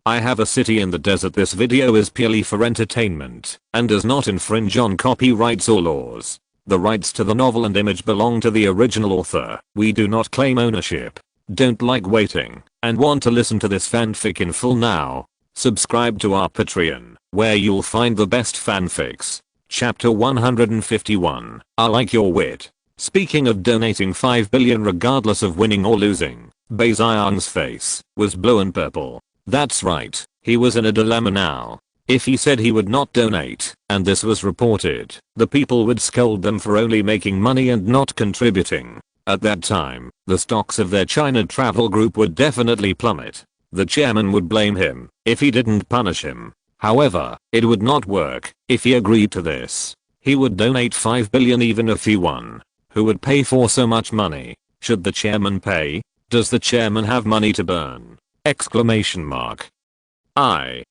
I have a city in the desert. This video is purely for entertainment and does not infringe on copyrights or laws. The rights to the novel and image belong to the original author. We do not claim ownership. Don't like waiting and want to listen to this fanfic in full now? Subscribe to our Patreon, where you'll find the best fanfics. Chapter 151. I like your wit. Speaking of donating 5 billion regardless of winning or losing, Bai Xiang's face was blue and purple. That's right, he was in a dilemma now. If he said he would not donate, and this was reported, the people would scold them for only making money and not contributing. At that time, the stocks of their China travel group would definitely plummet. The chairman would blame him if he didn't punish him. However, it would not work if he agreed to this. He would donate 5 billion even if he won. Who would pay for so much money? Should the chairman pay? Does the chairman have money to burn? Exclamation mark. I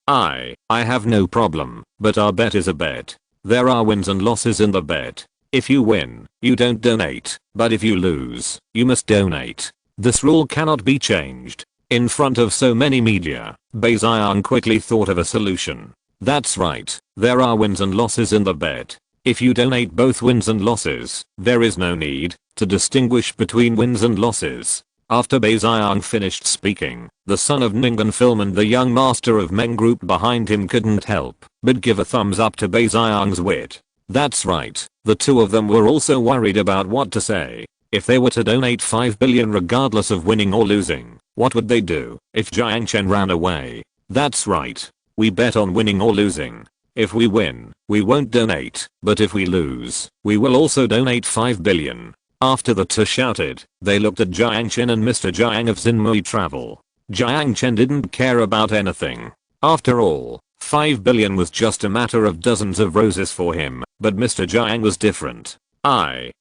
have no problem, but our bet is a bet. There are wins and losses in the bet. If you win, you don't donate, but if you lose, you must donate. This rule cannot be changed. In front of so many media, Bai Xiang quickly thought of a solution. That's right, there are wins and losses in the bet. If you donate both wins and losses, there is no need to distinguish between wins and losses. After Bai Xiang finished speaking, the son of Ningen Film and the young master of Meng Group behind him couldn't help but give a thumbs up to Bai Xiang's wit. That's right, the two of them were also worried about what to say. If they were to donate 5 billion regardless of winning or losing, what would they do if Jiang Chen ran away? That's right, we bet on winning or losing. If we win, we won't donate, but if we lose, we will also donate 5 billion. After the two shouted, they looked at Jiang Chen and Mr. Jiang of Xinmui Travel. Jiang Chen didn't care about anything. After all, 5 billion was just a matter of dozens of roses for him, but Mr. Jiang was different. I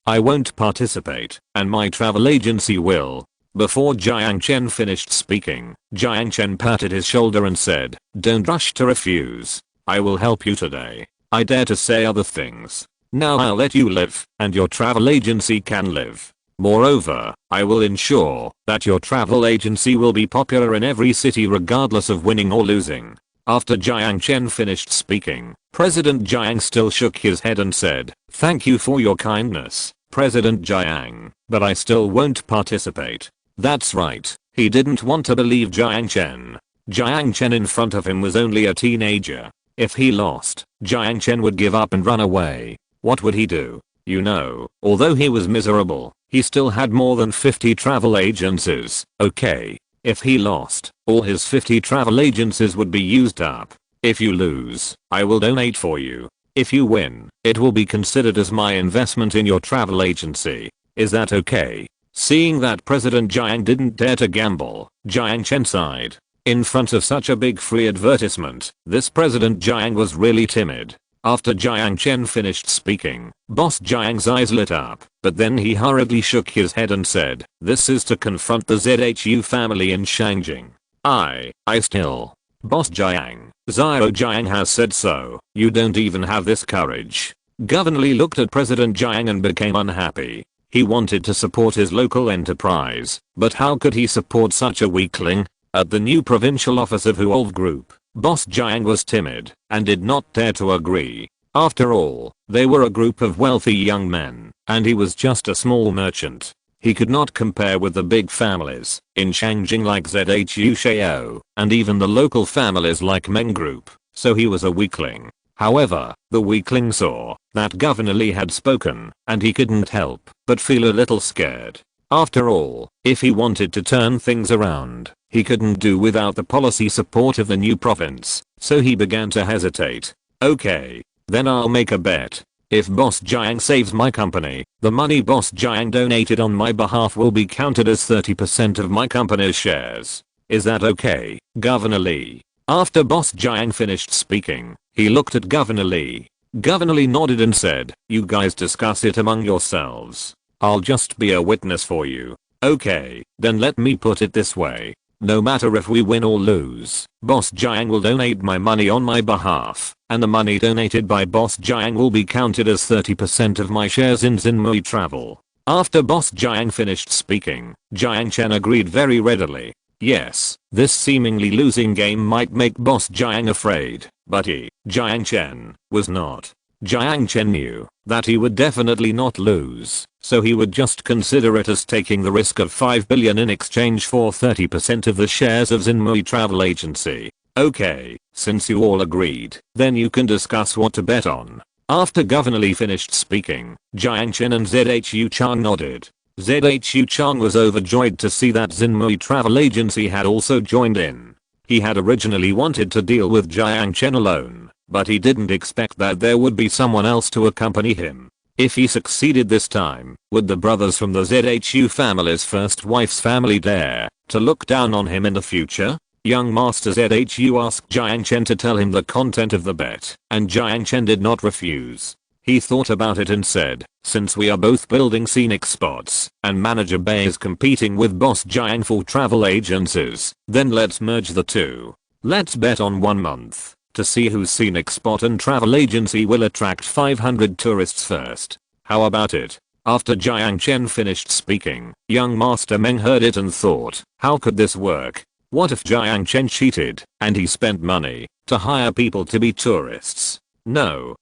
won't participate, and my travel agency will. Before Jiang Chen finished speaking, Jiang Chen patted his shoulder and said, "Don't rush to refuse. I will help you today. I dare to say other things. Now I'll let you live, and your travel agency can live. Moreover, I will ensure that your travel agency will be popular in every city regardless of winning or losing." After Jiang Chen finished speaking, President Jiang still shook his head and said, "Thank you for your kindness, President Jiang, but I still won't participate." That's right, he didn't want to believe Jiang Chen. Jiang Chen in front of him was only a teenager. If he lost, Jiang Chen would give up and run away. What would he do? You know, although he was miserable, he still had more than 50 travel agencies. Okay, if he lost, all his 50 travel agencies would be used up. If you lose, I will donate for you. If you win, it will be considered as my investment in your travel agency. Is that okay? Seeing that President Jiang didn't dare to gamble, Jiang Chen sighed. In front of such a big free advertisement, this President Jiang was really timid. After Jiang Chen finished speaking, Boss Jiang's eyes lit up, but then he hurriedly shook his head and said, "This is to confront the ZHU family in Shangjing. I still. Boss Jiang, Xiao Jiang has said so. You don't even have this courage." Governor Li looked at President Jiang and became unhappy. He wanted to support his local enterprise, but how could he support such a weakling? At the new provincial office of Huolv Group, Boss Jiang was timid and did not dare to agree. After all, they were a group of wealthy young men, and he was just a small merchant. He could not compare with the big families in Shangjing like ZHU Shao, and even the local families like Meng Group, so he was a weakling. However, the weakling saw that Governor Li had spoken, and he couldn't help but feel a little scared. After all, if he wanted to turn things around, he couldn't do without the policy support of the new province, so he began to hesitate. Okay, then I'll make a bet. If Boss Jiang saves my company, the money Boss Jiang donated on my behalf will be counted as 30% of my company's shares. Is that okay, Governor Li? After Boss Jiang finished speaking, he looked at Governor Li. Governor Li nodded and said, "You guys discuss it among yourselves. I'll just be a witness for you." Okay, then let me put it this way. No matter if we win or lose, Boss Jiang will donate my money on my behalf, and the money donated by Boss Jiang will be counted as 30% of my shares in Xinmui Travel. After Boss Jiang finished speaking, Jiang Chen agreed very readily. Yes, this seemingly losing game might make Boss Jiang afraid, but Jiang Chen, was not. Jiang Chen knew that he would definitely not lose, so he would just consider it as taking the risk of 5 billion in exchange for 30% of the shares of Xinmei Travel Agency. Okay, since you all agreed, then you can discuss what to bet on. After Governor Lee finished speaking, Jiang Chen and ZHU Chang nodded. ZHU Chang was overjoyed to see that Xinmei Travel Agency had also joined in. He had originally wanted to deal with Jiang Chen alone, but he didn't expect that there would be someone else to accompany him. If he succeeded this time, would the brothers from the ZHU family's first wife's family dare to look down on him in the future? Young Master ZHU asked Jiang Chen to tell him the content of the bet, and Jiang Chen did not refuse. He thought about it and said, since we are both building scenic spots, and Manager Bei is competing with Boss Jiang for travel agencies, then let's merge the two. Let's bet on 1 month to see whose scenic spot and travel agency will attract 500 tourists first. How about it? After Jiang Chen finished speaking, young Master Meng heard it and thought, how could this work? What if Jiang Chen cheated, and he spent money to hire people to be tourists? No.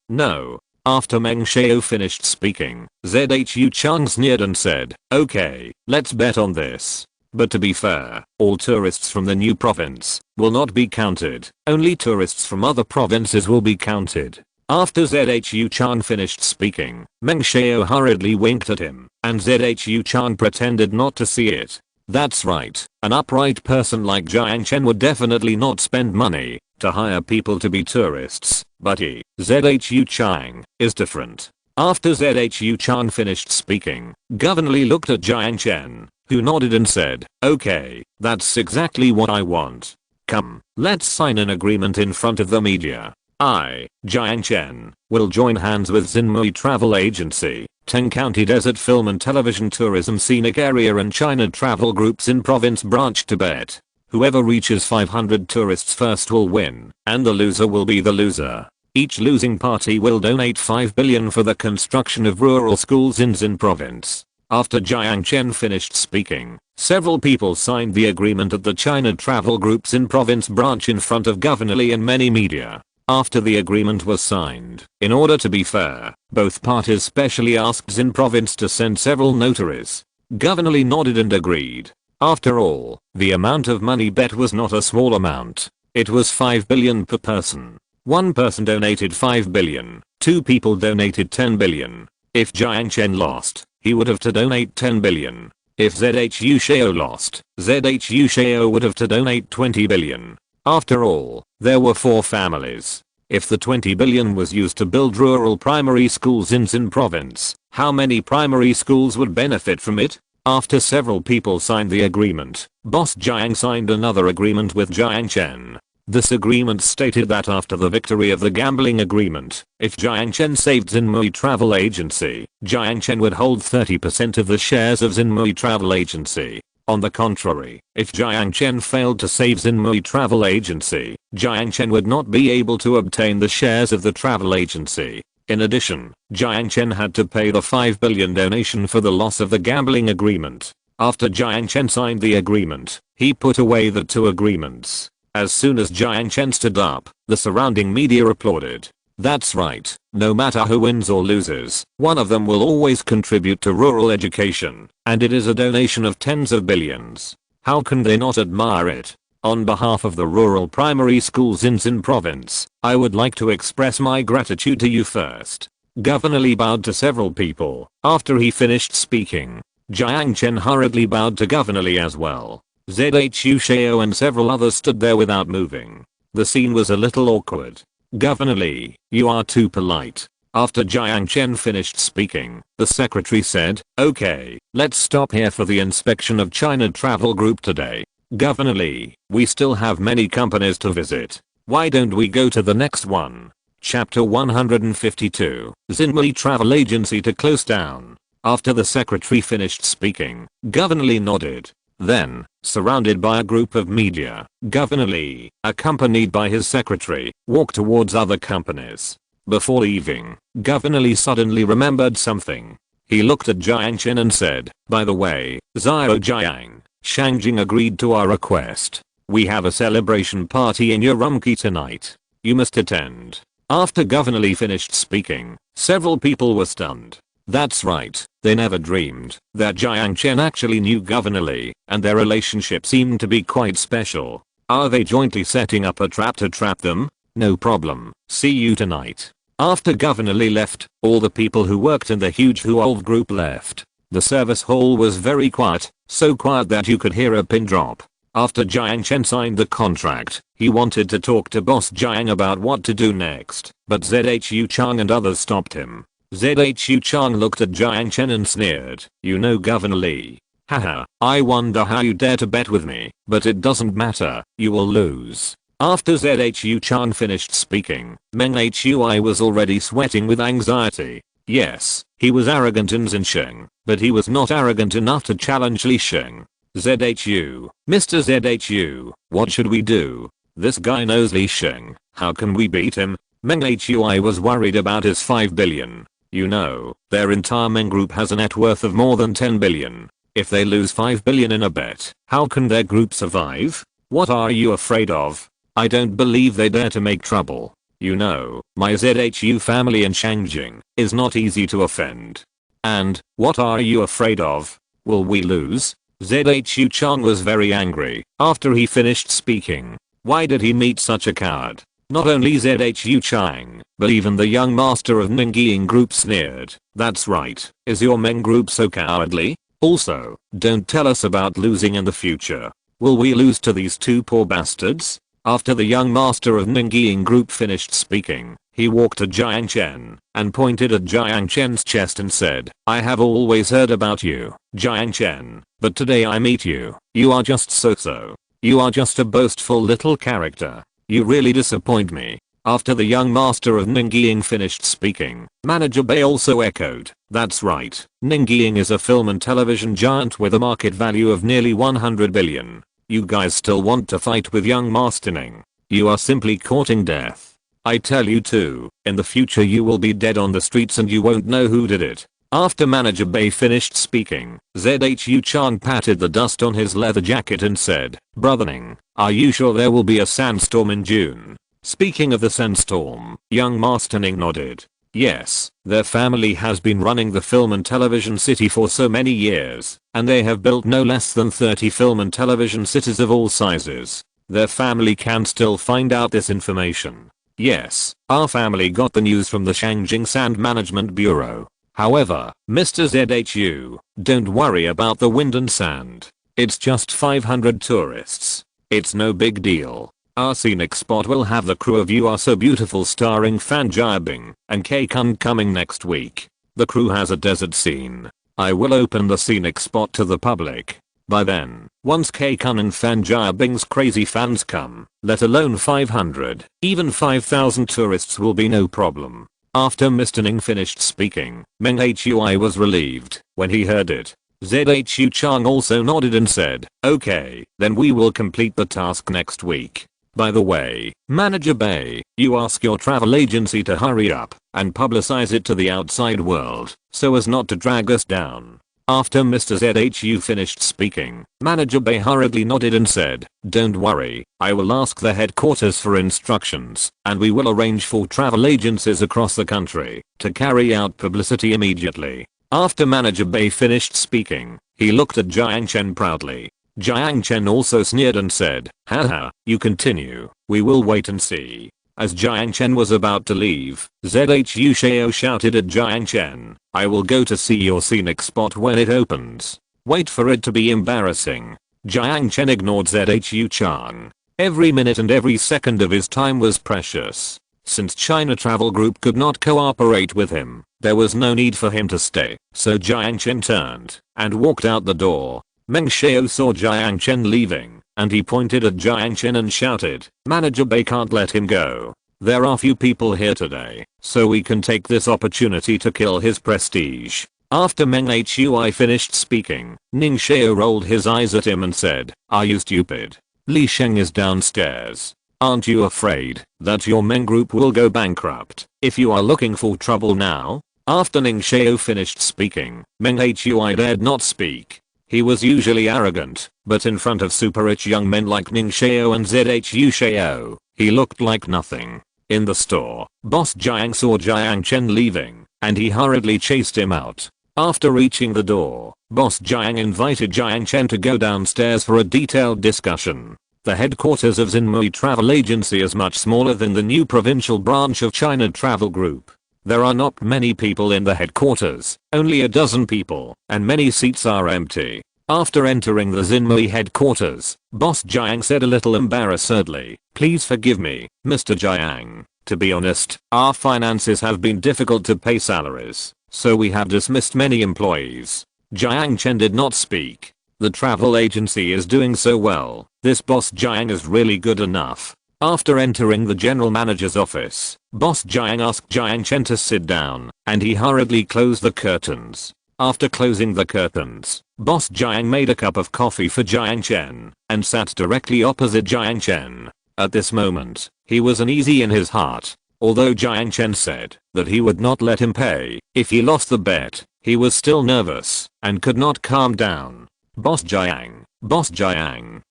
After Meng Xiao finished speaking, ZHU Chang sneered and said, okay, let's bet on this. But to be fair, all tourists from the new province will not be counted, only tourists from other provinces will be counted. After ZHU Chan finished speaking, Meng Xiao hurriedly winked at him, and ZHU Chan pretended not to see it. That's right, an upright person like Jiang Chen would definitely not spend money to hire people to be tourists, but ZHU Chang, is different. After ZHU Chan finished speaking, Governor Lee looked at Jiang Chen, who nodded and said, okay, that's exactly what I want. Come, let's sign an agreement in front of the media. I, Jiang Chen, will join hands with Xinmei Travel Agency, 10 County Desert Film and Television Tourism Scenic Area and China Travel Groups in Province Branch Tibet. Whoever reaches 500 tourists first will win, and the loser will be the loser. Each losing party will donate 5 billion for the construction of rural schools in Xin Province. After Jiang Chen finished speaking, several people signed the agreement at the China Travel Groups in Province Branch in front of Governor Lee and many media. After the agreement was signed, in order to be fair, both parties specially asked Xin Province to send several notaries. Governor Lee nodded and agreed. After all, the amount of money bet was not a small amount. It was 5 billion per person. One person donated 5 billion, 2 people donated 10 billion. If Jiang Chen lost, he would have to donate 10 billion. If ZHU Xiao lost, ZHU Xiao would have to donate 20 billion. After all, there were 4 families. If the 20 billion was used to build rural primary schools in Xin Province, how many primary schools would benefit from it? After several people signed the agreement, Boss Jiang signed another agreement with Jiang Chen. This agreement stated that after the victory of the gambling agreement, if Jiang Chen saved Xinmei Travel Agency, Jiang Chen would hold 30% of the shares of Xinmei Travel Agency. On the contrary, if Jiang Chen failed to save Xinmei Travel Agency, Jiang Chen would not be able to obtain the shares of the travel agency. In addition, Jiang Chen had to pay the 5 billion donation for the loss of the gambling agreement. After Jiang Chen signed the agreement, he put away the 2 agreements. As soon as Jiang Chen stood up, the surrounding media applauded. That's right, no matter who wins or loses, one of them will always contribute to rural education, and it is a donation of tens of billions. How can they not admire it? On behalf of the rural primary schools in Xin Province, I would like to express my gratitude to you first. Governor Lee bowed to several people. After he finished speaking, Jiang Chen hurriedly bowed to Governor Lee as well. ZHU Xiao and several others stood there without moving. The scene was a little awkward. Governor Lee, you are too polite. After Jiang Chen finished speaking, the secretary said, okay, let's stop here for the inspection of China Travel Group today. Governor Lee, we still have many companies to visit. Why don't we go to the next one? Chapter 152, Xinmei Travel Agency to close down. After the secretary finished speaking, Governor Lee nodded. Then, surrounded by a group of media, Governor Lee, accompanied by his secretary, walked towards other companies. Before leaving, Governor Lee suddenly remembered something. He looked at Jiang Chen and said, by the way, Xiao Jiang, Shang Jing agreed to our request. We have a celebration party in your Urumqi tonight. You must attend. After Governor Li finished speaking, several people were stunned. That's right, they never dreamed that Jiang Chen actually knew Governor Li, and their relationship seemed to be quite special. Are they jointly setting up a trap to trap them? No problem, see you tonight. After Governor Li left, all the people who worked in the huge Huolv group left. The service hall was very quiet, so quiet that you could hear a pin drop. After Jiang Chen signed the contract, he wanted to talk to Boss Jiang about what to do next, but Zhu Chang and others stopped him. Zhu Chang looked at Jiang Chen and sneered, "You know Governor Li. Haha, I wonder how you dare to bet with me, but it doesn't matter, you will lose." After Zhu Chang finished speaking, Meng Hui was already sweating with anxiety. Yes, he was arrogant in Xinsheng, but he was not arrogant enough to challenge Li Sheng. Mr. Zhu, what should we do? This guy knows Li Sheng, how can we beat him? Meng Hui was worried about his 5 billion. You know, their entire Meng group has a net worth of more than 10 billion. If they lose 5 billion in a bet, how can their group survive? What are you afraid of? I don't believe they dare to make trouble. You know, my Zhu family in Shangjing is not easy to offend. And, what are you afraid of? Will we lose? Zhu Chang was very angry after he finished speaking. Why did he meet such a coward? Not only Zhu Chang, but even the young master of Ningying group sneered. That's right, is your Meng group so cowardly? Also, don't tell us about losing in the future. Will we lose to these two poor bastards? After the young master of Ningying group finished speaking, he walked to Jiang Chen and pointed at Jiang Chen's chest and said, "I have always heard about you, Jiang Chen, but today I meet you. You are just so-so. You are just a boastful little character. You really disappoint me." After the young master of Ningying finished speaking, Manager Bei also echoed, "That's right, Ningying is a film and television giant with a market value of nearly 100 billion. You guys still want to fight with young Master Ning? You are simply courting death. I tell you too, in the future you will be dead on the streets and you won't know who did it." After Manager Bei finished speaking, Zhu Chang patted the dust on his leather jacket and said, "Brother Ning, are you sure there will be a sandstorm in June?" Speaking of the sandstorm, young Master Ning nodded. Yes, their family has been running the film and television city for so many years, and they have built no less than 30 film and television cities of all sizes. Their family can still find out this information. Yes, our family got the news from the Shangjing Sand Management Bureau. However, Mr. Zhu, don't worry about the wind and sand. It's just 500 tourists. It's no big deal. Our scenic spot will have The Crew of You Are So Beautiful starring Fan Jiabing and K Kun coming next week. The crew has a desert scene. I will open the scenic spot to the public. By then, once K Kun and Fan Jiabing's crazy fans come, let alone 500, even 5,000 tourists will be no problem. After Mr. Ning finished speaking, Meng Hui was relieved when he heard it. Zhu Chang also nodded and said, "Okay, then we will complete the task next week. By the way, Manager Bei, you ask your travel agency to hurry up and publicize it to the outside world so as not to drag us down." After Mr. Zhu finished speaking, Manager Bei hurriedly nodded and said, "Don't worry, I will ask the headquarters for instructions and we will arrange for travel agencies across the country to carry out publicity immediately." After Manager Bei finished speaking, he looked at Jiang Chen proudly. Jiang Chen also sneered and said, "Haha, you continue, we will wait and see." As Jiang Chen was about to leave, Zhu Shao shouted at Jiang Chen, "I will go to see your scenic spot when it opens. Wait for it to be embarrassing." Jiang Chen ignored Zhu Chang. Every minute and every second of his time was precious. Since China Travel Group could not cooperate with him, there was no need for him to stay, so Jiang Chen turned and walked out the door. Meng Xiao saw Jiang Chen leaving, and he pointed at Jiang Chen and shouted, "Manager Bei can't let him go. There are few people here today, so we can take this opportunity to kill his prestige." After Meng Hui finished speaking, Ning Xiao rolled his eyes at him and said, "Are you stupid? Li Sheng is downstairs. Aren't you afraid that your Meng group will go bankrupt if you are looking for trouble now?" After Ning Xiao finished speaking, Meng Hui dared not speak. He was usually arrogant, but in front of super rich young men like Ning Xiao and Zhu Xiao, he looked like nothing. In the store, Boss Jiang saw Jiang Chen leaving, and he hurriedly chased him out. After reaching the door, Boss Jiang invited Jiang Chen to go downstairs for a detailed discussion. The headquarters of Xinmei Travel Agency is much smaller than the new provincial branch of China Travel Group. There are not many people in the headquarters, only a dozen people, and many seats are empty. After entering the Xinmei headquarters, Boss Jiang said a little embarrassedly, "Please forgive me, Mr. Jiang. To be honest, our finances have been difficult to pay salaries, so we have dismissed many employees." Jiang Chen did not speak. The travel agency is doing so well, this Boss Jiang is really good enough. After entering the general manager's office, Boss Jiang asked Jiang Chen to sit down, and he hurriedly closed the curtains. After closing the curtains, Boss Jiang made a cup of coffee for Jiang Chen, and sat directly opposite Jiang Chen. At this moment, he was uneasy in his heart. Although Jiang Chen said that he would not let him pay if he lost the bet, he was still nervous, and could not calm down. Boss Jiang,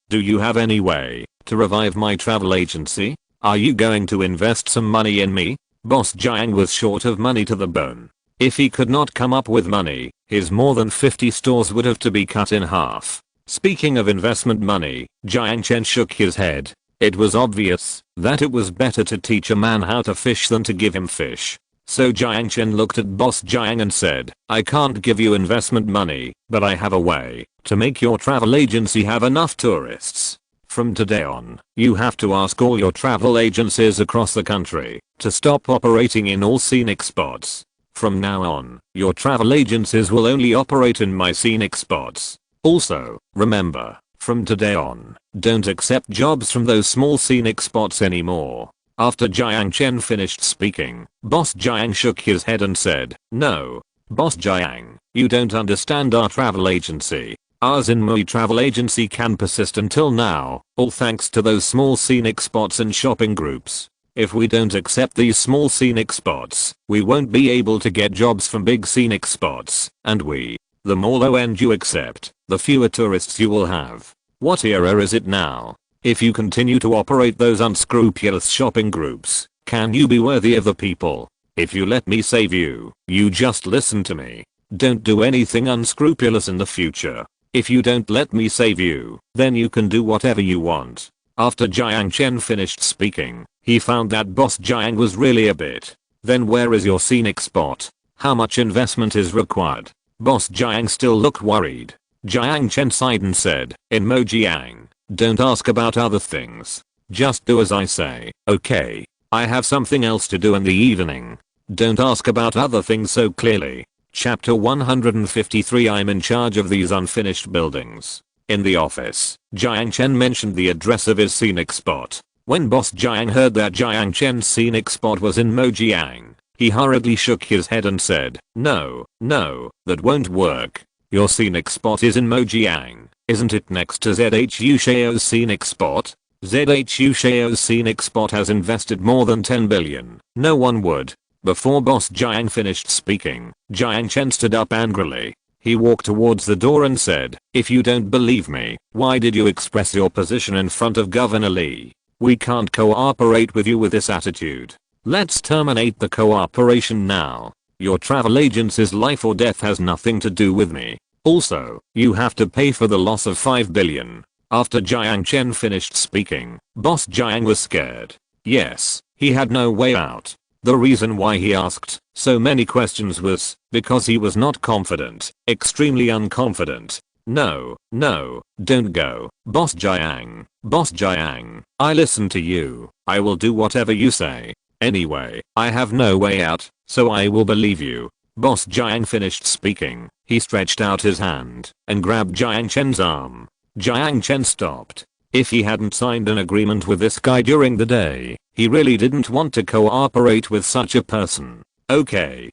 do you have any way to revive my travel agency? Are you going to invest some money in me? Boss Jiang was short of money to the bone. If he could not come up with money, his more than 50 stores would have to be cut in half. Speaking of investment money, Jiang Chen shook his head. It was obvious that it was better to teach a man how to fish than to give him fish. So Jiang Chen looked at Boss Jiang and said, "I can't give you investment money, but I have a way to make your travel agency have enough tourists. From today on, you have to ask all your travel agencies across the country to stop operating in all scenic spots. From now on, your travel agencies will only operate in my scenic spots. Also, remember, from today on, don't accept jobs from those small scenic spots anymore." After Jiang Chen finished speaking, Boss Jiang shook his head and said, "No, Boss Jiang, you don't understand our travel agency. Our Xinmei travel agency can persist until now, all thanks to those small scenic spots and shopping groups. If we don't accept these small scenic spots, we won't be able to get jobs from big scenic spots, and the more low end you accept, the fewer tourists you will have. What era is it now? If you continue to operate those unscrupulous shopping groups, can you be worthy of the people? If you let me save you, you just listen to me. Don't do anything unscrupulous in the future. If you don't let me save you, then you can do whatever you want." After Jiang Chen finished speaking, he found that Boss Jiang was really a bit. "Then where is your scenic spot? How much investment is required?" Boss Jiang still looked worried. Jiang Chen sighed and said, "In Mojiang, don't ask about other things. Just do as I say, okay? I have something else to do in the evening. Don't ask about other things so clearly." Chapter 153. I'm in charge of these unfinished buildings. In the office, Jiang Chen mentioned the address of his scenic spot. When Boss Jiang heard that Jiang Chen's scenic spot was in Mojiang, he hurriedly shook his head and said, No, that won't work. Your scenic spot is in Mojiang. Isn't it next to Zhu Xiao's scenic spot? Zhu Xiao's scenic spot has invested more than 10 billion. No one would." Before Boss Jiang finished speaking, Jiang Chen stood up angrily. He walked towards the door and said, "If you don't believe me, why did you express your position in front of Governor Li? We can't cooperate with you with this attitude. Let's terminate the cooperation now. Your travel agency's life or death has nothing to do with me. Also, you have to pay for the loss of 5 billion. After Jiang Chen finished speaking, Boss Jiang was scared. Yes, he had no way out. The reason why he asked so many questions was because he was not confident, extremely unconfident. No, don't go, Boss Jiang. Boss Jiang, I listen to you. I will do whatever you say. Anyway, I have no way out, so I will believe you." Boss Jiang finished speaking. He stretched out his hand and grabbed Jiang Chen's arm. Jiang Chen stopped. If he hadn't signed an agreement with this guy during the day, he really didn't want to cooperate with such a person. Okay,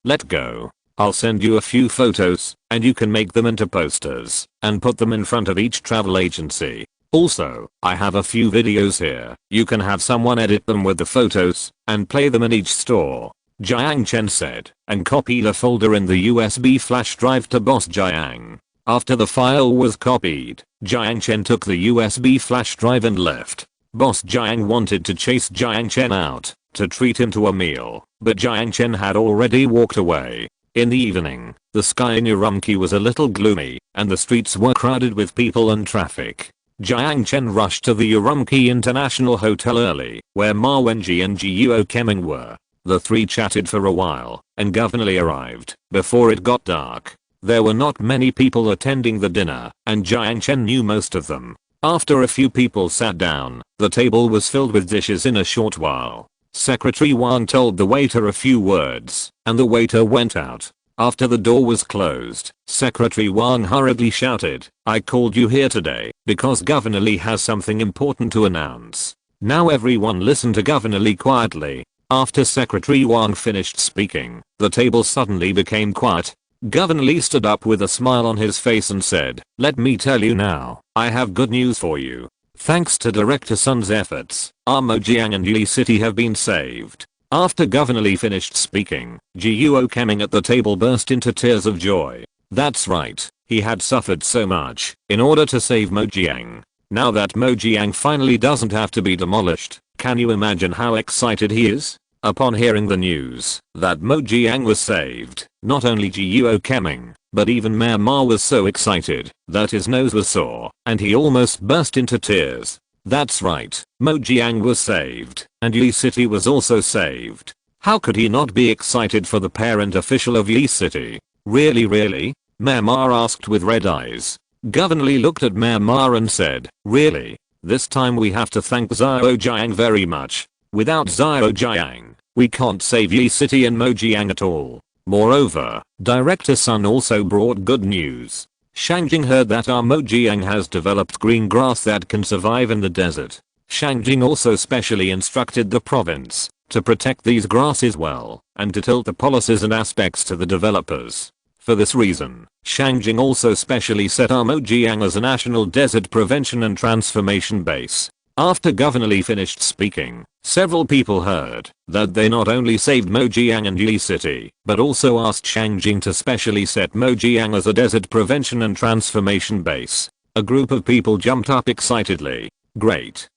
let go. I'll send you a few photos, and you can make them into posters, and put them in front of each travel agency. Also, I have a few videos here. You can have someone edit them with the photos, and play them in each store. Jiang Chen said, and copied a folder in the USB flash drive to Boss Jiang. After the file was copied, Jiang Chen took the USB flash drive and left. Boss Jiang wanted to chase Jiang Chen out to treat him to a meal, but Jiang Chen had already walked away. In the evening, the sky in Urumqi was a little gloomy, and the streets were crowded with people and traffic. Jiang Chen rushed to the Urumqi International Hotel early, where Ma Wenji and Jiuo Keming were. The three chatted for a while, and Governor Li arrived before it got dark. There were not many people attending the dinner, and Jiang Chen knew most of them. After a few people sat down, the table was filled with dishes in a short while. Secretary Wang told the waiter a few words, and the waiter went out. After the door was closed, Secretary Wang hurriedly shouted, "I called you here today because Governor Li has something important to announce." Now everyone listened to Governor Li quietly. After Secretary Wang finished speaking, the table suddenly became quiet. Governor Li stood up with a smile on his face and said, "Let me tell you now, I have good news for you. Thanks to Director Sun's efforts, our Mojiang and Yi City have been saved." After Governor Li finished speaking, Jiuo Keming at the table burst into tears of joy. That's right, he had suffered so much in order to save Mojiang. Now that Mojiang finally doesn't have to be demolished, can you imagine how excited he is? Upon hearing the news that Mojiang was saved, not only Jiuo Keming, but even Mayor Ma was so excited that his nose was sore and he almost burst into tears. That's right, Mojiang was saved, and Yi City was also saved. How could he not be excited for the parent official of Yi City? Really? Mayor Ma asked with red eyes. Governor Li looked at Mayor Ma and said, "Really? This time we have to thank Xiao Jiang very much. Without Xiao Jiang, we can't save Yi City and Mojiang at all." Moreover, Director Sun also brought good news. Shangjing heard that our Mojiang has developed green grass that can survive in the desert. Shangjing also specially instructed the province to protect these grasses well and to tilt the policies and aspects to the developers. For this reason, Shangjing also specially set our Mojiang as a national desert prevention and transformation base. After Governor Li finished speaking, several people heard that they not only saved Mojiang and Yi City, but also asked Shangjing to specially set Mojiang as a desert prevention and transformation base. A group of people jumped up excitedly. Great.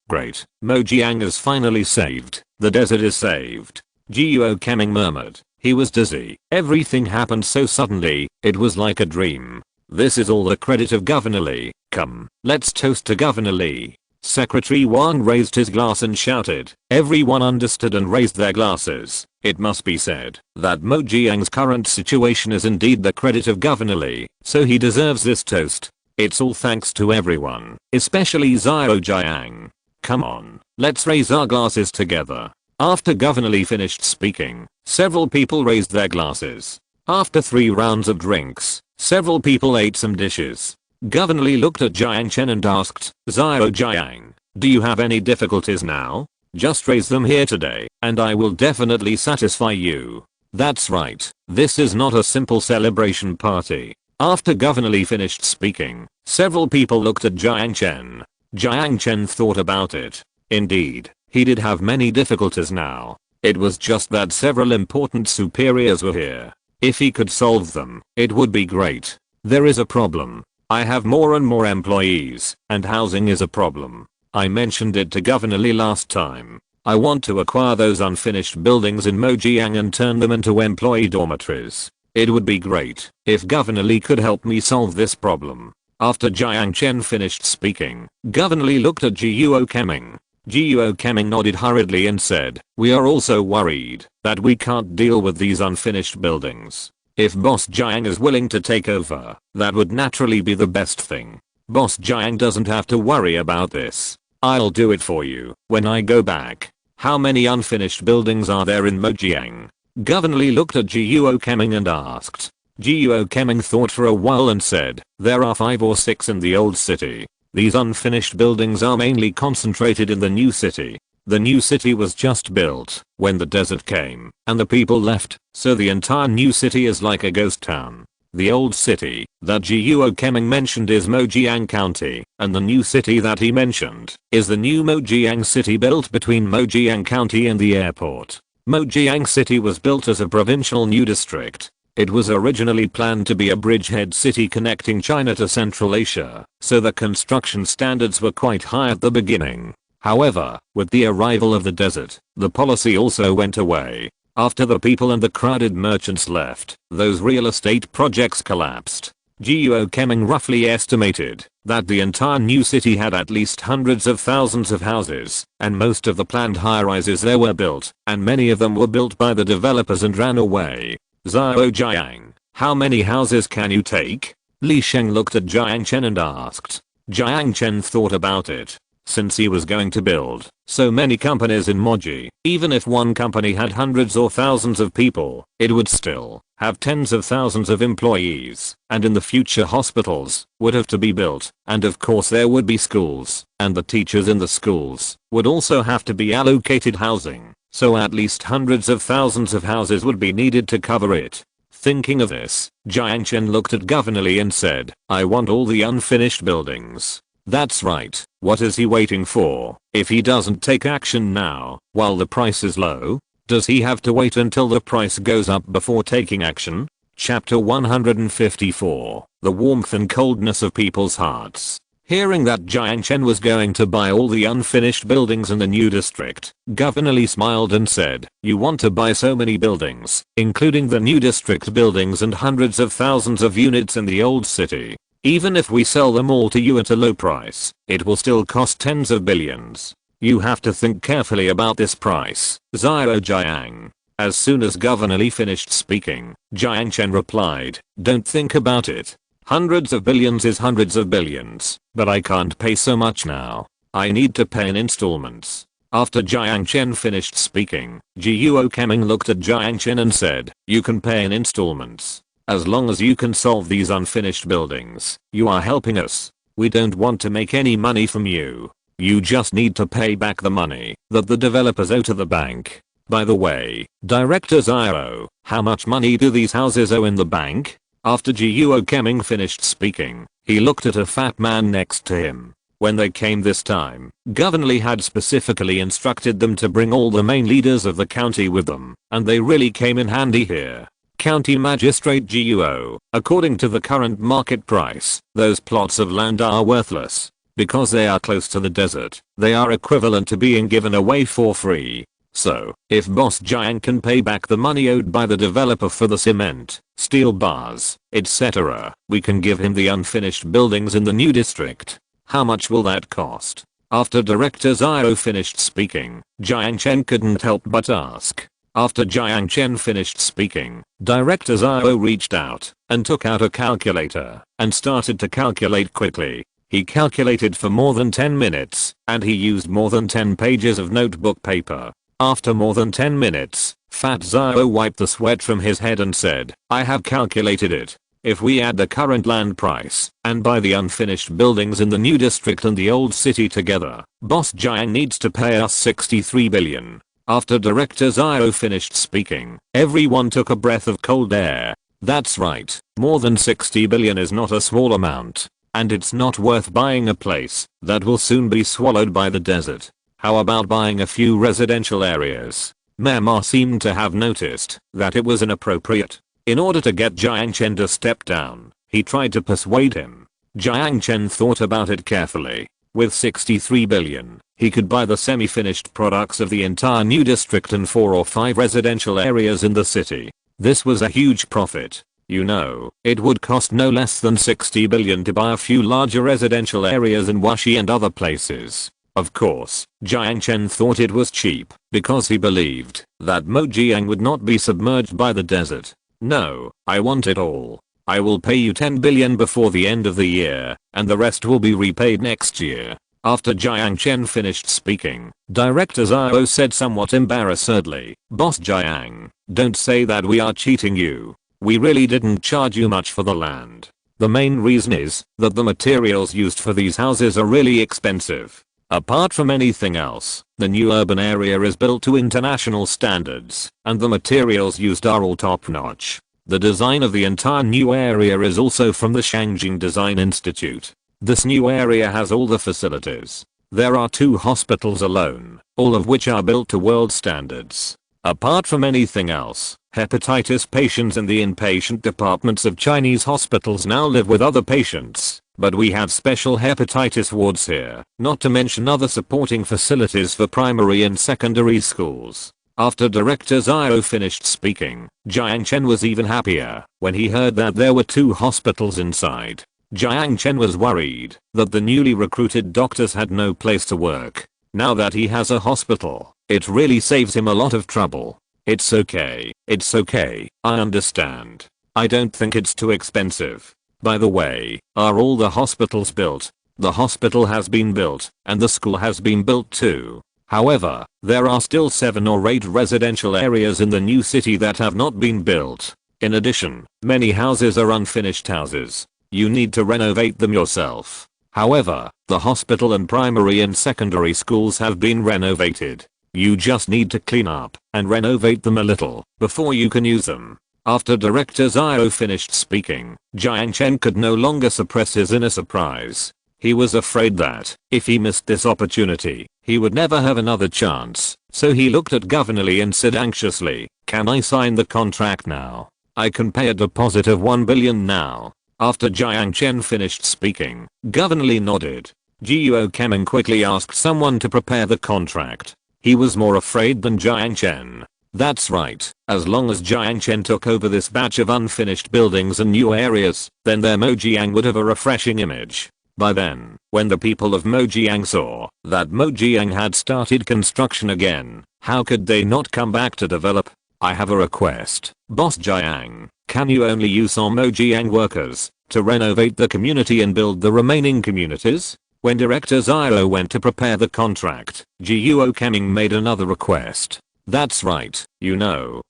Mojiang is finally saved. The desert is saved. Jiuo Keming murmured. He was dizzy. Everything happened so suddenly, it was like a dream. This is all the credit of Governor Li. Come, let's toast to Governor Li. Secretary Wang raised his glass and shouted. Everyone understood and raised their glasses. It must be said that Mojiang's current situation is indeed the credit of Governor Li, so he deserves this toast. It's all thanks to everyone, especially Xiao Jiang. Come on, let's raise our glasses together. After Governor Li finished speaking, several people raised their glasses. After 3 rounds of drinks, several people ate some dishes. Governor Li looked at Jiang Chen and asked, "Xiao Jiang, do you have any difficulties now? Just raise them here today, and I will definitely satisfy you." That's right, this is not a simple celebration party. After Governor Li finished speaking, several people looked at Jiang Chen. Jiang Chen thought about it. Indeed, he did have many difficulties now. It was just that several important superiors were here. If he could solve them, it would be great. There is a problem. I have more and more employees, and housing is a problem. I mentioned it to Governor Li last time. I want to acquire those unfinished buildings in Mojiang and turn them into employee dormitories. It would be great if Governor Li could help me solve this problem. After Jiang Chen finished speaking, Governor Li looked at Jiuo Keming. Jiuo Keming nodded hurriedly and said, "We are also worried that we can't deal with these unfinished buildings. If Boss Jiang is willing to take over, that would naturally be the best thing. Boss Jiang doesn't have to worry about this. I'll do it for you when I go back." How many unfinished buildings are there in Mojiang? Governor Li looked at Jiuo Keming and asked. Jiuo Keming thought for a while and said, "There are 5 or 6 in the old city. These unfinished buildings are mainly concentrated in the new city. The new city was just built when the desert came and the people left, so the entire new city is like a ghost town. The old city that Jiuo Keming mentioned is Mojiang County, and the new city that he mentioned is the new Mojiang city built between Mojiang County and the airport. Mojiang City was built as a provincial new district. It was originally planned to be a bridgehead city connecting China to Central Asia, so the construction standards were quite high at the beginning. However, with the arrival of the desert, the policy also went away. After the people and the crowded merchants left, those real estate projects collapsed. Jiang Chen roughly estimated that the entire new city had at least hundreds of thousands of houses, and most of the planned high-rises there were built, and many of them were built by the developers and ran away. Zhao Jiang, how many houses can you take? Li Sheng looked at Jiang Chen and asked. Jiang Chen thought about it. Since he was going to build so many companies in Moji, even if one company had hundreds or thousands of people, it would still have tens of thousands of employees, and in the future hospitals would have to be built, and of course there would be schools, and the teachers in the schools would also have to be allocated housing, so at least hundreds of thousands of houses would be needed to cover it. Thinking of this, Jiang Chen looked at Governor Li and said, I want all the unfinished buildings. That's right, what is he waiting for? If he doesn't take action now, while the price is low, does he have to wait until the price goes up before taking action? Chapter 154, The Warmth and Coldness of People's Hearts. Hearing that Jiang Chen was going to buy all the unfinished buildings in the new district, Governor Li smiled and said, you want to buy so many buildings, including the new district buildings and hundreds of thousands of units in the old city. Even if we sell them all to you at a low price, it will still cost tens of billions. You have to think carefully about this price, Zhao Jiang. As soon as Governor Li finished speaking, Jiang Chen replied, don't think about it. Hundreds of billions is hundreds of billions, but I can't pay so much now. I need to pay in installments. After Jiang Chen finished speaking, Jiang Chen looked at Jiang Chen and said, you can pay in installments. As long as you can solve these unfinished buildings, you are helping us. We don't want to make any money from you. You just need to pay back the money that the developers owe to the bank. By the way, Director Zhao, how much money do these houses owe in the bank? After Jiang Chen finished speaking, he looked at a fat man next to him. When they came this time, Governor Li had specifically instructed them to bring all the main leaders of the county with them, and they really came in handy here. County Magistrate Guo, according to the current market price, those plots of land are worthless. Because they are close to the desert, they are equivalent to being given away for free. So, if Boss Jiang can pay back the money owed by the developer for the cement, steel bars, etc., we can give him the unfinished buildings in the new district. How much will that cost? After Director Zhao finished speaking, Jiang Chen couldn't help but ask. After Jiang Chen finished speaking, Director Zhao reached out and took out a calculator and started to calculate quickly. He calculated for more than 10 minutes, and he used more than 10 pages of notebook paper. After more than 10 minutes, Fat Zhao wiped the sweat from his head and said, I have calculated it. If we add the current land price and buy the unfinished buildings in the new district and the old city together, Boss Jiang needs to pay us 63 billion. After Director Zhao finished speaking, everyone took a breath of cold air. That's right, more than 60 billion is not a small amount. And it's not worth buying a place that will soon be swallowed by the desert. How about buying a few residential areas? Mayor Ma seemed to have noticed that it was inappropriate. In order to get Jiang Chen to step down, he tried to persuade him. Jiang Chen thought about it carefully. With 63 billion, he could buy the semi-finished products of the entire new district and 4 or 5 residential areas in the city. This was a huge profit. You know, it would cost no less than 60 billion to buy a few larger residential areas in Wuxi and other places. Of course, Jiang Chen thought it was cheap because he believed that Mojiang would not be submerged by the desert. No, I want it all. I will pay you 10 billion before the end of the year, and the rest will be repaid next year. After Jiang Chen finished speaking, Director Zhao said somewhat embarrassedly, Boss Jiang, don't say that we are cheating you. We really didn't charge you much for the land. The main reason is that the materials used for these houses are really expensive. Apart from anything else, the new urban area is built to international standards, and the materials used are all top-notch. The design of the entire new area is also from the Shangjing Design Institute. This new area has all the facilities. There are 2 hospitals alone, all of which are built to world standards. Apart from anything else, hepatitis patients in the inpatient departments of Chinese hospitals now live with other patients, but we have special hepatitis wards here, not to mention other supporting facilities for primary and secondary schools. After Director Zhao finished speaking, Jiang Chen was even happier when he heard that there were 2 hospitals inside. Jiang Chen was worried that the newly recruited doctors had no place to work. Now that he has a hospital, it really saves him a lot of trouble. It's okay, I understand. I don't think it's too expensive. By the way, are all the hospitals built? The hospital has been built, and the school has been built too. However, there are still 7 or 8 residential areas in the new city that have not been built. In addition, many houses are unfinished houses. You need to renovate them yourself. However, the hospital and primary and secondary schools have been renovated. You just need to clean up and renovate them a little before you can use them. After Director Zhao finished speaking, Jiang Chen could no longer suppress his inner surprise. He was afraid that, if he missed this opportunity, he would never have another chance, so he looked at Governor Li and said anxiously, "Can I sign the contract now? I can pay a deposit of 1 billion now." After Jiang Chen finished speaking, Governor Li nodded. Jiao Keming quickly asked someone to prepare the contract. He was more afraid than Jiang Chen. That's right, as long as Jiang Chen took over this batch of unfinished buildings and new areas, then their Mojiang would have a refreshing image. By then, when the people of Mojiang saw that Mojiang had started construction again, how could they not come back to develop? I have a request, Boss Jiang. Can you only use some Mojiang workers to renovate the community and build the remaining communities? When Director Zhao went to prepare the contract, Jiao Keming made another request. That's right,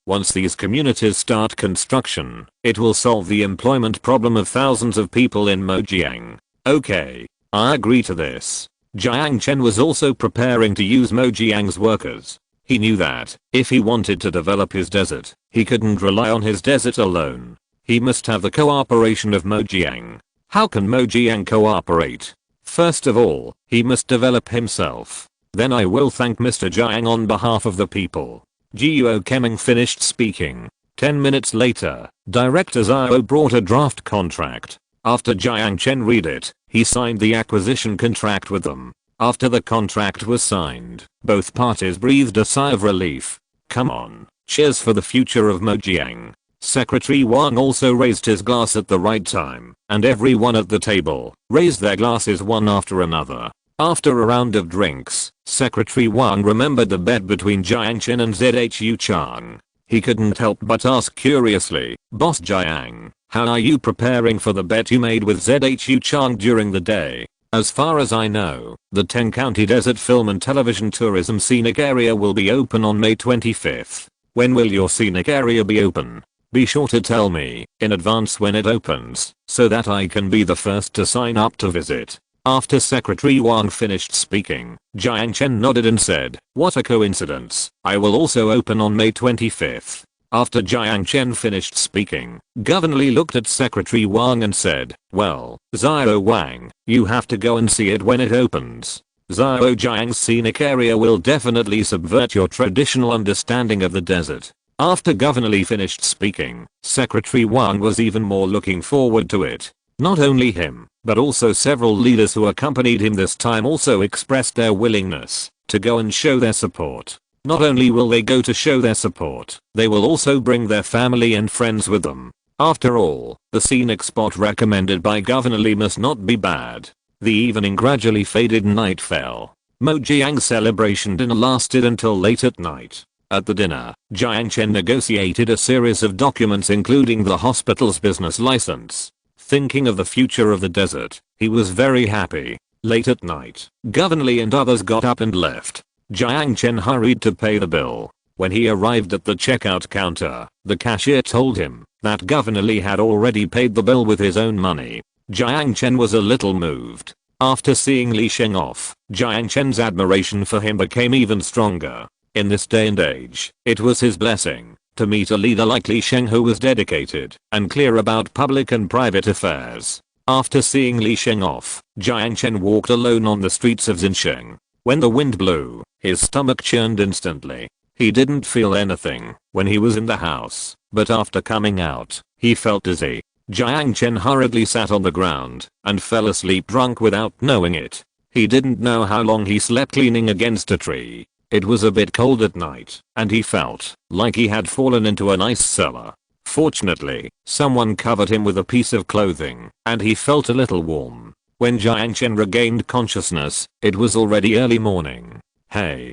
once these communities start construction, it will solve the employment problem of thousands of people in Mojiang. Okay, I agree to this. Jiang Chen was also preparing to use Mojiang's workers. He knew that, if he wanted to develop his desert, he couldn't rely on his desert alone. He must have the cooperation of Mojiang. How can Mojiang cooperate? First of all, he must develop himself. Then I will thank Mr. Jiang on behalf of the people. Jiao Keming finished speaking. 10 minutes later, Director Zhao brought a draft contract. After Jiang Chen read it, he signed the acquisition contract with them. After the contract was signed, both parties breathed a sigh of relief. Come on, cheers for the future of Mojiang. Secretary Wang also raised his glass at the right time, and everyone at the table raised their glasses one after another. After a round of drinks, Secretary Wang remembered the bet between Jiang Chen and Zhu Chang. He couldn't help but ask curiously, "Boss Jiang, how are you preparing for the bet you made with Zhu Chang during the day?" As far as I know, the 10-county desert film and television tourism scenic area will be open on May 25th. When will your scenic area be open? Be sure to tell me in advance when it opens, so that I can be the first to sign up to visit. After Secretary Wang finished speaking, Jiang Chen nodded and said, "What a coincidence, I will also open on May 25th. After Jiang Chen finished speaking, Governor Li looked at Secretary Wang and said, "Well, Zhao Wang, you have to go and see it when it opens. Zhao Jiang's scenic area will definitely subvert your traditional understanding of the desert." After Governor Li finished speaking, Secretary Wang was even more looking forward to it. Not only him, but also several leaders who accompanied him this time also expressed their willingness to go and show their support. Not only will they go to show their support, they will also bring their family and friends with them. After all, the scenic spot recommended by Governor Li must not be bad. The evening gradually faded and night fell. Mojiang's celebration dinner lasted until late at night. At the dinner, Jiang Chen negotiated a series of documents including the hospital's business license. Thinking of the future of the desert, he was very happy. Late at night, Governor Li and others got up and left. Jiang Chen hurried to pay the bill. When he arrived at the checkout counter, the cashier told him that Governor Li had already paid the bill with his own money. Jiang Chen was a little moved. After seeing Li Sheng off, Jiang Chen's admiration for him became even stronger. In this day and age, it was his blessing to meet a leader like Li Sheng who was dedicated and clear about public and private affairs. After seeing Li Sheng off, Jiang Chen walked alone on the streets of Xinsheng. When the wind blew, his stomach churned instantly. He didn't feel anything when he was in the house, but after coming out, he felt dizzy. Jiang Chen hurriedly sat on the ground and fell asleep drunk without knowing it. He didn't know how long he slept leaning against a tree. It was a bit cold at night, and he felt like he had fallen into an ice cellar. Fortunately, someone covered him with a piece of clothing, and he felt a little warm. When Jiang Chen regained consciousness, it was already early morning. Hey,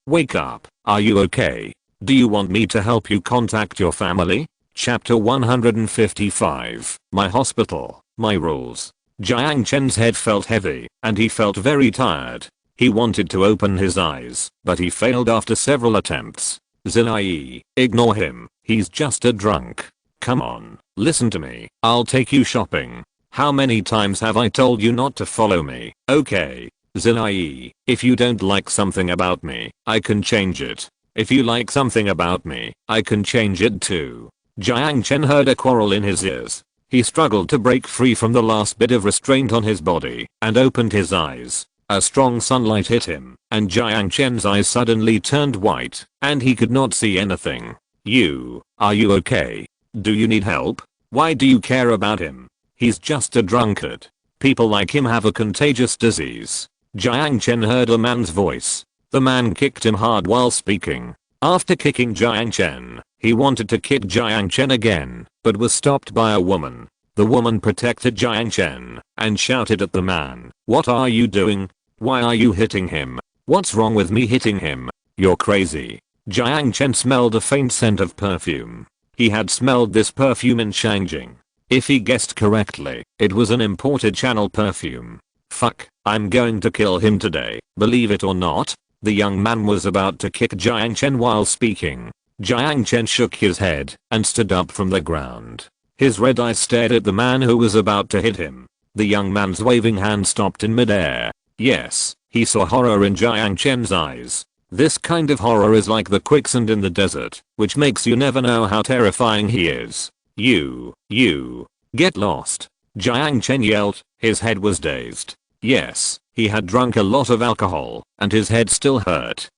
wake up. Are you okay? Do you want me to help you contact your family? Chapter 155, My Hospital, My Rules. Jiang Chen's head felt heavy, and he felt very tired. He wanted to open his eyes, but he failed after several attempts. Zinai, ignore him, he's just a drunk. Come on, listen to me, I'll take you shopping. How many times have I told you not to follow me? Okay. Zinai, if you don't like something about me, I can change it. If you like something about me, I can change it too. Jiang Chen heard a quarrel in his ears. He struggled to break free from the last bit of restraint on his body and opened his eyes. A strong sunlight hit him, and Jiang Chen's eyes suddenly turned white, and he could not see anything. Are you okay? Do you need help? Why do you care about him? He's just a drunkard. People like him have a contagious disease. Jiang Chen heard a man's voice. The man kicked him hard while speaking. After kicking Jiang Chen, he wanted to kick Jiang Chen again, but was stopped by a woman. The woman protected Jiang Chen and shouted at the man, "What are you doing? Why are you hitting him? What's wrong with me hitting him? You're crazy." Jiang Chen smelled a faint scent of perfume. He had smelled this perfume in Shangjing. If he guessed correctly, it was an imported Channel perfume. Fuck, I'm going to kill him today, believe it or not. The young man was about to kick Jiang Chen while speaking. Jiang Chen shook his head and stood up from the ground. His red eyes stared at the man who was about to hit him. The young man's waving hand stopped in midair. Yes, he saw horror in Jiang Chen's eyes. This kind of horror is like the quicksand in the desert, which makes you never know how terrifying he is. You, get lost. Jiang Chen yelled, his head was dazed. Yes, he had drunk a lot of alcohol, and his head still hurt.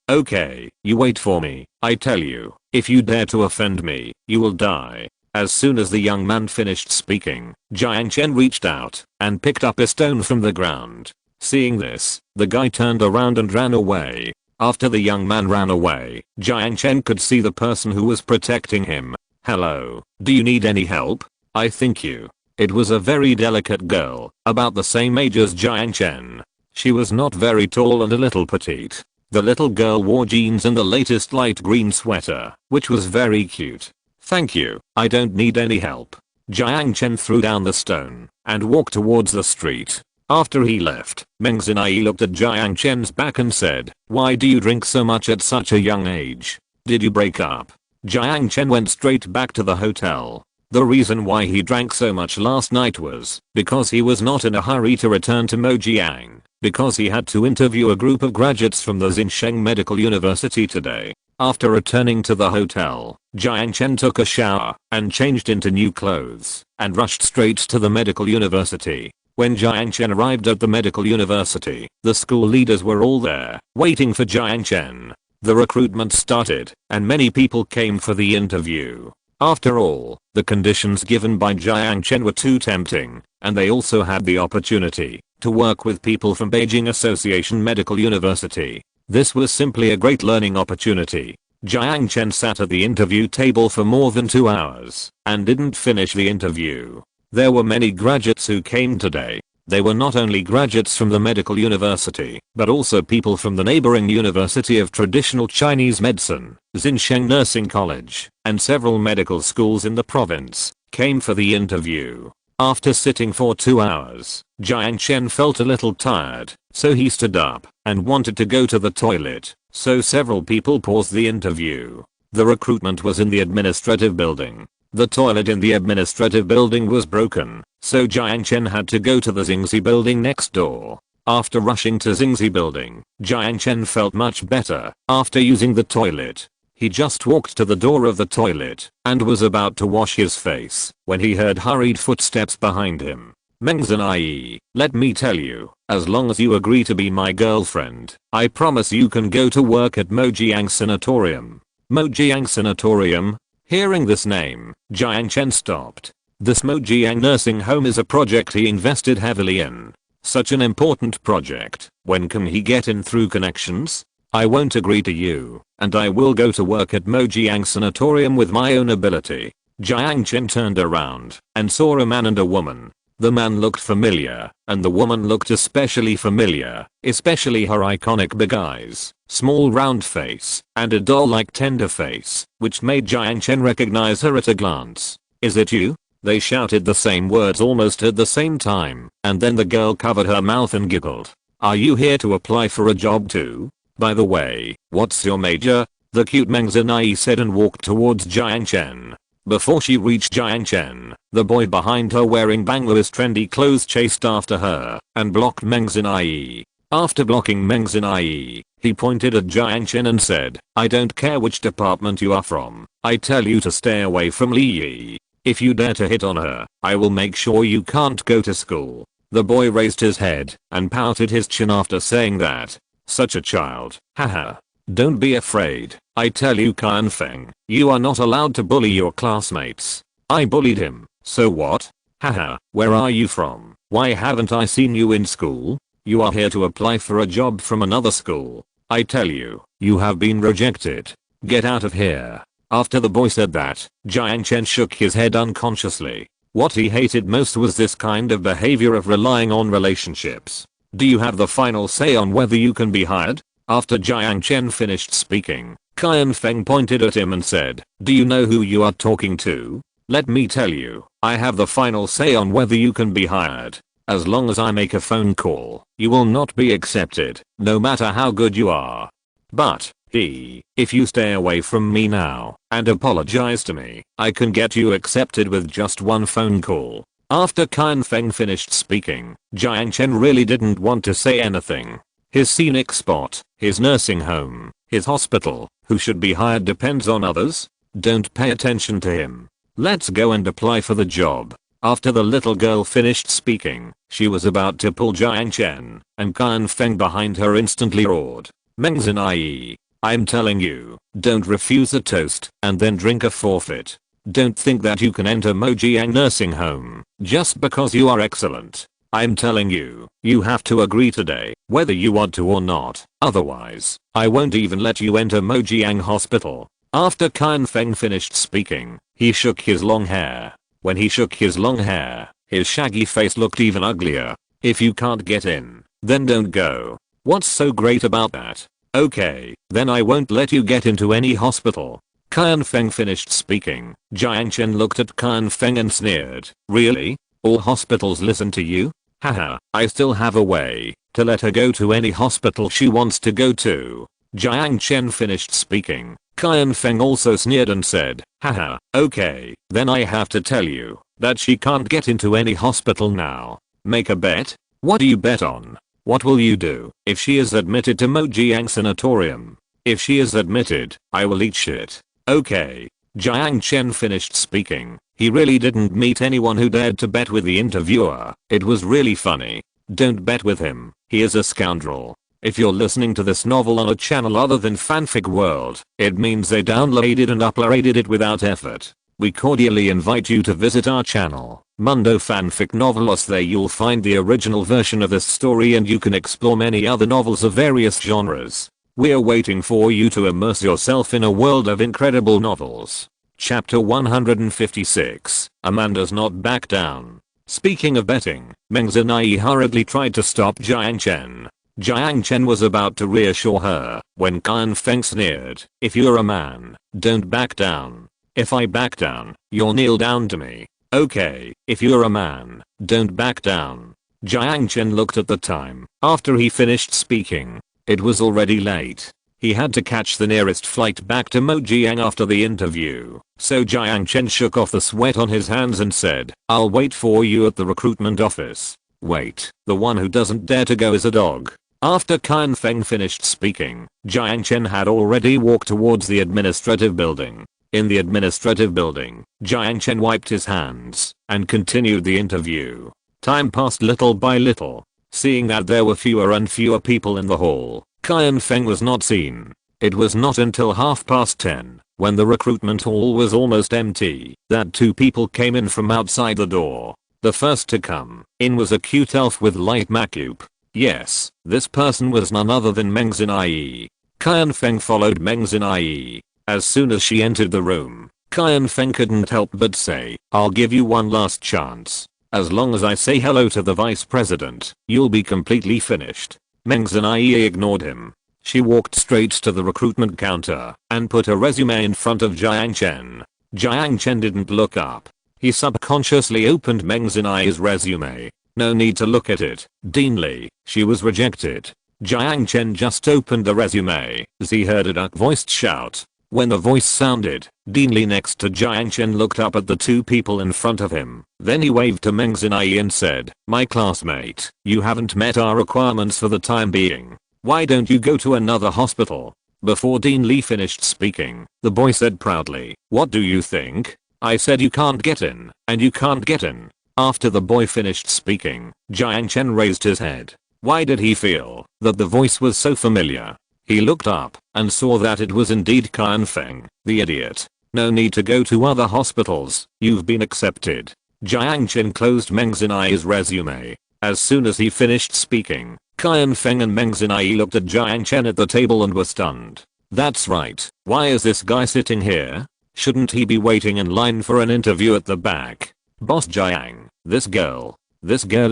Okay, you wait for me, I tell you, if you dare to offend me, you will die. As soon as the young man finished speaking, Jiang Chen reached out and picked up a stone from the ground. Seeing this, the guy turned around and ran away. After the young man ran away, Jiang Chen could see the person who was protecting him. Hello, do you need any help? I think you. It was a very delicate girl, about the same age as Jiang Chen. She was not very tall and a little petite. The little girl wore jeans and the latest light green sweater, which was very cute. Thank you, I don't need any help. Jiang Chen threw down the stone and walked towards the street. After he left, Meng Zinai looked at Jiang Chen's back and said, "Why do you drink so much at such a young age? Did you break up?" Jiang Chen went straight back to the hotel. The reason why he drank so much last night was because he was not in a hurry to return to Mojiang, because he had to interview a group of graduates from the Xinsheng Medical University today. After returning to the hotel, Jiang Chen took a shower and changed into new clothes and rushed straight to the medical university. When Jiang Chen arrived at the medical university, the school leaders were all there, waiting for Jiang Chen. The recruitment started, and many people came for the interview. After all, the conditions given by Jiang Chen were too tempting, and they also had the opportunity to work with people from Beijing Association Medical University. This was simply a great learning opportunity. Jiang Chen sat at the interview table for more than 2 hours and didn't finish the interview. There were many graduates who came today. They were not only graduates from the medical university, but also people from the neighboring University of Traditional Chinese Medicine, Xinsheng Nursing College, and several medical schools in the province, came for the interview. After sitting for 2 hours, Jiang Chen felt a little tired, so he stood up and wanted to go to the toilet, so several people paused the interview. The recruitment was in the administrative building. The toilet in the administrative building was broken, so Jiang Chen had to go to the Xingzi building next door. After rushing to Xingzi building, Jiang Chen felt much better after using the toilet. He just walked to the door of the toilet and was about to wash his face when he heard hurried footsteps behind him. Meng Zhenai, let me tell you, as long as you agree to be my girlfriend, I promise you can go to work at Mojiang Sanatorium. Mojiang Sanatorium? Hearing this name, Jiang Chen stopped. This Mojiang nursing home is a project he invested heavily in. Such an important project, when can he get in through connections? I won't agree to you, and I will go to work at Mojiang Sanatorium with my own ability. Jiang Chen turned around and saw a man and a woman. The man looked familiar, and the woman looked especially familiar, especially her iconic big eyes, small round face, and a doll-like tender face, which made Jiang Chen recognize her at a glance. Is it you? They shouted the same words almost at the same time, and then the girl covered her mouth and giggled. Are you here to apply for a job too? By the way, what's your major? The cute Meng Zhenai said and walked towards Jiang Chen. Before she reached Jiang Chen, the boy behind her wearing Bangladesh trendy clothes chased after her and blocked Meng Zhenai. After blocking Meng Zhenai, he pointed at Jiang Chen and said, I don't care which department you are from, I tell you to stay away from Li Yi. If you dare to hit on her, I will make sure you can't go to school. The boy raised his head and pouted his chin after saying that. Such a child, haha. Don't be afraid, I tell you Qian Feng, you are not allowed to bully your classmates. I bullied him, so what? Haha, where are you from? Why haven't I seen you in school? You are here to apply for a job from another school. I tell you, you have been rejected. Get out of here. After the boy said that, Jiang Chen shook his head unconsciously. What he hated most was this kind of behavior of relying on relationships. Do you have the final say on whether you can be hired? After Jiang Chen finished speaking, Qian Feng pointed at him and said, do you know who you are talking to? Let me tell you, I have the final say on whether you can be hired. As long as I make a phone call, you will not be accepted, no matter how good you are. But, if you stay away from me now and apologize to me, I can get you accepted with just one phone call. After Qian Feng finished speaking, Jiang Chen really didn't want to say anything. His scenic spot, his nursing home, his hospital, who should be hired depends on others. Don't pay attention to him. Let's go and apply for the job. After the little girl finished speaking, she was about to pull Jiang Chen, and Qian Feng behind her instantly roared. Meng Zhenai, I'm telling you, don't refuse a toast and then drink a forfeit. Don't think that you can enter Mojiang nursing home just because you are excellent. I'm telling you, you have to agree today, whether you want to or not. Otherwise, I won't even let you enter Mojiang hospital. After Qian Feng finished speaking, he shook his long hair. When he shook his long hair, his shaggy face looked even uglier. If you can't get in, then don't go. What's so great about that? Okay, then I won't let you get into any hospital. Qian Feng finished speaking. Jiang Chen looked at Qian Feng and sneered. Really? All hospitals listen to you? Haha, I still have a way to let her go to any hospital she wants to go to. Jiang Chen finished speaking. Qian Feng also sneered and said, haha, okay, then I have to tell you that she can't get into any hospital now. Make a bet? What do you bet on? What will you do if she is admitted to Mojiang Sanatorium? If she is admitted, I will eat shit. Okay. Jiang Chen finished speaking. He really didn't meet anyone who dared to bet with the interviewer. It was really funny. Don't bet with him. He is a scoundrel. If you're listening to this novel on a channel other than Fanfic World, it means they downloaded and uploaded it without effort. We cordially invite you to visit our channel, Mundo Fanfic Novelos. There you'll find the original version of this story and you can explore many other novels of various genres. We're waiting for you to immerse yourself in a world of incredible novels. Chapter 156, Amanda's Not Back Down. Speaking of betting, Meng Zhenai hurriedly tried to stop Jiang Chen. Jiang Chen was about to reassure her when Qian Feng sneered, if you're a man, don't back down. If I back down, you'll kneel down to me. Okay, if you're a man, don't back down. Jiang Chen looked at the time. After he finished speaking, it was already late. He had to catch the nearest flight back to Mojiang after the interview, so Jiang Chen shook off the sweat on his hands and said, I'll wait for you at the recruitment office. Wait, the one who doesn't dare to go is a dog. After Qian Feng finished speaking, Jiang Chen had already walked towards the administrative building. In the administrative building, Jiang Chen wiped his hands and continued the interview. Time passed little by little. Seeing that there were fewer and fewer people in the hall, Qian Feng was not seen. It was not until 10:30, when the recruitment hall was almost empty, that two people came in from outside the door. The first to come in was a cute elf with light makeup. Yes, this person was none other than Meng Xinai. Qian Feng followed Meng Xinai. As soon as she entered the room, Qian Feng couldn't help but say, "I'll give you one last chance. As long as I say hello to the vice president, you'll be completely finished." Meng Xinai ignored him. She walked straight to the recruitment counter and put a resume in front of Jiang Chen. Jiang Chen didn't look up. He subconsciously opened Meng Xinai's resume. No need to look at it. Dean Li, she was rejected. Jiang Chen just opened the resume as he heard a duck-voiced shout. When the voice sounded, Dean Li next to Jiang Chen looked up at the two people in front of him. Then he waved to Meng Xinai and said, "My classmate, you haven't met our requirements for the time being. Why don't you go to another hospital?" Before Dean Li finished speaking, the boy said proudly, "What do you think? I said you can't get in, and you can't get in." After the boy finished speaking, Jiang Chen raised his head. Why did he feel that the voice was so familiar? He looked up and saw that it was indeed Qian Feng, the idiot. "No need to go to other hospitals, you've been accepted." Jiang Chen closed Meng Xinai's resume. As soon as he finished speaking, Qian Feng and Meng Xinai looked at Jiang Chen at the table and were stunned. "That's right, why is this guy sitting here? Shouldn't he be waiting in line for an interview at the back?" "Boss Jiang, this girl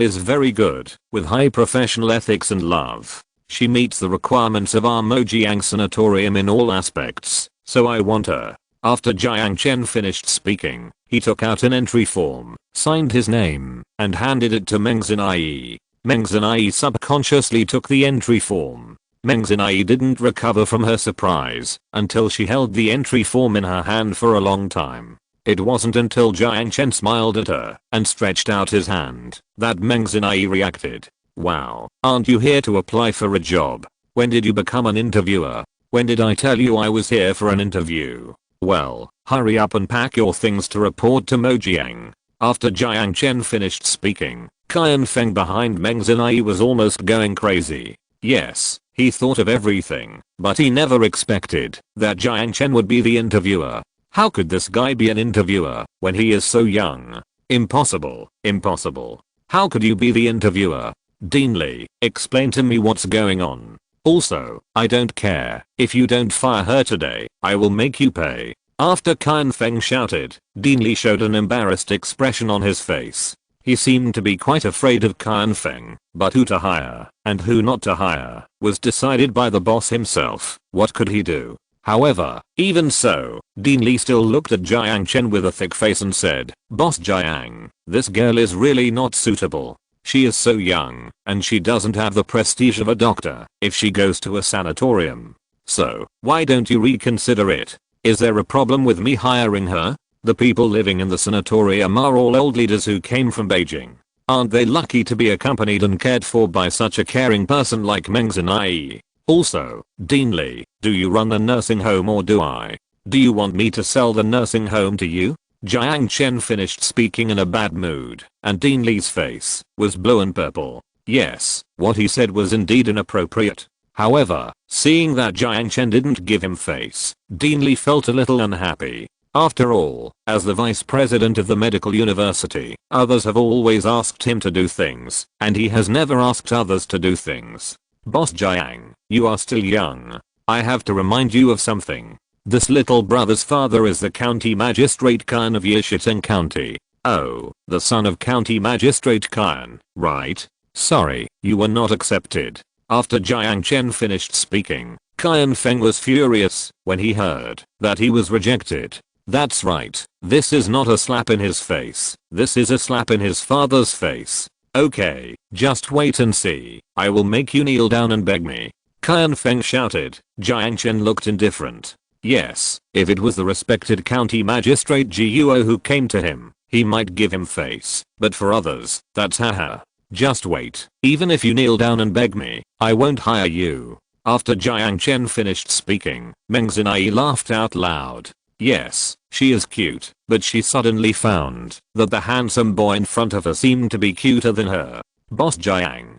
is very good, with high professional ethics and love. She meets the requirements of our Mojiang sanatorium in all aspects, so I want her." After Jiang Chen finished speaking, he took out an entry form, signed his name, and handed it to Meng Xinai. Meng Xinai subconsciously took the entry form. Meng Xinai didn't recover from her surprise until she held the entry form in her hand for a long time. It wasn't until Jiang Chen smiled at her and stretched out his hand that Meng Xinai reacted. "Wow, aren't you here to apply for a job? When did you become an interviewer? When did I tell you I was here for an interview? Well, hurry up and pack your things to report to Mojiang." After Jiang Chen finished speaking, Qian Feng behind Meng Xinai was almost going crazy. Yes, he thought of everything, but he never expected that Jiang Chen would be the interviewer. How could this guy be an interviewer when he is so young? Impossible, impossible. How could you be the interviewer? Dean Li, explain to me what's going on. Also, I don't care if you don't fire her today, I will make you pay. After Qian Feng shouted, Dean Li showed an embarrassed expression on his face. He seemed to be quite afraid of Qian Feng, but who to hire and who not to hire was decided by the boss himself. What could he do? However, even so, Dean Li still looked at Jiang Chen with a thick face and said, "Boss Jiang, this girl is really not suitable. She is so young, and she doesn't have the prestige of a doctor if she goes to a sanatorium. So, why don't you reconsider it? Is there a problem with me hiring her? The people living in the sanatorium are all old leaders who came from Beijing. Aren't they lucky to be accompanied and cared for by such a caring person like Meng Xinai? Also, Dean Li, do you run the nursing home or do I? Do you want me to sell the nursing home to you?" Jiang Chen finished speaking in a bad mood, and Dean Li's face was blue and purple. Yes, what he said was indeed inappropriate. However, seeing that Jiang Chen didn't give him face, Dean Li felt a little unhappy. After all, as the vice president of the medical university, others have always asked him to do things, and he has never asked others to do things. "Boss Jiang, you are still young. I have to remind you of something. This little brother's father is the county magistrate Qian of Yishiteng County." "Oh, the son of county magistrate Qian, right? Sorry, you were not accepted." After Jiang Chen finished speaking, Qian Feng was furious when he heard that he was rejected. That's right, this is not a slap in his face, this is a slap in his father's face. "Okay, just wait and see. I will make you kneel down and beg me." Qian Feng shouted. Jiang Chen looked indifferent. Yes, if it was the respected county magistrate Guo who came to him, he might give him face, but for others, that's haha. "Just wait, even if you kneel down and beg me, I won't hire you." After Jiang Chen finished speaking, Meng Xinai laughed out loud. Yes, she is cute, but she suddenly found that the handsome boy in front of her seemed to be cuter than her. Boss Jiang,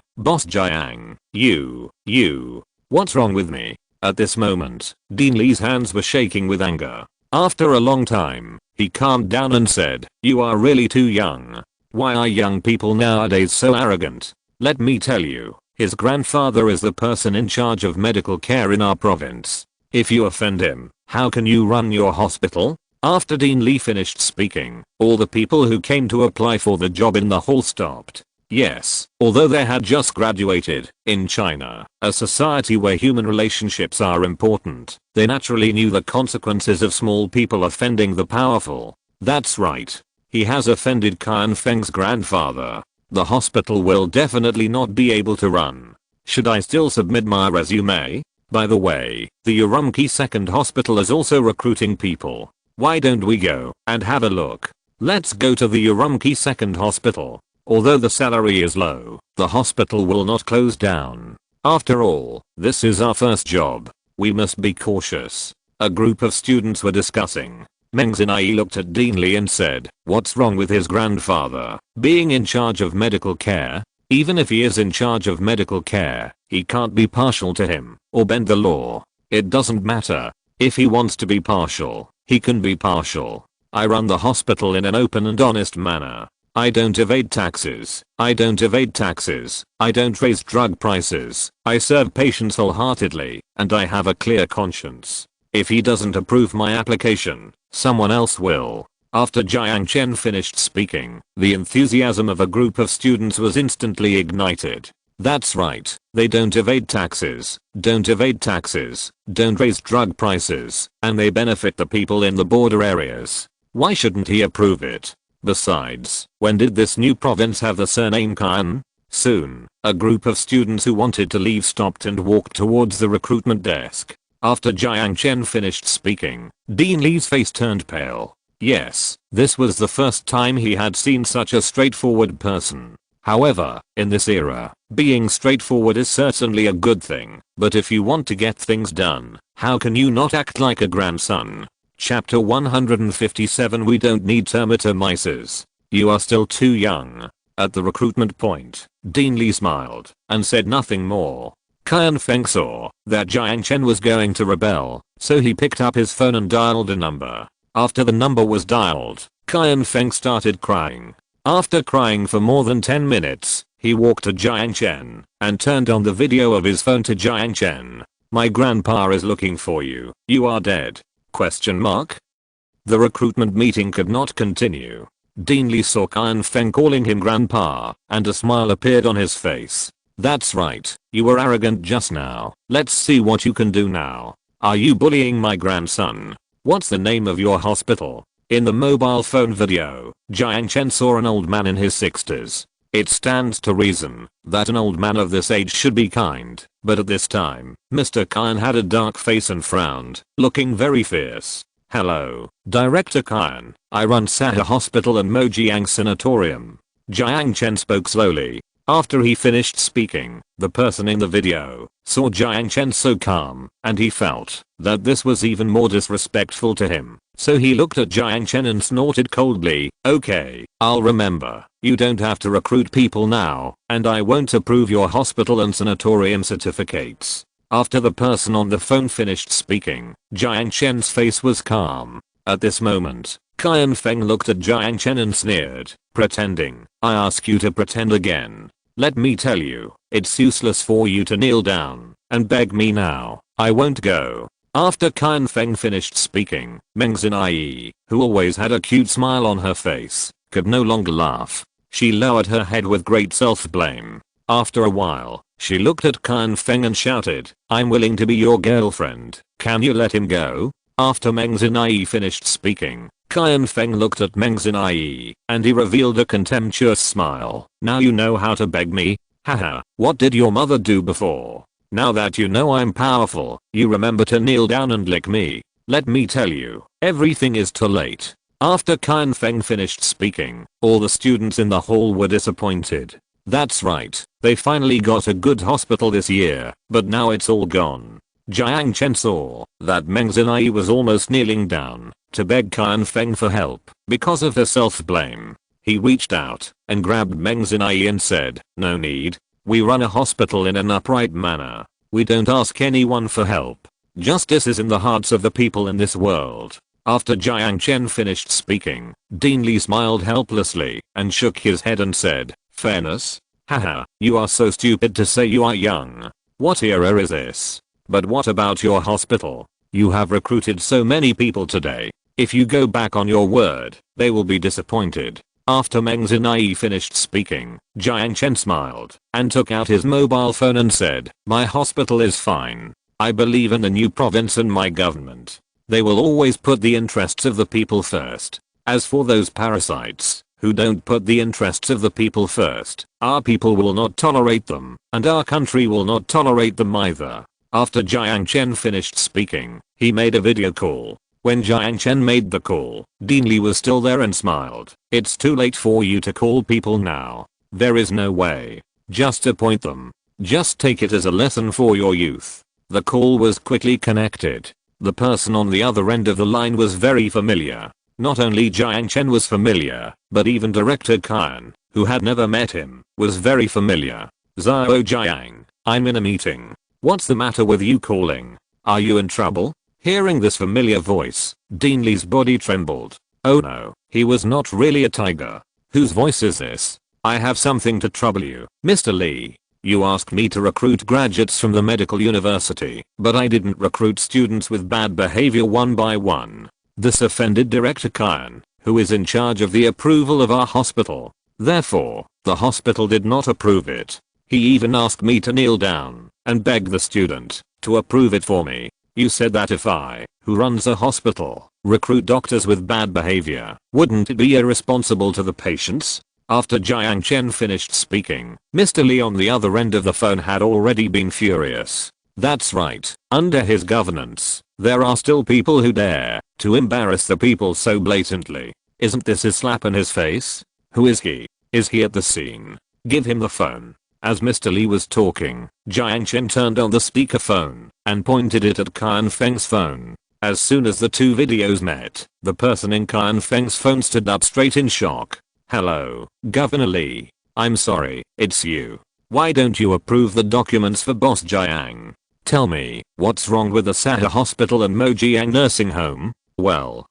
you, what's wrong with me? At this moment, Dean Li's hands were shaking with anger. After a long time, he calmed down and said, you are really too young. Why are young people nowadays so arrogant? Let me tell you, his grandfather is the person in charge of medical care in our province. If you offend him, how can you run your hospital? After Dean Li finished speaking, all the people who came to apply for the job in the hall stopped. Yes, although they had just graduated, in China, a society where human relationships are important, they naturally knew the consequences of small people offending the powerful. That's right. He has offended Qian Feng's grandfather. The hospital will definitely not be able to run. Should I still submit my resume? By the way, the Urumqi Second Hospital is also recruiting people. Why don't we go and have a look? Let's go to the Urumqi Second Hospital. Although the salary is low, the hospital will not close down. After all, this is our first job. We must be cautious. A group of students were discussing. Meng Xinai looked at Dean Li and said, what's wrong with his grandfather being in charge of medical care? Even if he is in charge of medical care, he can't be partial to him or bend the law. It doesn't matter. If he wants to be partial, he can be partial. I run the hospital in an open and honest manner. I don't evade taxes. I don't raise drug prices. I serve patients wholeheartedly, and I have a clear conscience. If he doesn't approve my application, someone else will. After Jiang Chen finished speaking, the enthusiasm of a group of students was instantly ignited. That's right, they don't evade taxes, don't raise drug prices, and they benefit the people in the border areas. Why shouldn't he approve it? Besides, when did this new province have the surname Qian? Soon, a group of students who wanted to leave stopped and walked towards the recruitment desk. After Jiang Chen finished speaking, Dean Li's face turned pale. Yes, this was the first time he had seen such a straightforward person. However, in this era, being straightforward is certainly a good thing, but if you want to get things done, how can you not act like a grandson? Chapter 157. We don't need termitomyces. You are still too young. At the recruitment point, Dean Li smiled and said nothing more. Qian Feng saw that Jiang Chen was going to rebel, so he picked up his phone and dialed a number. After the number was dialed, Qian Feng started crying. After crying for more than 10 minutes, he walked to Jiang Chen and turned on the video of his phone to Jiang Chen. My grandpa is looking for you. You are dead. ? The recruitment meeting could not continue. Dean Li saw Qian Feng calling him grandpa, and a smile appeared on his face. That's right, you were arrogant just now. Let's see what you can do now. Are you bullying my grandson? What's the name of your hospital? In the mobile phone video, Jiang Chen saw an old man in his 60s. It stands to reason that an old man of this age should be kind, but at this time, Mr. Qian had a dark face and frowned, looking very fierce. Hello, Director Qian, I run Sahara Hospital and Mojiang Sanatorium. Jiang Chen spoke slowly. After he finished speaking, the person in the video saw Jiang Chen so calm, and he felt that this was even more disrespectful to him. So he looked at Jiang Chen and snorted coldly, okay, I'll remember. You don't have to recruit people now, and I won't approve your hospital and sanatorium certificates. After the person on the phone finished speaking, Jiang Chen's face was calm. At this moment, Qian Feng looked at Jiang Chen and sneered, pretending. I ask you to pretend again. Let me tell you, it's useless for you to kneel down and beg me now. I won't go. After Qian Feng finished speaking, Meng Xinai, who always had a cute smile on her face, could no longer laugh. She lowered her head with great self-blame. After a while, she looked at Qian Feng and shouted, I'm willing to be your girlfriend. Can you let him go? After Meng Xinai finished speaking, Qian Feng looked at Meng Xinai, and he revealed a contemptuous smile. Now you know how to beg me? Haha, what did your mother do before? Now that you know I'm powerful, you remember to kneel down and lick me. Let me tell you, everything is too late. After Qian Feng finished speaking, all the students in the hall were disappointed. That's right, they finally got a good hospital this year, but now it's all gone. Jiang Chen saw that Meng Zinai was almost kneeling down to beg Qian Feng for help because of her self-blame. He reached out and grabbed Meng Zinai and said, "No need. We run a hospital in an upright manner. We don't ask anyone for help. Justice is in the hearts of the people in this world." After Jiang Chen finished speaking, Dean Li smiled helplessly and shook his head and said, "Fairness? Haha, you are so stupid to say you are young. What era is this? But what about your hospital? You have recruited so many people today. If you go back on your word, they will be disappointed." After Meng Zinai finished speaking, Jiang Chen smiled and took out his mobile phone and said, "My hospital is fine. I believe in the new province and my government. They will always put the interests of the people first. As for those parasites who don't put the interests of the people first, our people will not tolerate them, and our country will not tolerate them either." After Jiang Chen finished speaking, he made a video call. When Jiang Chen made the call, Dean Li was still there and smiled. "It's too late for you to call people now. There is no way. Just appoint them. Just take it as a lesson for your youth." The call was quickly connected. The person on the other end of the line was very familiar. Not only Jiang Chen was familiar, but even Director Qian, who had never met him, was very familiar. "Zhao Jiang, I'm in a meeting. What's the matter with you calling? Are you in trouble?" Hearing this familiar voice, Dean Li's body trembled. Oh no, he was not really a tiger. Whose voice is this? "I have something to trouble you, Mr. Li. You asked me to recruit graduates from the medical university, but I didn't recruit students with bad behavior one by one." This offended Director Qian, who is in charge of the approval of our hospital. Therefore, the hospital did not approve it. He even asked me to kneel down and beg the student to approve it for me. You said that if I, who runs a hospital, recruit doctors with bad behavior, wouldn't it be irresponsible to the patients? After Jiang Chen finished speaking, Mr. Li on the other end of the phone had already been furious. That's right, under his governance, there are still people who dare to embarrass the people so blatantly. Isn't this a slap in his face? Who is he? Is he at the scene? Give him the phone. As Mr. Li was talking, Jiang Chen turned on the speakerphone and pointed it at Qian Feng's phone. As soon as the two videos met, the person in Qian Feng's phone stood up straight in shock. "Hello, Governor Li. I'm sorry, it's you. Why don't you approve the documents for Boss Jiang? Tell me, what's wrong with the Sahara Hospital and Mojiang Nursing Home?" Well,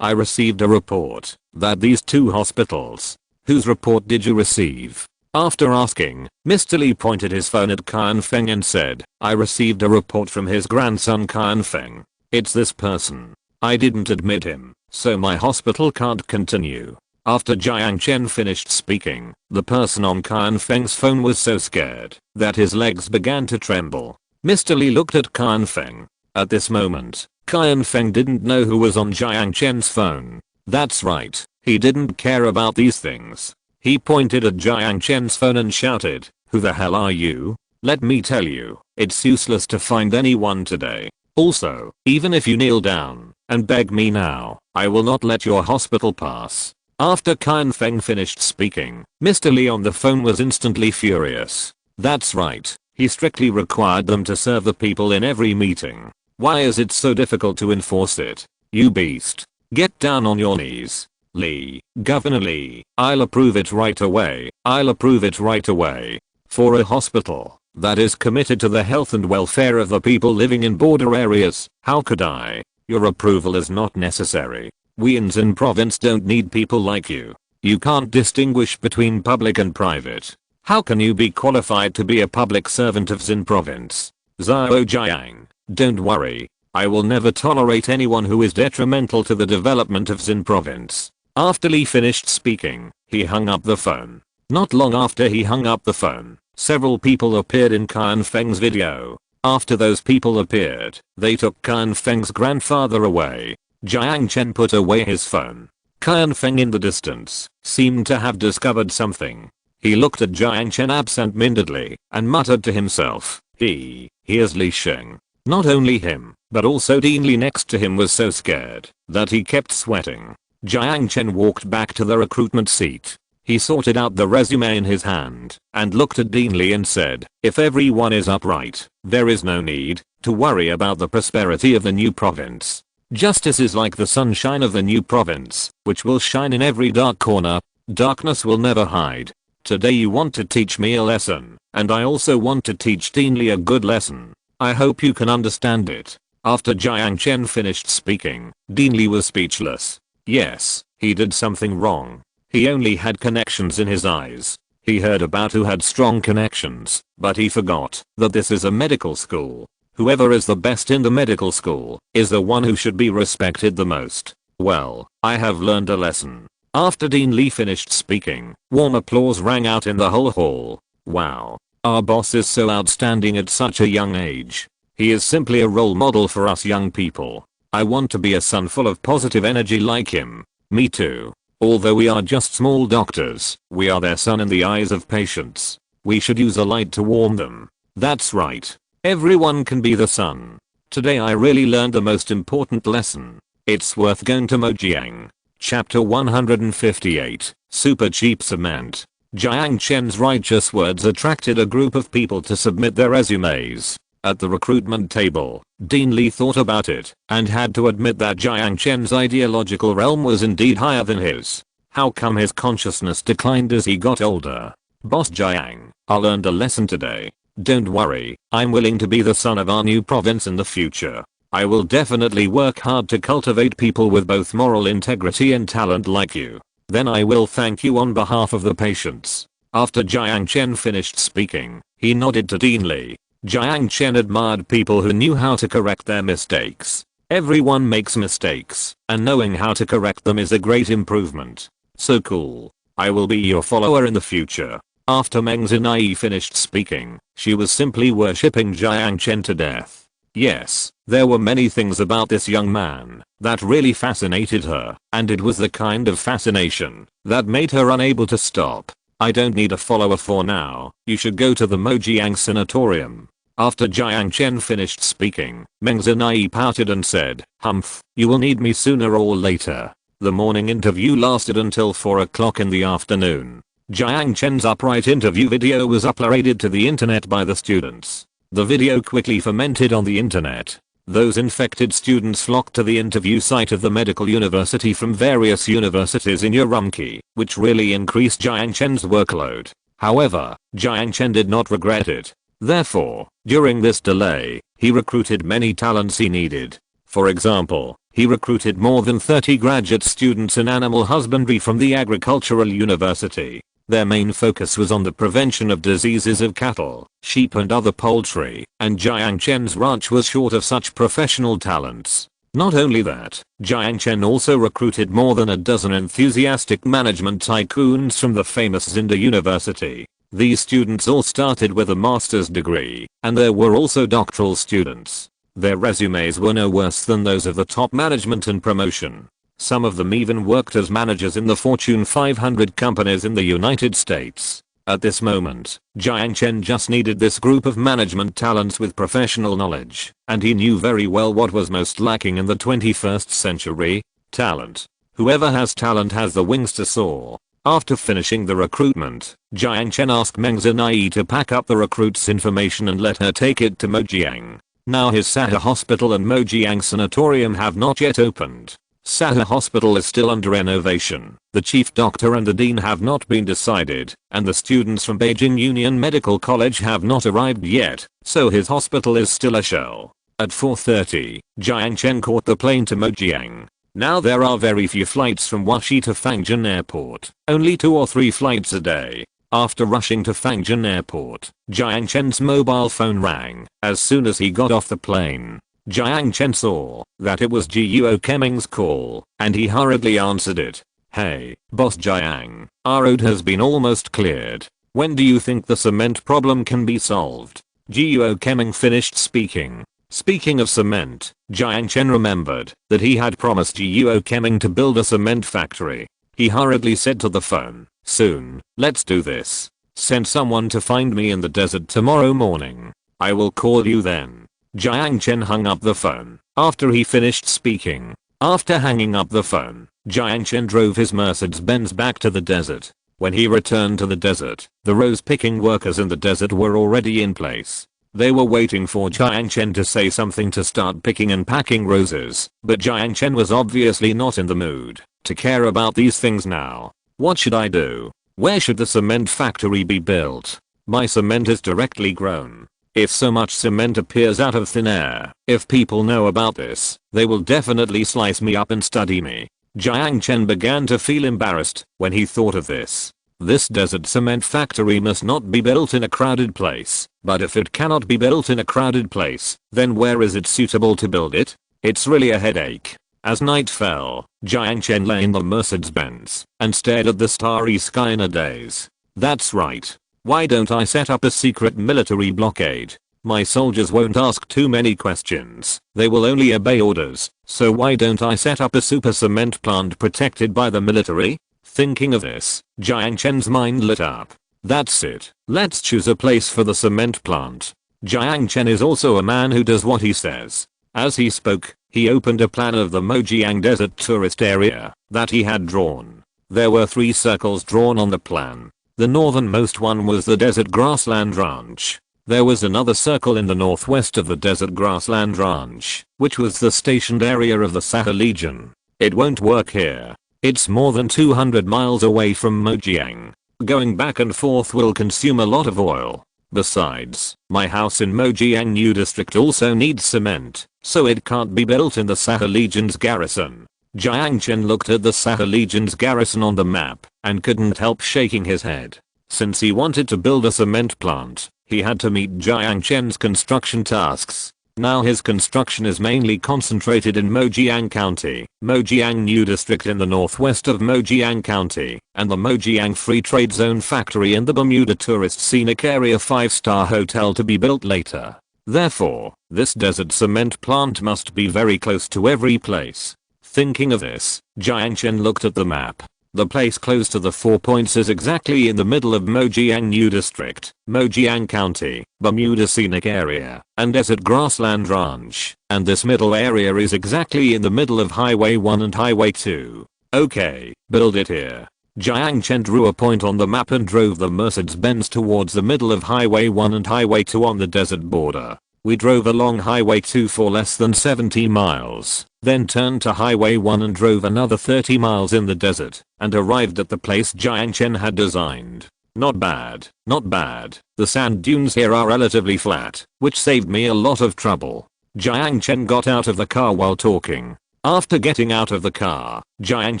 I received a report that these two hospitals. Whose report did you receive? After asking, Mr. Li pointed his phone at Qian Feng and said, "I received a report from his grandson Qian Feng. It's this person. I didn't admit him, so my hospital can't continue." After Jiang Chen finished speaking, the person on Qian Feng's phone was so scared that his legs began to tremble. Mr. Li looked at Qian Feng. At this moment, Qian Feng didn't know who was on Jiang Chen's phone. That's right, he didn't care about these things. He pointed at Jiang Chen's phone and shouted, "Who the hell are you? Let me tell you, it's useless to find anyone today. Also, even if you kneel down and beg me now, I will not let your hospital pass." After Qian Feng finished speaking, Mr. Li on the phone was instantly furious. That's right, he strictly required them to serve the people in every meeting. Why is it so difficult to enforce it? You beast. Get down on your knees. Li, Governor Li, I'll approve it right away. I'll approve it right away. For a hospital that is committed to the health and welfare of the people living in border areas, how could I? Your approval is not necessary. We in Xin province don't need people like you. You can't distinguish between public and private. How can you be qualified to be a public servant of Xin province? Zhao Jiang, don't worry. I will never tolerate anyone who is detrimental to the development of Xin province. After Li finished speaking, he hung up the phone. Not long after he hung up the phone, several people appeared in Qian Feng's video. After those people appeared, they took Qian Feng's grandfather away. Jiang Chen put away his phone. Qian Feng in the distance seemed to have discovered something. He looked at Jiang Chen absent-mindedly and muttered to himself, here's Li Sheng. Not only him, but also Dean Li next to him was so scared that he kept sweating. Jiang Chen walked back to the recruitment seat. He sorted out the resume in his hand and looked at Dean Li and said, if everyone is upright, there is no need to worry about the prosperity of the new province. Justice is like the sunshine of the new province, which will shine in every dark corner. Darkness will never hide. Today you want to teach me a lesson, and I also want to teach Dean Li a good lesson. I hope you can understand it. After Jiang Chen finished speaking, Dean Li was speechless. Yes, he did something wrong. He only had connections in his eyes. He heard about who had strong connections, but he forgot that this is a medical school. Whoever is the best in the medical school is the one who should be respected the most. Well, I have learned a lesson. After Dean Li finished speaking, warm applause rang out in the whole hall. Wow. Our boss is so outstanding at such a young age. He is simply a role model for us young people. I want to be a son full of positive energy like him. Me too. Although we are just small doctors, we are their sun in the eyes of patients. We should use a light to warm them. That's right. Everyone can be the sun. Today I really learned the most important lesson. It's worth going to Mojiang. Chapter 158, Super Cheap Cement. Jiang Chen's righteous words attracted a group of people to submit their resumes. At the recruitment table, Dean Li thought about it and had to admit that Jiang Chen's ideological realm was indeed higher than his. How come his consciousness declined as he got older? Boss Jiang, I learned a lesson today. Don't worry, I'm willing to be the son of our new province in the future. I will definitely work hard to cultivate people with both moral integrity and talent like you. Then I will thank you on behalf of the patients. After Jiang Chen finished speaking, he nodded to Dean Li. Jiang Chen admired people who knew how to correct their mistakes. Everyone makes mistakes, and knowing how to correct them is a great improvement. So cool. I will be your follower in the future. After Meng Zinai finished speaking, she was simply worshipping Jiang Chen to death. Yes, there were many things about this young man that really fascinated her, and it was the kind of fascination that made her unable to stop. I don't need a follower for now. You should go to the Mojiang sanatorium. After Jiang Chen finished speaking, Meng Zinai pouted and said, Humph, you will need me sooner or later. The morning interview lasted until 4 o'clock in the afternoon. Jiang Chen's upright interview video was uploaded to the internet by the students. The video quickly fermented on the internet. Those infected students flocked to the interview site of the medical university from various universities in Urumqi, which really increased Jiang Chen's workload. However, Jiang Chen did not regret it. Therefore, during this delay, he recruited many talents he needed. For example, he recruited more than 30 graduate students in animal husbandry from the agricultural university. Their main focus was on the prevention of diseases of cattle, sheep and other poultry, and Jiang Chen's ranch was short of such professional talents. Not only that, Jiang Chen also recruited more than a dozen enthusiastic management tycoons from the famous Zinda University. These students all started with a master's degree, and there were also doctoral students. Their resumes were no worse than those of the top management and promotion. Some of them even worked as managers in the Fortune 500 companies in the United States. At this moment, Jiang Chen just needed this group of management talents with professional knowledge, and he knew very well what was most lacking in the 21st century: talent. Whoever has talent has the wings to soar. After finishing the recruitment, Jiang Chen asked Meng Zinai to pack up the recruit's information and let her take it to Mojiang. Now his Sahara Hospital and Mojiang Sanatorium have not yet opened. Sahara Hospital is still under renovation. The chief doctor and the dean have not been decided, and the students from Beijing Union Medical College have not arrived yet, so his hospital is still a shell. At 4:30, Jiang Chen caught the plane to Mojiang. Now there are very few flights from Wuxi to Fangjin Airport, only 2 or 3 flights a day. After rushing to Fangjin Airport, Jiang Chen's mobile phone rang. As soon as he got off the plane, Jiang Chen saw that it was Jiuo Keming's call, and he hurriedly answered it. Hey, Boss Jiang, our road has been almost cleared. When do you think the cement problem can be solved? Jiuo Keming finished speaking. Speaking of cement, Jiang Chen remembered that he had promised Jiuo Keming to build a cement factory. He hurriedly said to the phone, soon, let's do this. Send someone to find me in the desert tomorrow morning. I will call you then. Jiang Chen hung up the phone after he finished speaking. After hanging up the phone, Jiang Chen drove his Mercedes-Benz back to the desert. When he returned to the desert, the rose-picking workers in the desert were already in place. They were waiting for Jiang Chen to say something to start picking and packing roses, but Jiang Chen was obviously not in the mood to care about these things now. What should I do? Where should the cement factory be built? My cement is directly grown. If so much cement appears out of thin air, if people know about this, they will definitely slice me up and study me. Jiang Chen began to feel embarrassed when he thought of this. This desert cement factory must not be built in a crowded place, but if it cannot be built in a crowded place, then where is it suitable to build it? It's really a headache. As night fell, Jiang Chen lay in the Mercedes-Benz and stared at the starry sky in a daze. That's right. Why don't I set up a secret military blockade? My soldiers won't ask too many questions, they will only obey orders, so why don't I set up a super cement plant protected by the military? Thinking of this, Jiang Chen's mind lit up. That's it, let's choose a place for the cement plant. Jiang Chen is also a man who does what he says. As he spoke, he opened a plan of the Mojiang Desert tourist area that he had drawn. There were 3 circles drawn on the plan. The northernmost one was the desert grassland ranch. There was another circle in the northwest of the desert grassland ranch, which was the stationed area of the Sahara Legion. It won't work here. It's more than 200 miles away from Mojiang. Going back and forth will consume a lot of oil. Besides, my house in Mojiang New District also needs cement, so it can't be built in the Sahara Legion's garrison. Jiang Chen looked at the Sahara Legion's garrison on the map and couldn't help shaking his head. Since he wanted to build a cement plant, he had to meet Jiang Chen's construction tasks. Now his construction is mainly concentrated in Mojiang County, Mojiang New District in the northwest of Mojiang County, and the Mojiang Free Trade Zone factory in the Bermuda Tourist Scenic Area 5-star hotel to be built later. Therefore, this desert cement plant must be very close to every place. Thinking of this, Jiang Chen looked at the map. The place close to the 4 points is exactly in the middle of Mojiang New District, Mojiang County, Bermuda Scenic Area, and Desert Grassland Ranch, and this middle area is exactly in the middle of Highway 1 and Highway 2. Okay, build it here. Jiang Chen drew a point on the map and drove the Mercedes-Benz towards the middle of Highway 1 and Highway 2 on the desert border. We drove along Highway 2 for less than 70 miles, then turned to Highway 1 and drove another 30 miles in the desert, and arrived at the place Jiang Chen had designed. Not bad, not bad. The sand dunes here are relatively flat, which saved me a lot of trouble. Jiang Chen got out of the car while talking. After getting out of the car, Jiang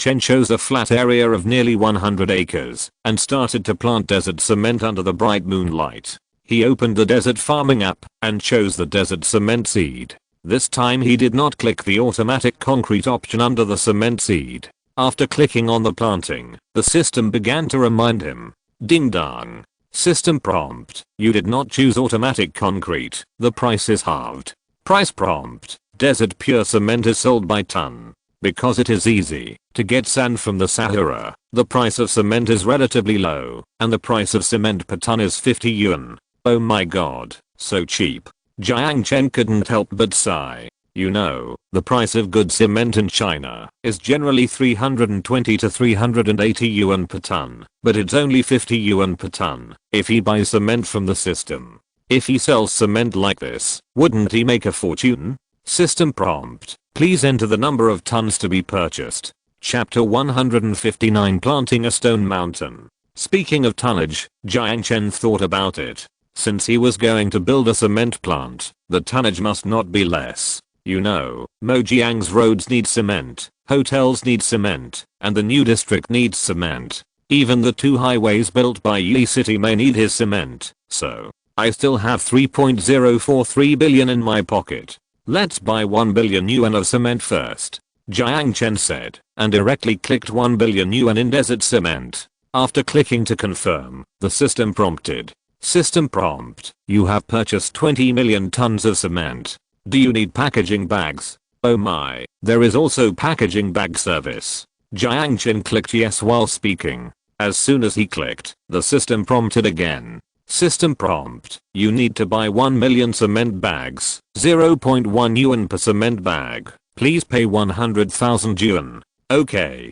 Chen chose a flat area of nearly 100 acres and started to plant desert cement under the bright moonlight. He opened the desert farming app and chose the desert cement seed. This time he did not click the automatic concrete option under the cement seed. After clicking on the planting, the system began to remind him. Ding dong. System prompt. You did not choose automatic concrete. The price is halved. Price prompt. Desert pure cement is sold by ton. Because it is easy to get sand from the Sahara, the price of cement is relatively low, and the price of cement per ton is 50 yuan. Oh my god, so cheap. Jiang Chen couldn't help but sigh. You know, the price of good cement in China is generally 320 to 380 yuan per ton, but it's only 50 yuan per ton if he buys cement from the system. If he sells cement like this, wouldn't he make a fortune? System prompt. Please enter the number of tons to be purchased. Chapter 159 Planting a Stone Mountain. Speaking of tonnage, Jiang Chen thought about it. Since he was going to build a cement plant, the tonnage must not be less. You know, Mojiang's roads need cement, hotels need cement, and the new district needs cement. Even the 2 highways built by Yi City may need his cement, so I still have 3.043 billion in my pocket. Let's buy 1 billion yuan of cement first, Jiang Chen said, and directly clicked 1 billion yuan in desert cement. After clicking to confirm, the system prompted. System prompt. You have purchased 20 million tons of cement. Do you need packaging bags? Oh my, there is also packaging bag service. Jiang Chen clicked yes while speaking. As soon as he clicked, the system prompted again. System prompt. You need to buy 1 million cement bags. 0.1 yuan per cement bag. Please pay 100,000 yuan. Okay,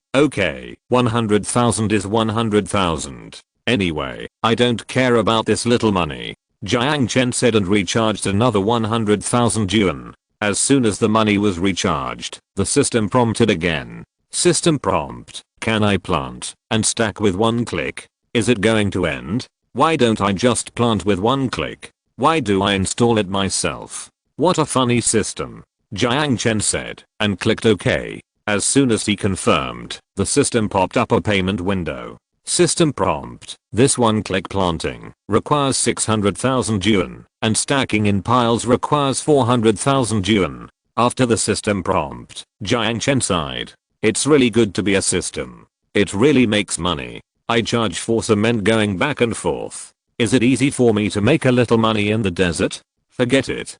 100,000 is 100,000. Anyway, I don't care about this little money. Jiang Chen said and recharged another 100,000 yuan. As soon as the money was recharged, the system prompted again. System prompt, can I plant and stack with one click? Is it going to end? Why don't I just plant with one click? Why do I install it myself? What a funny system. Jiang Chen said, and clicked OK. As soon as he confirmed, the system popped up a payment window. System prompt, this one-click planting requires 600,000 yuan, and stacking in piles requires 400,000 yuan. After the system prompt, Jiang Chen sighed. It's really good to be a system. It really makes money. I charge for cement going back and forth. Is it easy for me to make a little money in the desert? Forget it.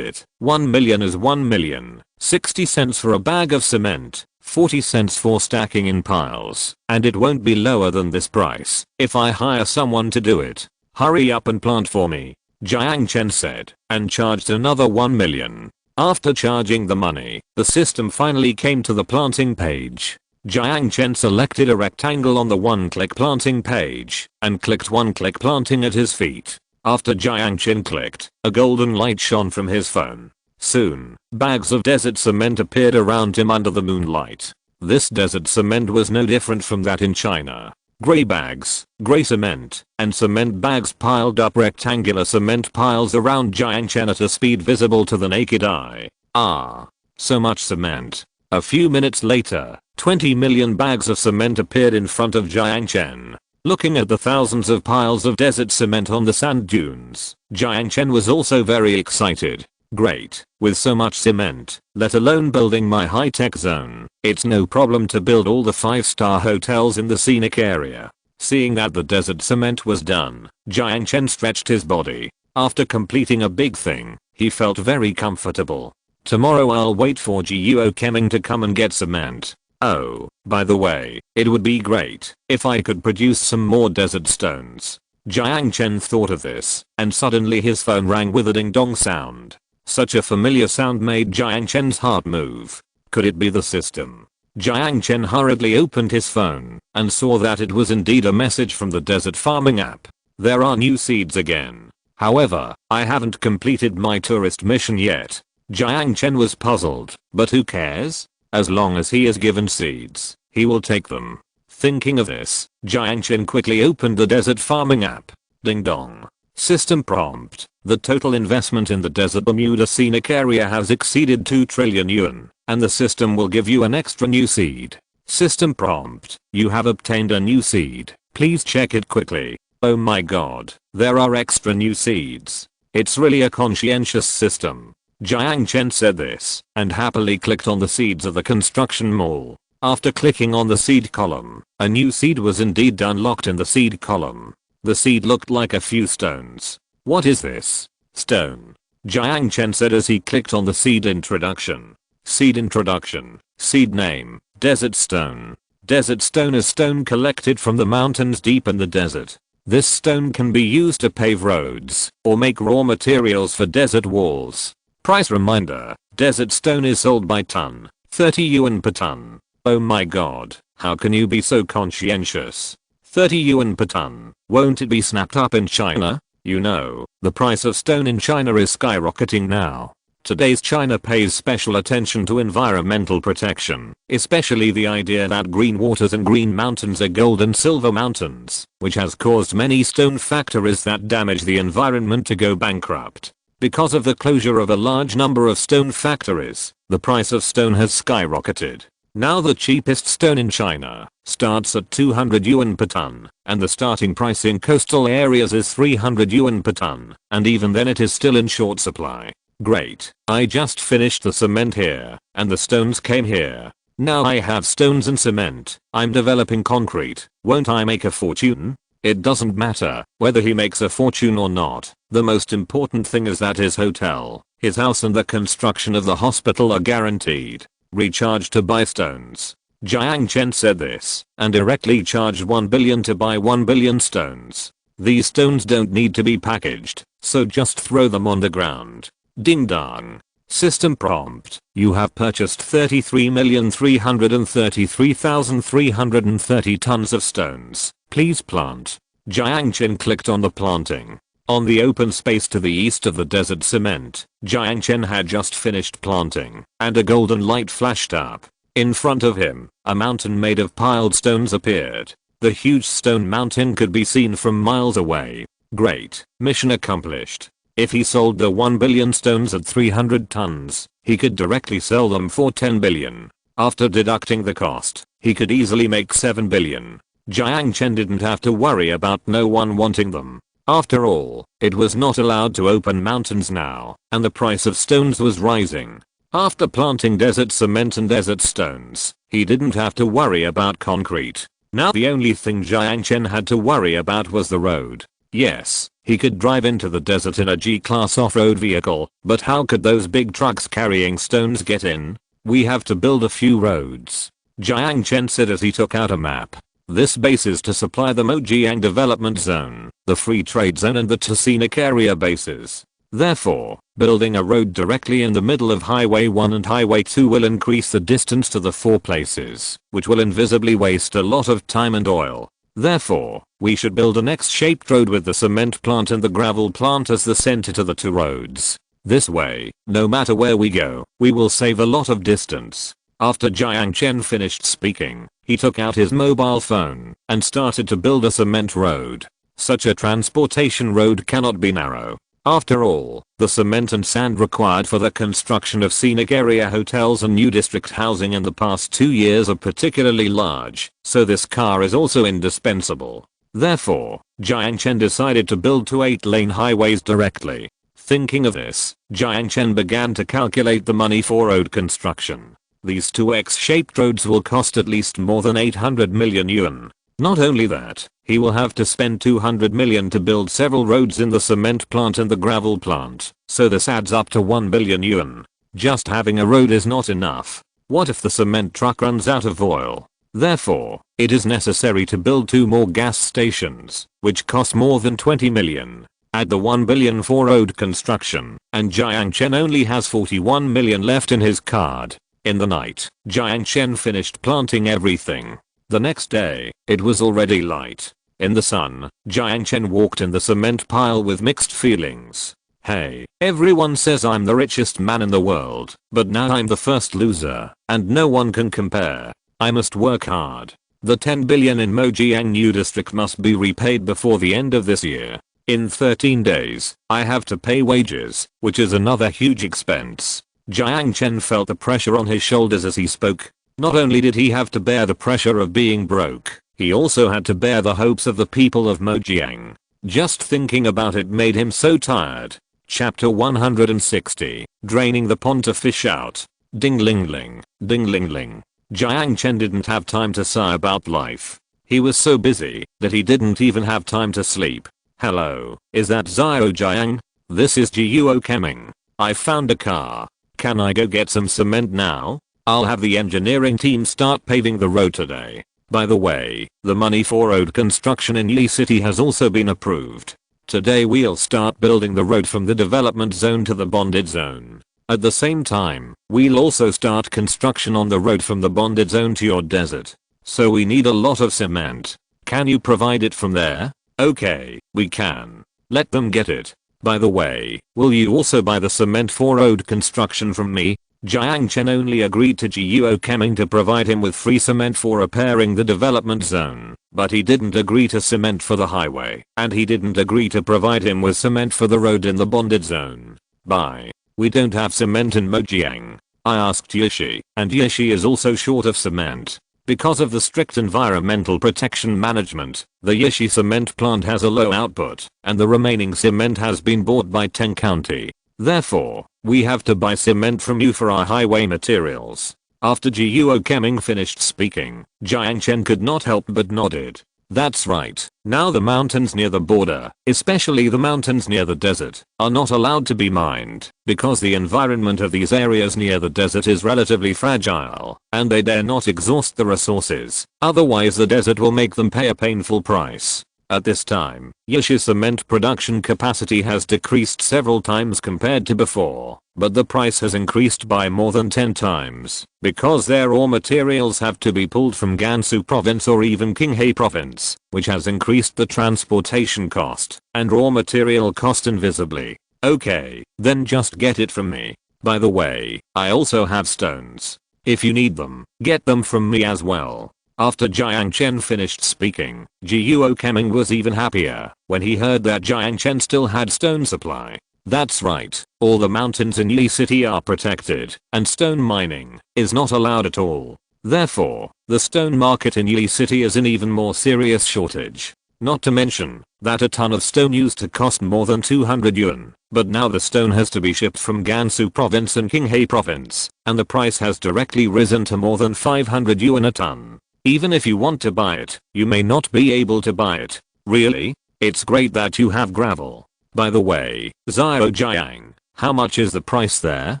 1 million is 1 million. 60 cents for a bag of cement. 40 cents for stacking in piles, and it won't be lower than this price if I hire someone to do it. Hurry up and plant for me, Jiang Chen said, and charged another 1 million. After charging the money, the system finally came to the planting page. Jiang Chen selected a rectangle on the one-click planting page, and clicked one-click planting at his feet. After Jiang Chen clicked, a golden light shone from his phone. Soon, bags of desert cement appeared around him under the moonlight. This desert cement was no different from that in China. Grey bags, grey cement, and cement bags piled up rectangular cement piles around Jiang Chen at a speed visible to the naked eye. Ah, so much cement. A few minutes later, 20 million bags of cement appeared in front of Jiang Chen. Looking at the thousands of piles of desert cement on the sand dunes, Jiang Chen was also very excited. Great, with so much cement, let alone building my high-tech zone, it's no problem to build all the 5-star hotels in the scenic area. Seeing that the desert cement was done, Jiang Chen stretched his body. After completing a big thing, he felt very comfortable. Tomorrow I'll wait for Geocheming to come and get cement. Oh, by the way, it would be great if I could produce some more desert stones. Jiang Chen thought of this, and suddenly his phone rang with a ding-dong sound. Such a familiar sound made Jiang Chen's heart move. Could it be the system? Jiang Chen hurriedly opened his phone and saw that it was indeed a message from the desert farming app. There are new seeds again. However, I haven't completed my tourist mission yet. Jiang Chen was puzzled, but who cares? As long as he is given seeds, he will take them. Thinking of this, Jiang Chen quickly opened the desert farming app. Ding dong. System prompt. The total investment in the desert Bermuda scenic area has exceeded 2 trillion yuan, and the system will give you an extra new seed. System prompt. You have obtained a new seed. Please check it quickly. Oh my god, there are extra new seeds. It's really a conscientious system. Jiang Chen said this, and happily clicked on the seeds of the construction mall. After clicking on the seed column, a new seed was indeed unlocked in the seed column. The seed looked like a few stones. What is this? Stone. Jiang Chen said as he clicked on the seed introduction. Seed introduction. Seed name. Desert stone. Desert stone is stone collected from the mountains deep in the desert. This stone can be used to pave roads or make raw materials for desert walls. Price reminder. Desert stone is sold by ton. 30 yuan per ton. Oh my god, how can you be so conscientious? 30 yuan per ton. Won't it be snapped up in China? You know, the price of stone in China is skyrocketing now. Today's China pays special attention to environmental protection, especially the idea that green waters and green mountains are gold and silver mountains, which has caused many stone factories that damage the environment to go bankrupt. Because of the closure of a large number of stone factories, the price of stone has skyrocketed. Now the cheapest stone in China starts at 200 yuan per ton, and the starting price in coastal areas is 300 yuan per ton, and even then it is still in short supply. Great, I just finished the cement here, and the stones came here. Now I have stones and cement. I'm developing concrete. Won't I make a fortune? It doesn't matter whether he makes a fortune or not. The most important thing is that his hotel, his house and the construction of the hospital are guaranteed. Recharge to buy stones. Jiang Chen said this, and directly charged 1 billion to buy 1 billion stones. These stones don't need to be packaged, so just throw them on the ground. Ding dong. System prompt. You have purchased 33,333,330 tons of stones. Please plant. Jiang Chen clicked on the planting. On the open space to the east of the desert cement, Jiang Chen had just finished planting, and a golden light flashed up. In front of him, a mountain made of piled stones appeared. The huge stone mountain could be seen from miles away. Great, mission accomplished. If he sold the 1 billion stones at 300 tons, he could directly sell them for 10 billion. After deducting the cost, he could easily make 7 billion. Jiang Chen didn't have to worry about no one wanting them. After all, it was not allowed to open mountains now, and the price of stones was rising. After planting desert cement and desert stones, he didn't have to worry about concrete. Now the only thing Jiang Chen had to worry about was the road. Yes, he could drive into the desert in a G-class off-road vehicle, but how could those big trucks carrying stones get in? We have to build a few roads. Jiang Chen said as he took out a map. This base is to supply the Mojiang Development Zone, the Free Trade Zone and the Tasinik area bases. Therefore, building a road directly in the middle of Highway 1 and Highway 2 will increase the distance to the 4 places, which will invisibly waste a lot of time and oil. Therefore, we should build an X-shaped road with the cement plant and the gravel plant as the center to the 2 roads. This way, no matter where we go, we will save a lot of distance. After Jiang Chen finished speaking, he took out his mobile phone and started to build a cement road. Such a transportation road cannot be narrow. After all, the cement and sand required for the construction of scenic area hotels and new district housing in the past 2 years are particularly large, so this car is also indispensable. Therefore, Jiang Chen decided to build 2 8-lane highways directly. Thinking of this, Jiang Chen began to calculate the money for road construction. These 2 X-shaped roads will cost at least more than 800 million yuan. Not only that, he will have to spend 200 million to build several roads in the cement plant and the gravel plant, so this adds up to 1 billion yuan. Just having a road is not enough. What if the cement truck runs out of oil? Therefore, it is necessary to build 2 more gas stations, which cost more than 20 million. Add the 1 billion for road construction, and Jiang Chen only has 41 million left in his card. In the night, Jiang Chen finished planting everything. The next day, it was already light. In the sun, Jiang Chen walked in the cement pile with mixed feelings. Hey, everyone says I'm the richest man in the world, but now I'm the first loser, and no one can compare. I must work hard. The 10 billion in Mojiang New District must be repaid before the end of this year. In 13 days, I have to pay wages, which is another huge expense. Jiang Chen felt the pressure on his shoulders as he spoke. Not only did he have to bear the pressure of being broke, he also had to bear the hopes of the people of Mojiang. Just thinking about it made him so tired. Chapter 160, Draining the Pond to Fish Out. Ding ling ling, ding ling ling. Jiang Chen didn't have time to sigh about life. He was so busy that he didn't even have time to sleep. Hello, is that Zhao Jiang? This is Jiuo Keming. I found a car. Can I go get some cement now? I'll have the engineering team start paving the road today. By the way, the money for road construction in Yi City has also been approved. Today we'll start building the road from the development zone to the bonded zone. At the same time, we'll also start construction on the road from the bonded zone to your desert. So we need a lot of cement. Can you provide it from there? Okay, we can. Let them get it. By the way, will you also buy the cement for road construction from me? Jiang Chen only agreed to Jiuo Keming to provide him with free cement for repairing the development zone, but he didn't agree to cement for the highway, and he didn't agree to provide him with cement for the road in the bonded zone. Bye. We don't have cement in Mojiang. I asked Yishi, and Yishi is also short of cement. Because of the strict environmental protection management, the Yishi cement plant has a low output, and the remaining cement has been bought by Teng County. Therefore, we have to buy cement from you for our highway materials. After Jiuo Keming finished speaking, Jiang Chen could not help but nodded. That's right. Now the mountains near the border, especially the mountains near the desert, are not allowed to be mined, because the environment of these areas near the desert is relatively fragile, and they dare not exhaust the resources, otherwise the desert will make them pay a painful price. At this time, Yishi's cement production capacity has decreased several times compared to before, but the price has increased by more than 10 times because their raw materials have to be pulled from Gansu province or even Qinghai province, which has increased the transportation cost and raw material cost invisibly. Okay, then just get it from me. By the way, I also have stones. If you need them, get them from me as well. After Jiang Chen finished speaking, Jiuo Keming was even happier when he heard that Jiang Chen still had stone supply. That's right, all the mountains in Yi City are protected, and stone mining is not allowed at all. Therefore, the stone market in Yi City is in even more serious shortage. Not to mention that a ton of stone used to cost more than 200 yuan, but now the stone has to be shipped from Gansu province and Qinghai province, and the price has directly risen to more than 500 yuan a ton. Even if you want to buy it, you may not be able to buy it. Really? It's great that you have gravel. By the way, Xiao Jiang, how much is the price there?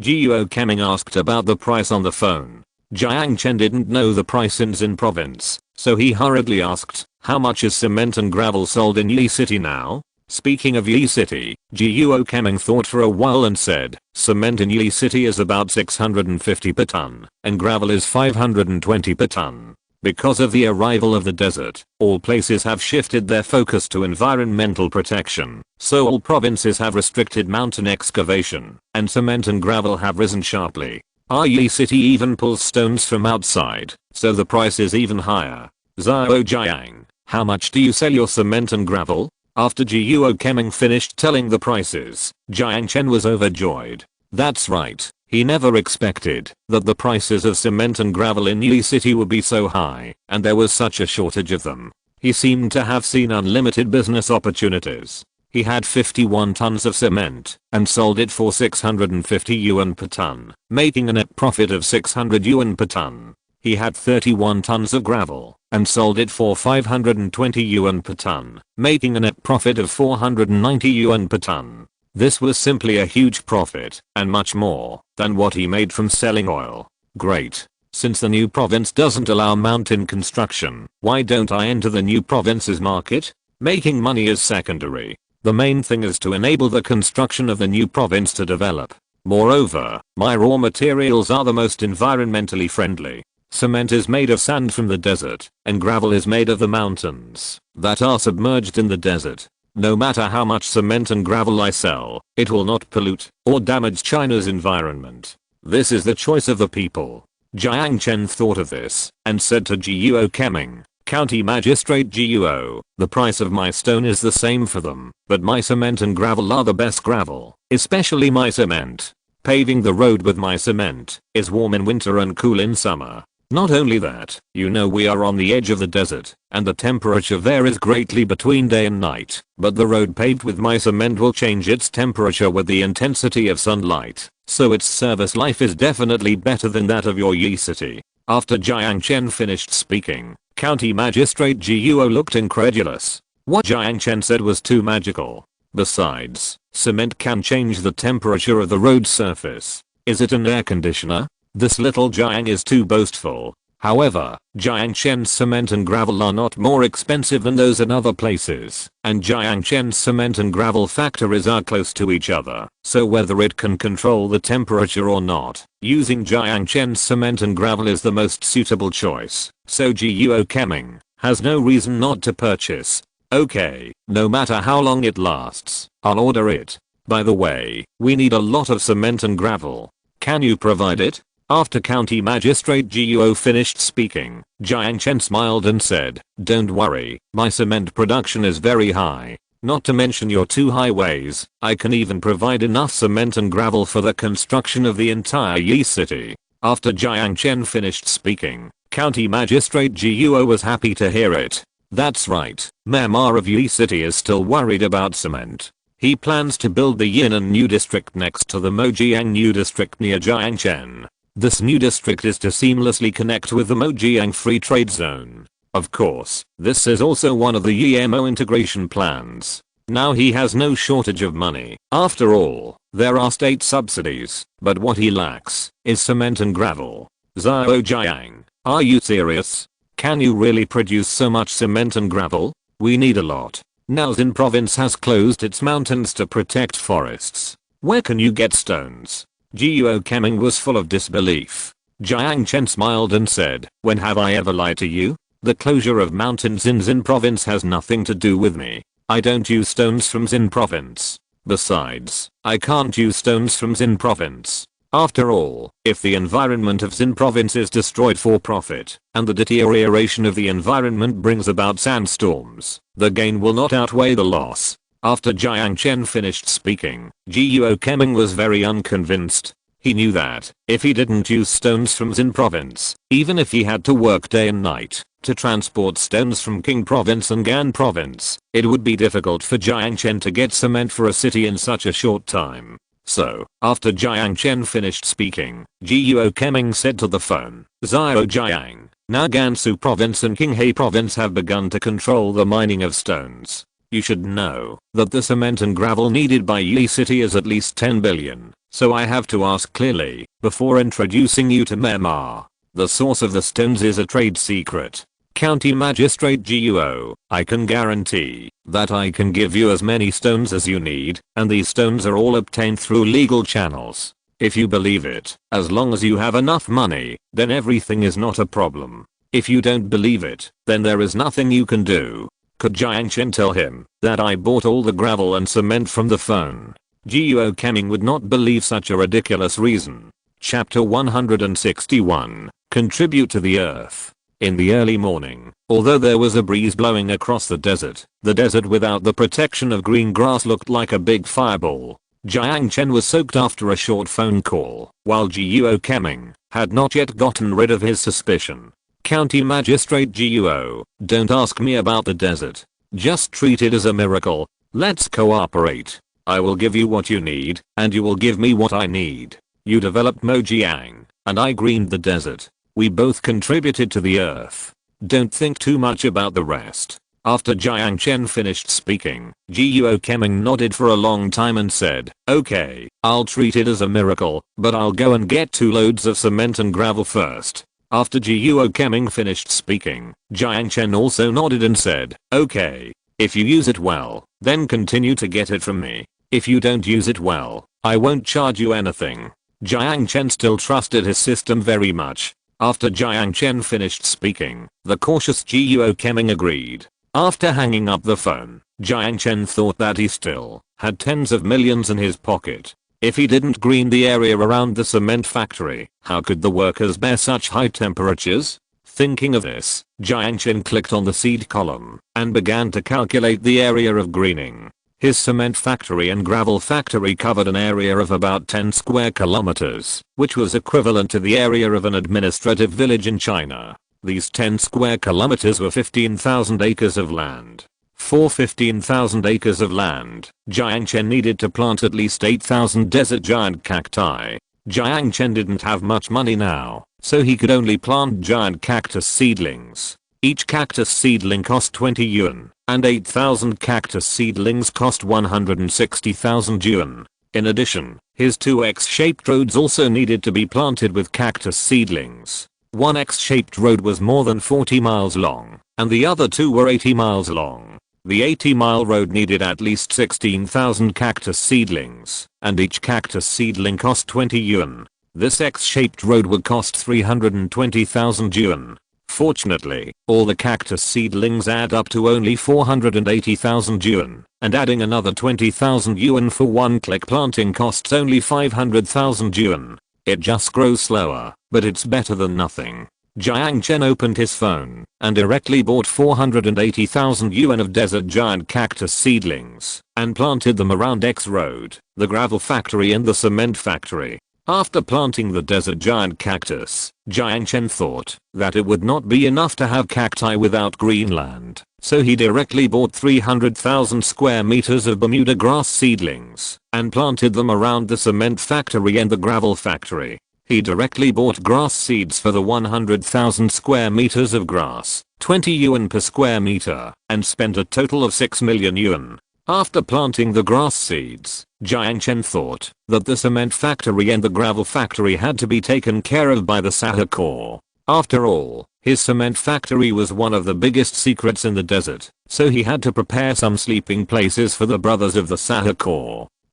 Jiuo Keming asked about the price on the phone. Jiang Chen didn't know the price in Xin province, so he hurriedly asked, how much is cement and gravel sold in Yi City now? Speaking of Yi City, Jiuo Keming thought for a while and said, cement in Yi City is about 650 per ton, and gravel is 520 per ton. Because of the arrival of the desert, all places have shifted their focus to environmental protection, so all provinces have restricted mountain excavation, and cement and gravel have risen sharply. Yi City even pulls stones from outside, so the price is even higher. Xiao Jiang, how much do you sell your cement and gravel? After Jiuo Keming finished telling the prices, Jiang Chen was overjoyed. That's right. He never expected that the prices of cement and gravel in Yi City would be so high, and there was such a shortage of them. He seemed to have seen unlimited business opportunities. He had 51 tons of cement and sold it for 650 yuan per ton, making a net profit of 600 yuan per ton. He had 31 tons of gravel and sold it for 520 yuan per ton, making a net profit of 490 yuan per ton. This was simply a huge profit, and much more than what he made from selling oil. Great. Since the new province doesn't allow mountain construction, why don't I enter the new province's market? Making money is secondary. The main thing is to enable the construction of the new province to develop. Moreover, my raw materials are the most environmentally friendly. Cement is made of sand from the desert, and gravel is made of the mountains that are submerged in the desert. No matter how much cement and gravel I sell, it will not pollute or damage China's environment. This is the choice of the people. Jiang Chen thought of this and said to Jiuo Keming, County Magistrate Jiuo, the price of my stone is the same for them, but my cement and gravel are the best gravel, especially my cement. Paving the road with my cement is warm in winter and cool in summer. Not only that, you know we are on the edge of the desert, and the temperature there is greatly between day and night, but the road paved with my cement will change its temperature with the intensity of sunlight, so its service life is definitely better than that of your Yi City. After Jiang Chen finished speaking, County Magistrate Jiuo looked incredulous. What Jiang Chen said was too magical. Besides, cement can change the temperature of the road surface. Is it an air conditioner? This little Jiang is too boastful. However, Jiang Chen's cement and gravel are not more expensive than those in other places, and Jiang Chen's cement and gravel factories are close to each other, so whether it can control the temperature or not, using Jiang Chen's cement and gravel is the most suitable choice, so Jiuo Keming has no reason not to purchase. Okay, no matter how long it lasts, I'll order it. By the way, we need a lot of cement and gravel. Can you provide it? After County Magistrate Jiuo finished speaking, Jiang Chen smiled and said, don't worry, my cement production is very high. Not to mention your two highways, I can even provide enough cement and gravel for the construction of the entire Yi City. After Jiang Chen finished speaking, County Magistrate Jiuo was happy to hear it. That's right, Mayor Ma of Yi City is still worried about cement. He plans to build the Yinan New District next to the Mojiang New District near Jiang Chen. This new district is to seamlessly connect with the Mojiang Free Trade Zone. Of course, this is also one of the YMO integration plans. Now he has no shortage of money. After all, there are state subsidies, but what he lacks is cement and gravel. Xiao Jiang, are you serious? Can you really produce so much cement and gravel? We need a lot. Now Xin province has closed its mountains to protect forests. Where can you get stones? Jiao Keming was full of disbelief. Jiang Chen smiled and said, when have I ever lied to you? The closure of mountains in Xin province has nothing to do with me. I don't use stones from Xin province. Besides, I can't use stones from Xin province. After all, if the environment of Xin province is destroyed for profit, and the deterioration of the environment brings about sandstorms, the gain will not outweigh the loss. After Jiang Chen finished speaking, Jiao Keming was very unconvinced. He knew that, if he didn't use stones from Xin province, even if he had to work day and night to transport stones from Qing province and Gan province, it would be difficult for Jiang Chen to get cement for a city in such a short time. So, after Jiang Chen finished speaking, Jiao Keming said to the phone, Xiao Jiang, now Gansu province and Qinghai province have begun to control the mining of stones. You should know that the cement and gravel needed by Yi City is at least 10 billion, so I have to ask clearly, before introducing you to Myanmar. The source of the stones is a trade secret. County Magistrate Guo, I can guarantee that I can give you as many stones as you need, and these stones are all obtained through legal channels. If you believe it, as long as you have enough money, then everything is not a problem. If you don't believe it, then there is nothing you can do. Could Jiang Chen tell him that I bought all the gravel and cement from the phone? Jiao Keming would not believe such a ridiculous reason. Chapter 161. Contribute to the earth. In the early morning, although there was a breeze blowing across the desert without the protection of green grass looked like a big fireball. Jiang Chen was soaked after a short phone call, while Jiao Keming had not yet gotten rid of his suspicion. County Magistrate Guo, don't ask me about the desert. Just treat it as a miracle. Let's cooperate. I will give you what you need, and you will give me what I need. You developed Mojiang, and I greened the desert. We both contributed to the earth. Don't think too much about the rest. After Jiang Chen finished speaking, Jiao Keming nodded for a long time and said, okay, I'll treat it as a miracle, but I'll go and get 2 loads of cement and gravel first. After Jiao Keming finished speaking, Jiang Chen also nodded and said, okay, if you use it well, then continue to get it from me. If you don't use it well, I won't charge you anything. Jiang Chen still trusted his system very much. After Jiang Chen finished speaking, the cautious Jiao Keming agreed. After hanging up the phone, Jiang Chen thought that he still had tens of millions in his pocket. If he didn't green the area around the cement factory, how could the workers bear such high temperatures? Thinking of this, Jiang Chen clicked on the seed column and began to calculate the area of greening. His cement factory and gravel factory covered an area of about 10 square kilometers, which was equivalent to the area of an administrative village in China. These 10 square kilometers were 15,000 acres of land. For 15,000 acres of land, Jiang Chen needed to plant at least 8,000 desert giant cacti. Jiang Chen didn't have much money now, so he could only plant giant cactus seedlings. Each cactus seedling cost 20 yuan, and 8,000 cactus seedlings cost 160,000 yuan. In addition, his 2 X-shaped roads also needed to be planted with cactus seedlings. One X-shaped road was more than 40 miles long, and the other 2 were 80 miles long. The 80-mile road needed at least 16,000 cactus seedlings, and each cactus seedling cost 20 yuan. This X-shaped road would cost 320,000 yuan. Fortunately, all the cactus seedlings add up to only 480,000 yuan, and adding another 20,000 yuan for one click planting costs only 500,000 yuan. It just grows slower, but it's better than nothing. Jiang Chen opened his phone and directly bought 480,000 yuan of desert giant cactus seedlings and planted them around X Road, the gravel factory and the cement factory. After planting the desert giant cactus, Jiang Chen thought that it would not be enough to have cacti without green land, so he directly bought 300,000 square meters of Bermuda grass seedlings and planted them around the cement factory and the gravel factory. He directly bought grass seeds for the 100,000 square meters of grass, 20 yuan per square meter, and spent a total of 6 million yuan. After planting the grass seeds, Jiang Chen thought that the cement factory and the gravel factory had to be taken care of by the Sahara Corps. After all, his cement factory was one of the biggest secrets in the desert, so he had to prepare some sleeping places for the brothers of the Sahara.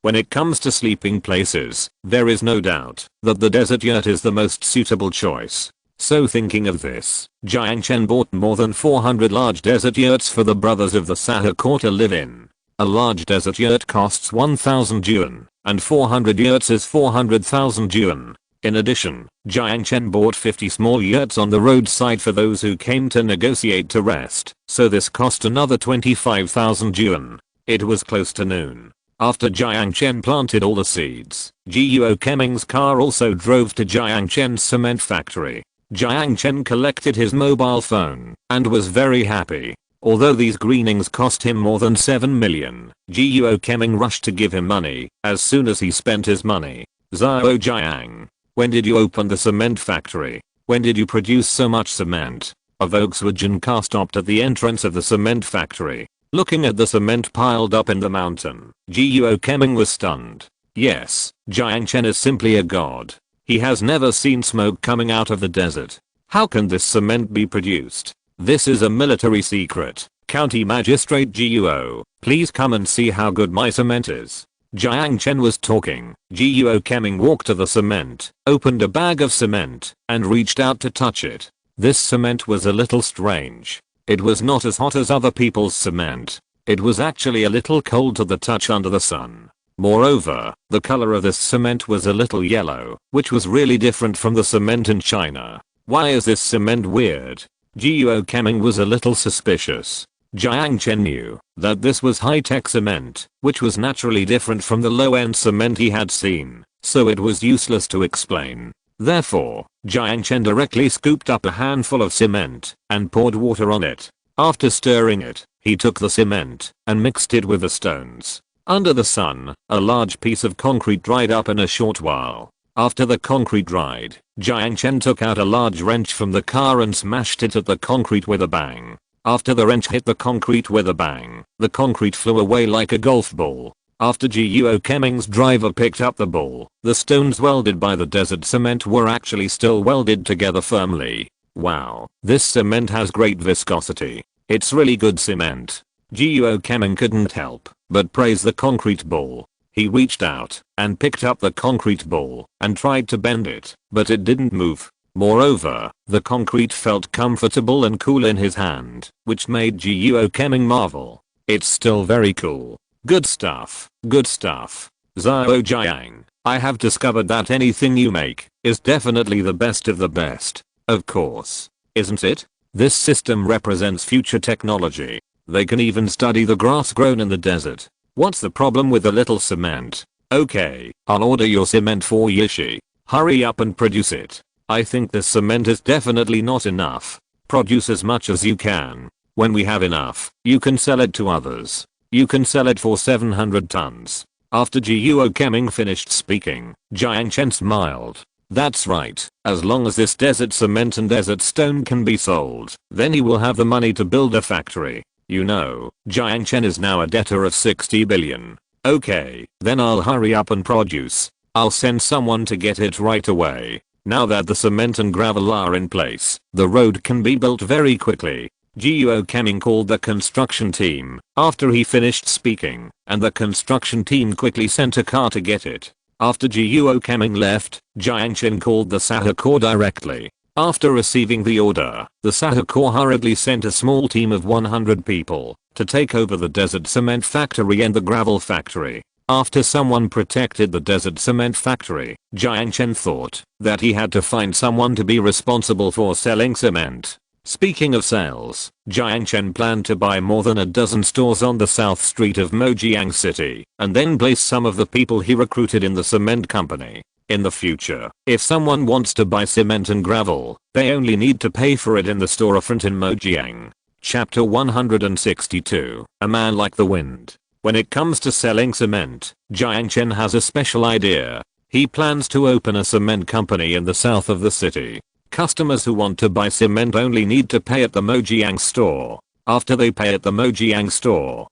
When it comes to sleeping places, there is no doubt that the desert yurt is the most suitable choice. So thinking of this, Jiang Chen bought more than 400 large desert yurts for the brothers of the Sahara to live in. A large desert yurt costs 1,000 yuan, and 400 yurts is 400,000 yuan. In addition, Jiang Chen bought 50 small yurts on the roadside for those who came to negotiate to rest, so this cost another 25,000 yuan. It was close to noon. After Jiang Chen planted all the seeds, Guo Keming's car also drove to Jiang Chen's cement factory. Jiang Chen collected his mobile phone and was very happy. Although these greenings cost him more than 7 million, Guo Keming rushed to give him money as soon as he spent his money. Zhao Jiang, when did you open the cement factory? When did you produce so much cement? A Volkswagen car stopped at the entrance of the cement factory. Looking at the cement piled up in the mountain, Guo Keming was stunned. Yes, Jiang Chen is simply a god. He has never seen smoke coming out of the desert. How can this cement be produced? This is a military secret. County Magistrate Guo, please come and see how good my cement is. Jiang Chen was talking. Guo Keming walked to the cement, opened a bag of cement, and reached out to touch it. This cement was a little strange. It was not as hot as other people's cement. It was actually a little cold to the touch under the sun. Moreover, the color of this cement was a little yellow, which was really different from the cement in China. Why is this cement weird? Guo Keming was a little suspicious. Jiang Chen knew that this was high-tech cement, which was naturally different from the low-end cement he had seen, so it was useless to explain. Therefore, Jiang Chen directly scooped up a handful of cement and poured water on it. After stirring it, he took the cement and mixed it with the stones. Under the sun, a large piece of concrete dried up in a short while. After the concrete dried, Jiang Chen took out a large wrench from the car and smashed it at the concrete with a bang. After the wrench hit the concrete with a bang, the concrete flew away like a golf ball. After Guo Keming's driver picked up the ball, the stones welded by the desert cement were actually still welded together firmly. Wow, this cement has great viscosity. It's really good cement. Guo Keming couldn't help but praise the concrete ball. He reached out and picked up the concrete ball and tried to bend it, but it didn't move. Moreover, the concrete felt comfortable and cool in his hand, which made Guo Keming marvel. It's still very cool. Good stuff. Good stuff. Zhao Jiang, I have discovered that anything you make is definitely the best of the best. Of course. Isn't it? This system represents future technology. They can even study the grass grown in the desert. What's the problem with a little cement? Okay, I'll order your cement for Yishi. Hurry up and produce it. I think this cement is definitely not enough. Produce as much as you can. When we have enough, you can sell it to others. You can sell it for 700 tons. After Guo Keming finished speaking, Jiang Chen smiled. That's right, as long as this desert cement and desert stone can be sold, then he will have the money to build a factory. You know, Jiang Chen is now a debtor of 60 billion. Okay, then I'll hurry up and produce. I'll send someone to get it right away. Now that the cement and gravel are in place, the road can be built very quickly. Guo Keming called the construction team after he finished speaking, and the construction team quickly sent a car to get it. After Guo Keming left, Jiang Chen called the Sahara directly. After receiving the order, the Sahara hurriedly sent a small team of 100 people to take over the desert cement factory and the gravel factory. After someone protected the desert cement factory, Jiang Chen thought that he had to find someone to be responsible for selling cement. Speaking of sales, Jiang Chen planned to buy more than a dozen stores on the south street of Mojiang City and then place some of the people he recruited in the cement company. In the future, if someone wants to buy cement and gravel, they only need to pay for it in the storefront in Mojiang. Chapter 162, A Man Like the Wind. When it comes to selling cement, Jiang Chen has a special idea. He plans to open a cement company in the south of the city. Customers who want to buy cement only need to pay at the Mojiang store. After they pay at the Mojiang store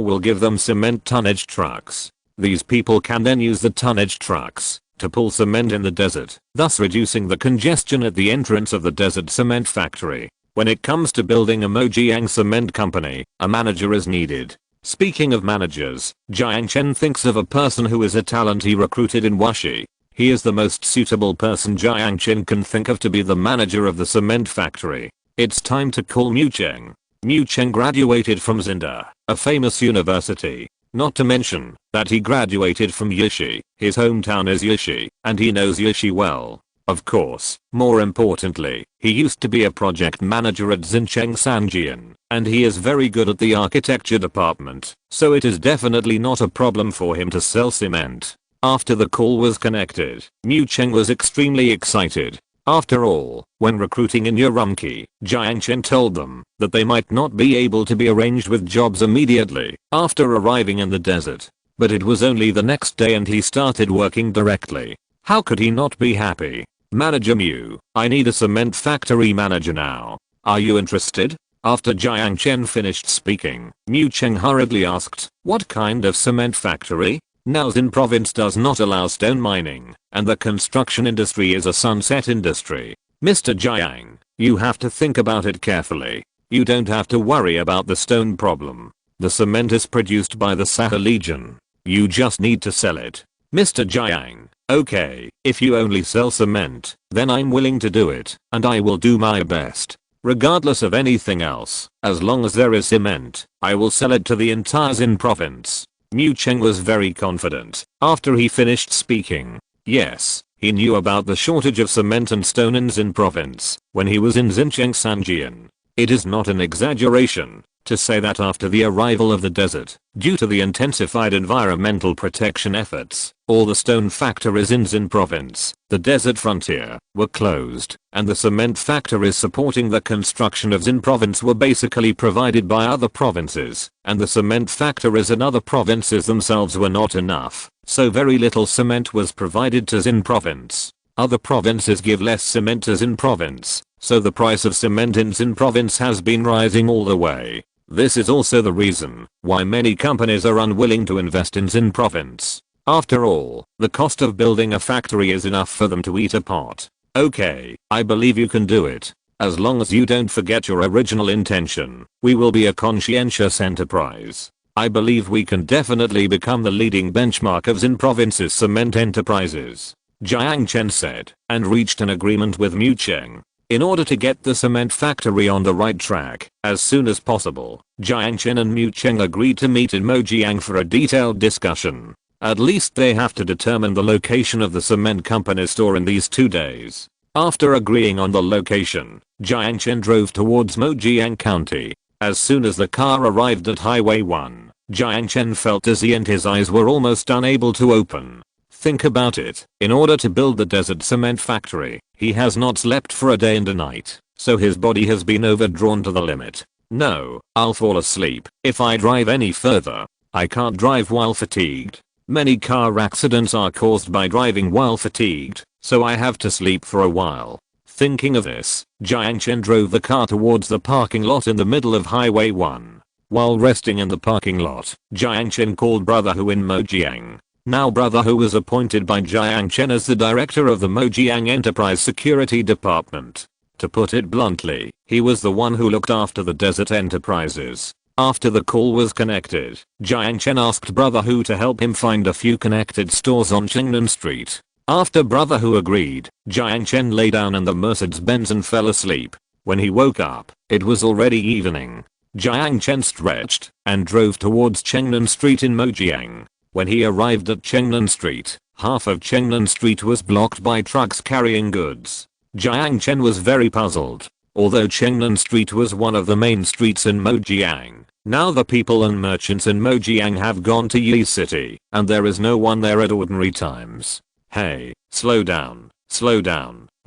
will give them cement tonnage trucks. These people can then use the tonnage trucks to pull cement in the desert, thus reducing the congestion at the entrance of the desert cement factory. When it comes to building a Mojiang cement company, a manager is needed. Speaking of managers, Jiang Chen thinks of a person who is a talent he recruited in Wuxi. He is the most suitable person Jiang Chen can think of to be the manager of the cement factory. It's time to call Mu Cheng. Mu Cheng graduated from Zinda, a famous university. Not to mention that he graduated from Yishi. His hometown is Yishi, and he knows Yishi well. Of course, more importantly, he used to be a project manager at Xincheng Sanjian, and he is very good at the architecture department, so it is definitely not a problem for him to sell cement. After the call was connected, Mu Cheng was extremely excited. After all, when recruiting in Urumqi, Jiang Chen told them that they might not be able to be arranged with jobs immediately after arriving in the desert. But it was only the next day and he started working directly. How could he not be happy? Manager Mu, I need a cement factory manager now. Are you interested? After Jiang Chen finished speaking, Mu Cheng hurriedly asked, what kind of cement factory? Now Xin province does not allow stone mining, and the construction industry is a sunset industry. Mr. Jiang, you have to think about it carefully. You don't have to worry about the stone problem. The cement is produced by the Sahara Legion. You just need to sell it. Mr. Jiang, okay, if you only sell cement, then I'm willing to do it, and I will do my best. Regardless of anything else, as long as there is cement, I will sell it to the entire Xin province. Mu Cheng was very confident after he finished speaking. Yes, he knew about the shortage of cement and stone in Xin province when he was in Xincheng Sanjian. It is not an exaggeration to say that after the arrival of the desert, due to the intensified environmental protection efforts, all the stone factories in Xin province, the desert frontier, were closed, and the cement factories supporting the construction of Xin province were basically provided by other provinces, and the cement factories in other provinces themselves were not enough, so very little cement was provided to Xin province. Other provinces give less cement to Xin province, so the price of cement in Xin province has been rising all the way. This is also the reason why many companies are unwilling to invest in Xin province. After all, the cost of building a factory is enough for them to eat a pot. Okay, I believe you can do it. As long as you don't forget your original intention, we will be a conscientious enterprise. I believe we can definitely become the leading benchmark of Xin province's cement enterprises. Jiang Chen said, and reached an agreement with Mu Cheng. In order to get the cement factory on the right track, as soon as possible, Jiang Chen and Mu Cheng agreed to meet in Mojiang for a detailed discussion. At least they have to determine the location of the cement company's store in these 2 days. After agreeing on the location, Jiang Chen drove towards Mojiang County. As soon as the car arrived at Highway 1, Jiang Chen felt dizzy and his eyes were almost unable to open. Think about it, in order to build the desert cement factory, he has not slept for a day and a night, so his body has been overdrawn to the limit. No, I'll fall asleep if I drive any further. I can't drive while fatigued. Many car accidents are caused by driving while fatigued, so I have to sleep for a while. Thinking of this, Jiang Chen drove the car towards the parking lot in the middle of Highway 1. While resting in the parking lot, Jiang Chen called Brother Hu in Mojiang. Now Brother Hu was appointed by Jiang Chen as the director of the Mojiang Enterprise Security Department. To put it bluntly, he was the one who looked after the desert enterprises. After the call was connected, Jiang Chen asked Brother Hu to help him find a few connected stores on Qingnan Street. After Brother Hu agreed, Jiang Chen lay down in the Mercedes-Benz and fell asleep. When he woke up, it was already evening. Jiang Chen stretched and drove towards Qingnan Street in Mojiang. When he arrived at Qingnan Street, half of Qingnan Street was blocked by trucks carrying goods. Jiang Chen was very puzzled. Although Qingnan Street was one of the main streets in Mojiang, now the people and merchants in Mojiang have gone to Yi City, and there is no one there at ordinary times. Hey, slow down,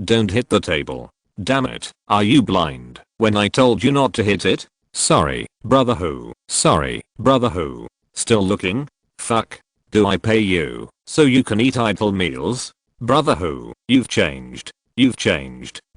don't hit the table. Damn it, are you blind? When I told you not to hit it? Sorry, Brother Hu. Still looking? Fuck. Do I pay you so you can eat idle meals? Brother Hu, you've changed.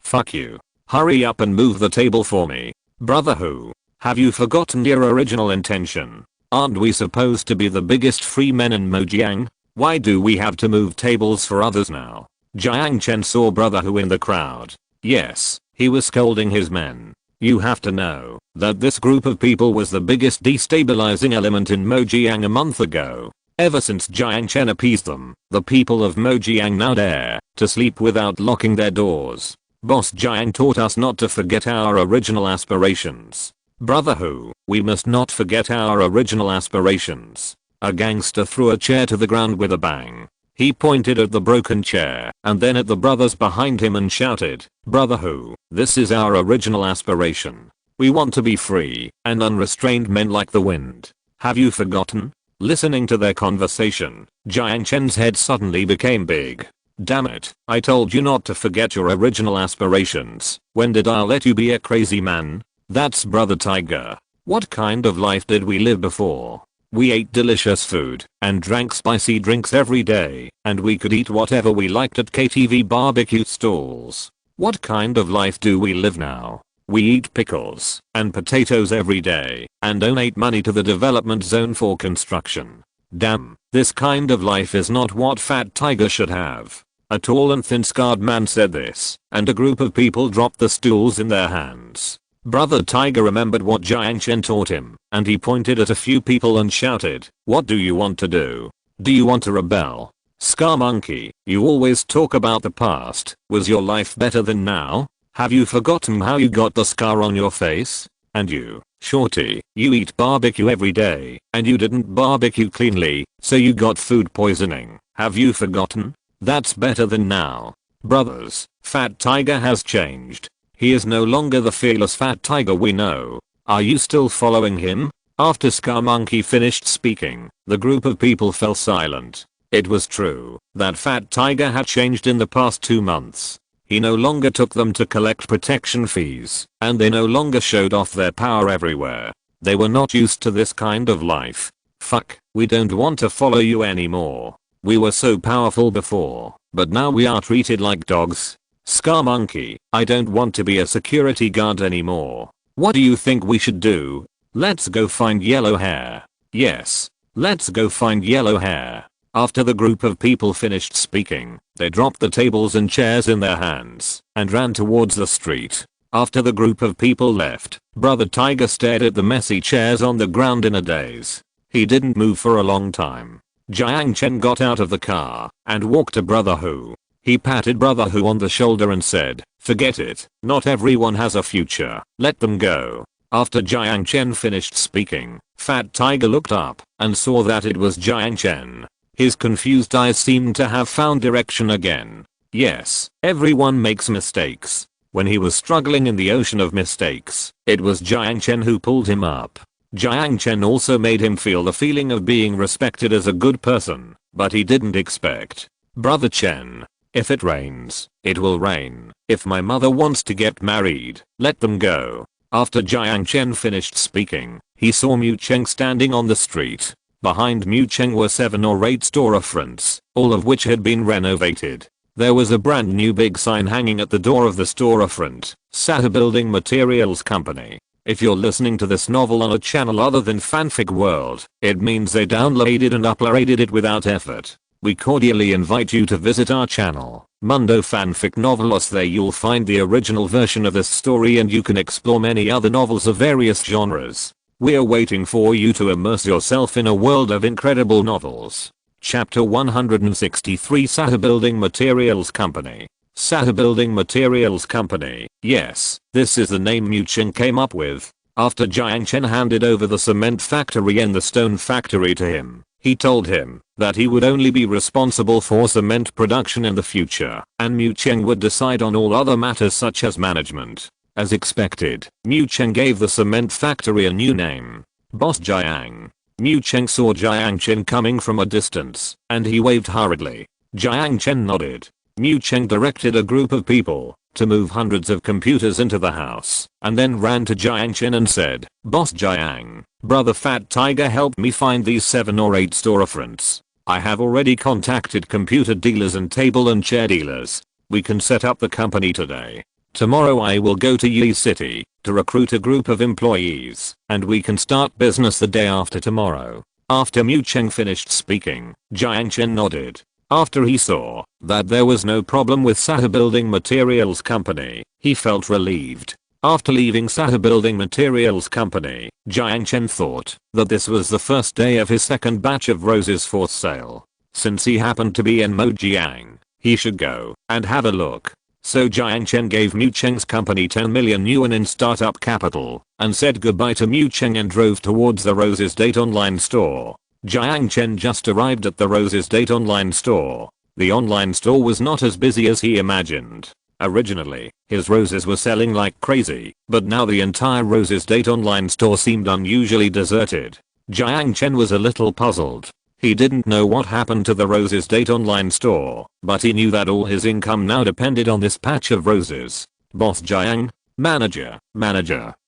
Fuck you. Hurry up and move the table for me. Brother Hu, have you forgotten your original intention? Aren't we supposed to be the biggest free men in Mojiang? Why do we have to move tables for others now? Jiang Chen saw Brother Hu in the crowd. Yes, he was scolding his men. You have to know that this group of people was the biggest destabilizing element in Mojiang a month ago. Ever since Jiang Chen appeased them, the people of Mojiang now dare to sleep without locking their doors. Boss Jiang taught us not to forget our original aspirations. Brother Hu, we must not forget our original aspirations. A gangster threw a chair to the ground with a bang. He pointed at the broken chair and then at the brothers behind him and shouted, Brother Hu, this is our original aspiration. We want to be free and unrestrained men like the wind. Have you forgotten? Listening to their conversation, Jiang Chen's head suddenly became big. Damn it, I told you not to forget your original aspirations. When did I let you be a crazy man? That's Brother Tiger. What kind of life did we live before? We ate delicious food and drank spicy drinks every day, and we could eat whatever we liked at KTV barbecue stalls. What kind of life do we live now? We eat pickles and potatoes every day and donate money to the development zone for construction. Damn, this kind of life is not what Fat Tiger should have. A tall and thin-scarred man said this, and a group of people dropped the stools in their hands. Brother Tiger remembered what Jiang Chen taught him, and he pointed at a few people and shouted, what do you want to do? Do you want to rebel? Scar Monkey, you always talk about the past. Was your life better than now? Have you forgotten how you got the scar on your face? And you, Shorty, you eat barbecue every day, and you didn't barbecue cleanly, so you got food poisoning. Have you forgotten? That's better than now. Brothers, Fat Tiger has changed. He is no longer the fearless Fat Tiger we know. Are you still following him? After Scar Monkey finished speaking, the group of people fell silent. It was true that Fat Tiger had changed in the past 2 months. He no longer took them to collect protection fees, and they no longer showed off their power everywhere. They were not used to this kind of life. Fuck, we don't want to follow you anymore. We were so powerful before, but now we are treated like dogs. Scar Monkey, I don't want to be a security guard anymore. What do you think we should do? Let's go find yellow hair. Yes, let's go find yellow hair. After the group of people finished speaking, they dropped the tables and chairs in their hands and ran towards the street. After the group of people left, Brother Tiger stared at the messy chairs on the ground in a daze. He didn't move for a long time. Jiang Chen got out of the car and walked to Brother Hu. He patted Brother Hu on the shoulder and said, forget it, not everyone has a future, let them go. After Jiang Chen finished speaking, Fat Tiger looked up and saw that it was Jiang Chen. His confused eyes seemed to have found direction again. Yes, everyone makes mistakes. When he was struggling in the ocean of mistakes, it was Jiang Chen who pulled him up. Jiang Chen also made him feel the feeling of being respected as a good person, but he didn't expect. Brother Chen. If it rains, it will rain. If my mother wants to get married, let them go. After Jiang Chen finished speaking, he saw Mu Cheng standing on the street. Behind Mu Cheng were 7 or 8 storefronts, all of which had been renovated. There was a brand new big sign hanging at the door of the storefront, Sahara Building Materials Company. If you're listening to this novel on a channel other than Fanfic World, it means they downloaded and uploaded it without effort. We cordially invite you to visit our channel, Mundo Fanfic Novelos. There you'll find the original version of this story and you can explore many other novels of various genres. We're waiting for you to immerse yourself in a world of incredible novels. Chapter 163 Sahara Building Materials Company. Sahara Building Materials Company. Yes, this is the name Mu Cheng came up with. After Jiang Chen handed over the cement factory and the stone factory to him, he told him that he would only be responsible for cement production in the future, and Mu Cheng would decide on all other matters such as management. As expected, Mu Cheng gave the cement factory a new name, Boss Jiang. Mu Cheng saw Jiang Chen coming from a distance, and he waved hurriedly. Jiang Chen nodded. Mu Cheng directed a group of people to move hundreds of computers into the house, and then ran to Jiang Chen and said, Boss Jiang, Brother Fat Tiger helped me find these 7 or 8 storefronts. I have already contacted computer dealers and table and chair dealers. We can set up the company today. Tomorrow I will go to Yi City to recruit a group of employees, and we can start business the day after tomorrow. After Mu Cheng finished speaking, Jiang Chen nodded. After he saw that there was no problem with Sahara Building Materials Company, he felt relieved. After leaving Sahara Building Materials Company, Jiang Chen thought that this was the first day of his second batch of roses for sale. Since he happened to be in Mojiang, he should go and have a look. So Jiang Chen gave Mu Cheng's company 10 million yuan in startup capital and said goodbye to Mu Cheng and drove towards the Roses Date online store. Jiang Chen just arrived at the Roses Date online store. The online store was not as busy as he imagined. Originally, his roses were selling like crazy, but now the entire Roses Date online store seemed unusually deserted. Jiang Chen was a little puzzled. He didn't know what happened to the Roses Date online store, but he knew that all his income now depended on this patch of roses. Boss Jiang? Manager,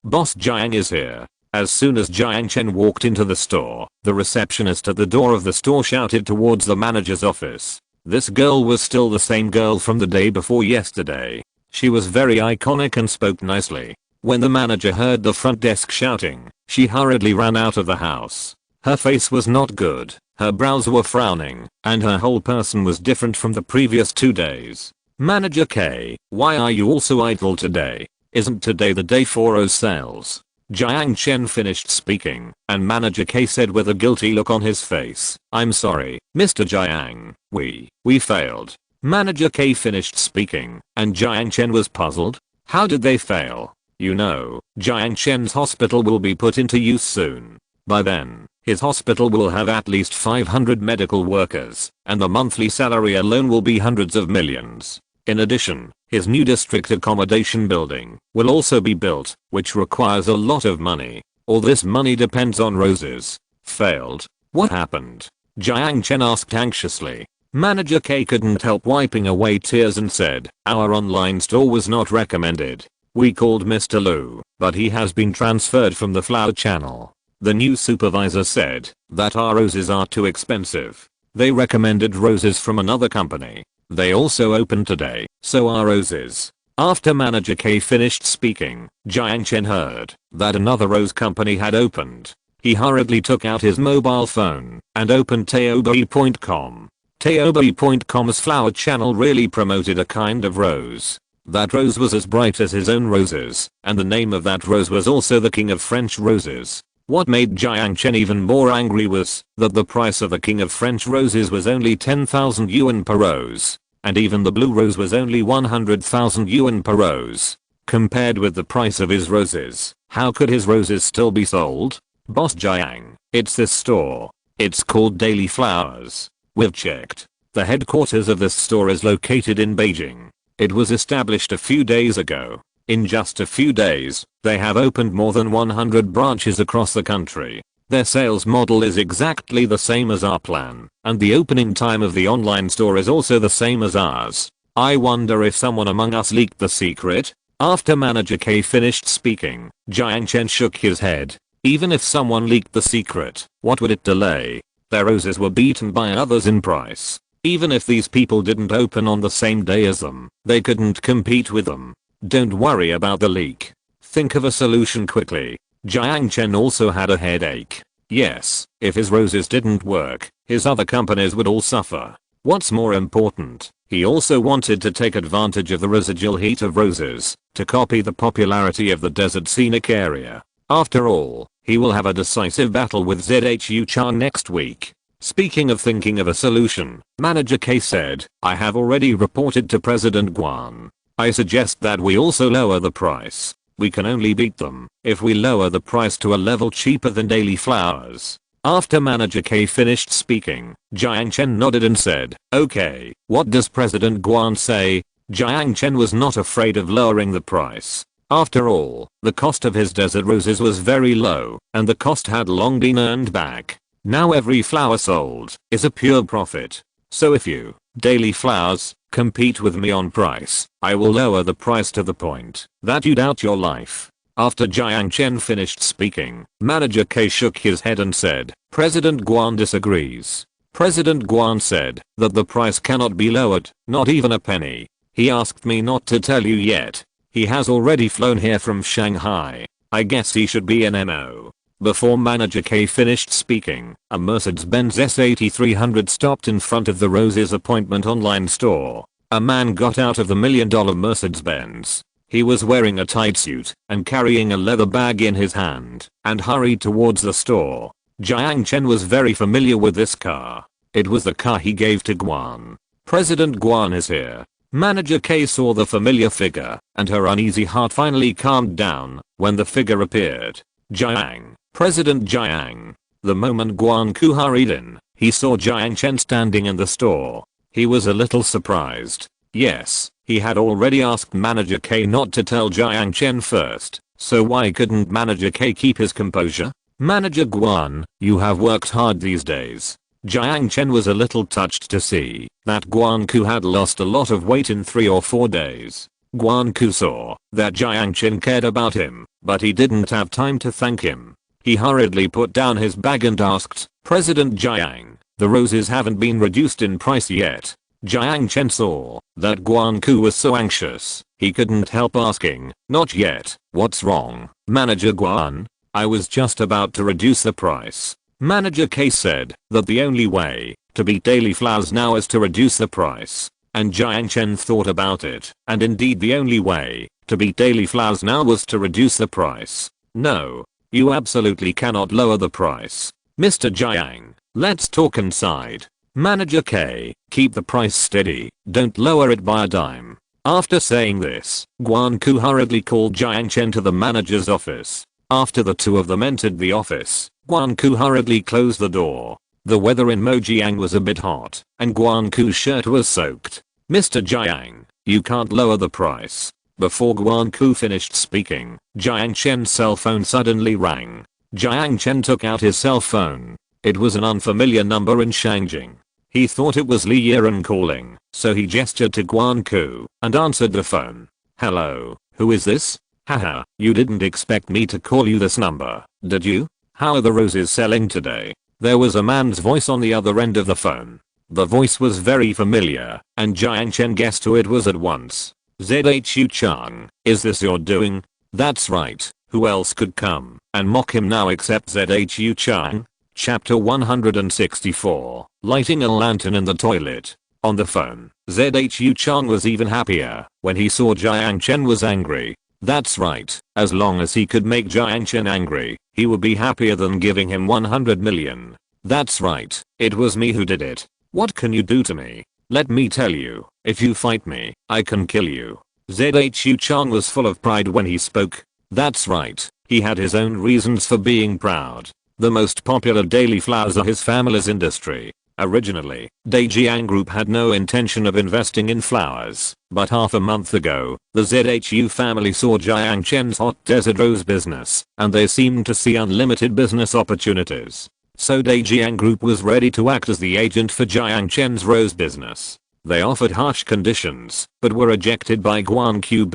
Boss Jiang is here. As soon as Jiang Chen walked into the store, the receptionist at the door of the store shouted towards the manager's office. This girl was still the same girl from the day before yesterday. She was very iconic and spoke nicely. When the manager heard the front desk shouting, she hurriedly ran out of the house. Her face was not good, her brows were frowning, and her whole person was different from the previous 2 days. Manager K, why are you also idle today? Isn't today the day for sales? Jiang Chen finished speaking, and Manager K said with a guilty look on his face, I'm sorry, Mr. Jiang, we failed. Manager K finished speaking, and Jiang Chen was puzzled. How did they fail? You know, Jiang Chen's hospital will be put into use soon. By then, his hospital will have at least 500 medical workers, and the monthly salary alone will be hundreds of millions. In addition, his new district accommodation building will also be built, which requires a lot of money. All this money depends on roses. Failed? What happened? Jiang Chen asked anxiously. Manager K couldn't help wiping away tears and said, our online store was not recommended. We called Mr. Lu, but he has been transferred from the flower channel. The new supervisor said that our roses are too expensive. They recommended roses from another company. They also opened today, so are roses. After Manager K finished speaking, Jiang Chen heard that another rose company had opened. He hurriedly took out his mobile phone and opened Taobao.com. Taobao.com's flower channel really promoted a kind of rose. That rose was as bright as his own roses, and the name of that rose was also the King of French Roses. What made Jiang Chen even more angry was that the price of the King of French Roses was only 10,000 yuan per rose, and even the blue rose was only 100,000 yuan per rose. Compared with the price of his roses, how could his roses still be sold? Boss Jiang, it's this store. It's called Daily Flowers. We've checked. The headquarters of this store is located in Beijing. It was established a few days ago. In just a few days, they have opened more than 100 branches across the country. Their sales model is exactly the same as our plan, and the opening time of the online store is also the same as ours. I wonder if someone among us leaked the secret? After Manager K finished speaking, Jiang Chen shook his head. Even if someone leaked the secret, what would it delay? Their roses were beaten by others in price. Even if these people didn't open on the same day as them, they couldn't compete with them. Don't worry about the leak. Think of a solution quickly. Jiang Chen also had a headache. Yes, if his roses didn't work, his other companies would all suffer. What's more important, he also wanted to take advantage of the residual heat of roses to copy the popularity of the desert scenic area. After all, he will have a decisive battle with Zhu Chan next week. Speaking of thinking of a solution, Manager K said, I have already reported to President Guan. I suggest that we also lower the price. We can only beat them if we lower the price to a level cheaper than Daily Flowers. After Manager K finished speaking, Jiang Chen nodded and said, okay, what does President Guan say? Jiang Chen was not afraid of lowering the price. After all, the cost of his desert roses was very low, and the cost had long been earned back. Now every flower sold is a pure profit. So if you, Daily Flowers, compete with me on price, I will lower the price to the point that you doubt your life. After Jiang Chen finished speaking, Manager K shook his head and said, President Guan disagrees. President Guan said that the price cannot be lowered, not even a penny. He asked me not to tell you yet. He has already flown here from Shanghai. I guess he should be in MO. Before Manager K finished speaking, a Mercedes-Benz S8300 stopped in front of the Rose's appointment online store. A man got out of the $1 million Mercedes-Benz. He was wearing a tight suit and carrying a leather bag in his hand and hurried towards the store. Jiang Chen was very familiar with this car. It was the car he gave to Guan. President Guan is here. Manager K saw the familiar figure and her uneasy heart finally calmed down when the figure appeared. Jiang. President Jiang. The moment Guan Ku hurried in, he saw Jiang Chen standing in the store. He was a little surprised. Yes, he had already asked Manager K not to tell Jiang Chen first, so why couldn't Manager K keep his composure? Manager Guan, you have worked hard these days. Jiang Chen was a little touched to see that Guan Ku had lost a lot of weight in 3 or 4 days. Guan Ku saw that Jiang Chen cared about him, but he didn't have time to thank him. He hurriedly put down his bag and asked, President Jiang, the roses haven't been reduced in price yet. Jiang Chen saw that Guan Ku was so anxious, he couldn't help asking, not yet, what's wrong, Manager Guan? I was just about to reduce the price. Manager K said that the only way to beat daily flowers now is to reduce the price. And Jiang Chen thought about it, and indeed the only way to beat daily flowers now was to reduce the price. No, you absolutely cannot lower the price. Mr. Jiang, let's talk inside. Manager K, keep the price steady, don't lower it by a dime. After saying this, Guan Ku hurriedly called Jiang Chen to the manager's office. After the two of them entered the office, Guan Ku hurriedly closed the door. The weather in Mojiang was a bit hot, and Guan Ku's shirt was soaked. Mr. Jiang, you can't lower the price. Before Guan Ku finished speaking, Jiang Chen's cell phone suddenly rang. Jiang Chen took out his cell phone. It was an unfamiliar number in Shangjing. He thought it was Li Yiren calling, so he gestured to Guan Ku and answered the phone. Hello, who is this? Haha, you didn't expect me to call you this number, did you? How are the roses selling today? There was a man's voice on the other end of the phone. The voice was very familiar, and Jiang Chen guessed who it was at once. ZHU Chang, is this your doing? That's right, who else could come and mock him now except ZHU Chang? Chapter 164, lighting a lantern in the toilet. On the phone, ZHU Chang was even happier when he saw Jiang Chen was angry. That's right, as long as he could make Jiang Chen angry, he would be happier than giving him 100 million. That's right, it was me who did it. What can you do to me? Let me tell you, if you fight me, I can kill you. ZHU Chang was full of pride when he spoke. That's right, he had his own reasons for being proud. The most popular daily flowers are his family's industry. Originally, Jiang Group had no intention of investing in flowers, but half a month ago, the ZHU family saw Jiang Chen's hot desert rose business, and they seemed to see unlimited business opportunities. So Jiang Group was ready to act as the agent for Jiang Chen's rose business. They offered harsh conditions, but were rejected by Guan Ku.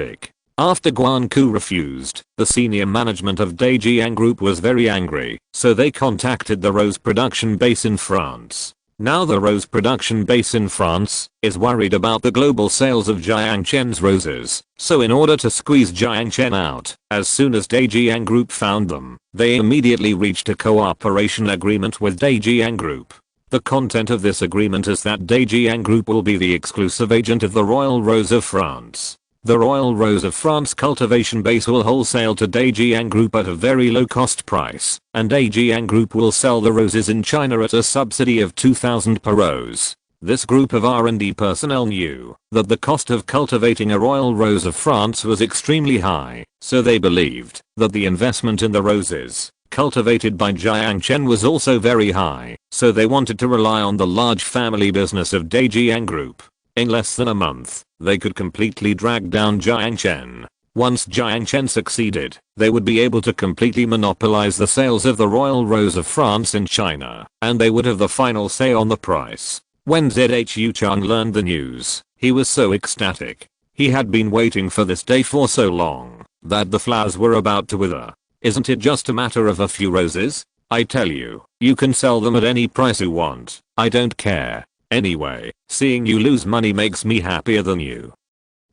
After Guan Ku refused, the senior management of Jiang Group was very angry, so they contacted the rose production base in France. Now the rose production base in France is worried about the global sales of Jiang Chen's roses, so in order to squeeze Jiang Chen out, as soon as Jiang Group found them, they immediately reached a cooperation agreement with Jiang Group. The content of this agreement is that Jiang Group will be the exclusive agent of the Royal Rose of France. The Royal Rose of France cultivation base will wholesale to Jiang Group at a very low cost price, and Jiang Group will sell the roses in China at a subsidy of 2,000 per rose. This group of R&D personnel knew that the cost of cultivating a Royal Rose of France was extremely high, so they believed that the investment in the roses cultivated by Jiang Chen was also very high, so they wanted to rely on the large family business of Jiang Group. In less than a month, they could completely drag down Jiang Chen. Once Jiang Chen succeeded, they would be able to completely monopolize the sales of the Royal Rose of France in China, and they would have the final say on the price. When ZHU Chang learned the news, he was so ecstatic. He had been waiting for this day for so long that the flowers were about to wither. Isn't it just a matter of a few roses? I tell you, you can sell them at any price you want. I don't care. Anyway, seeing you lose money makes me happier than you.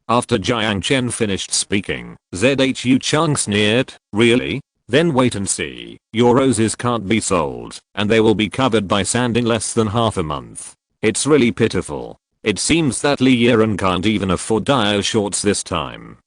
After Jiang Chen finished speaking, ZHU Chang sneered, really? Then wait and see. Your roses can't be sold, and they will be covered by sand in less than half a month. It's really pitiful. It seems that Li Yiren can't even afford dire shorts this time.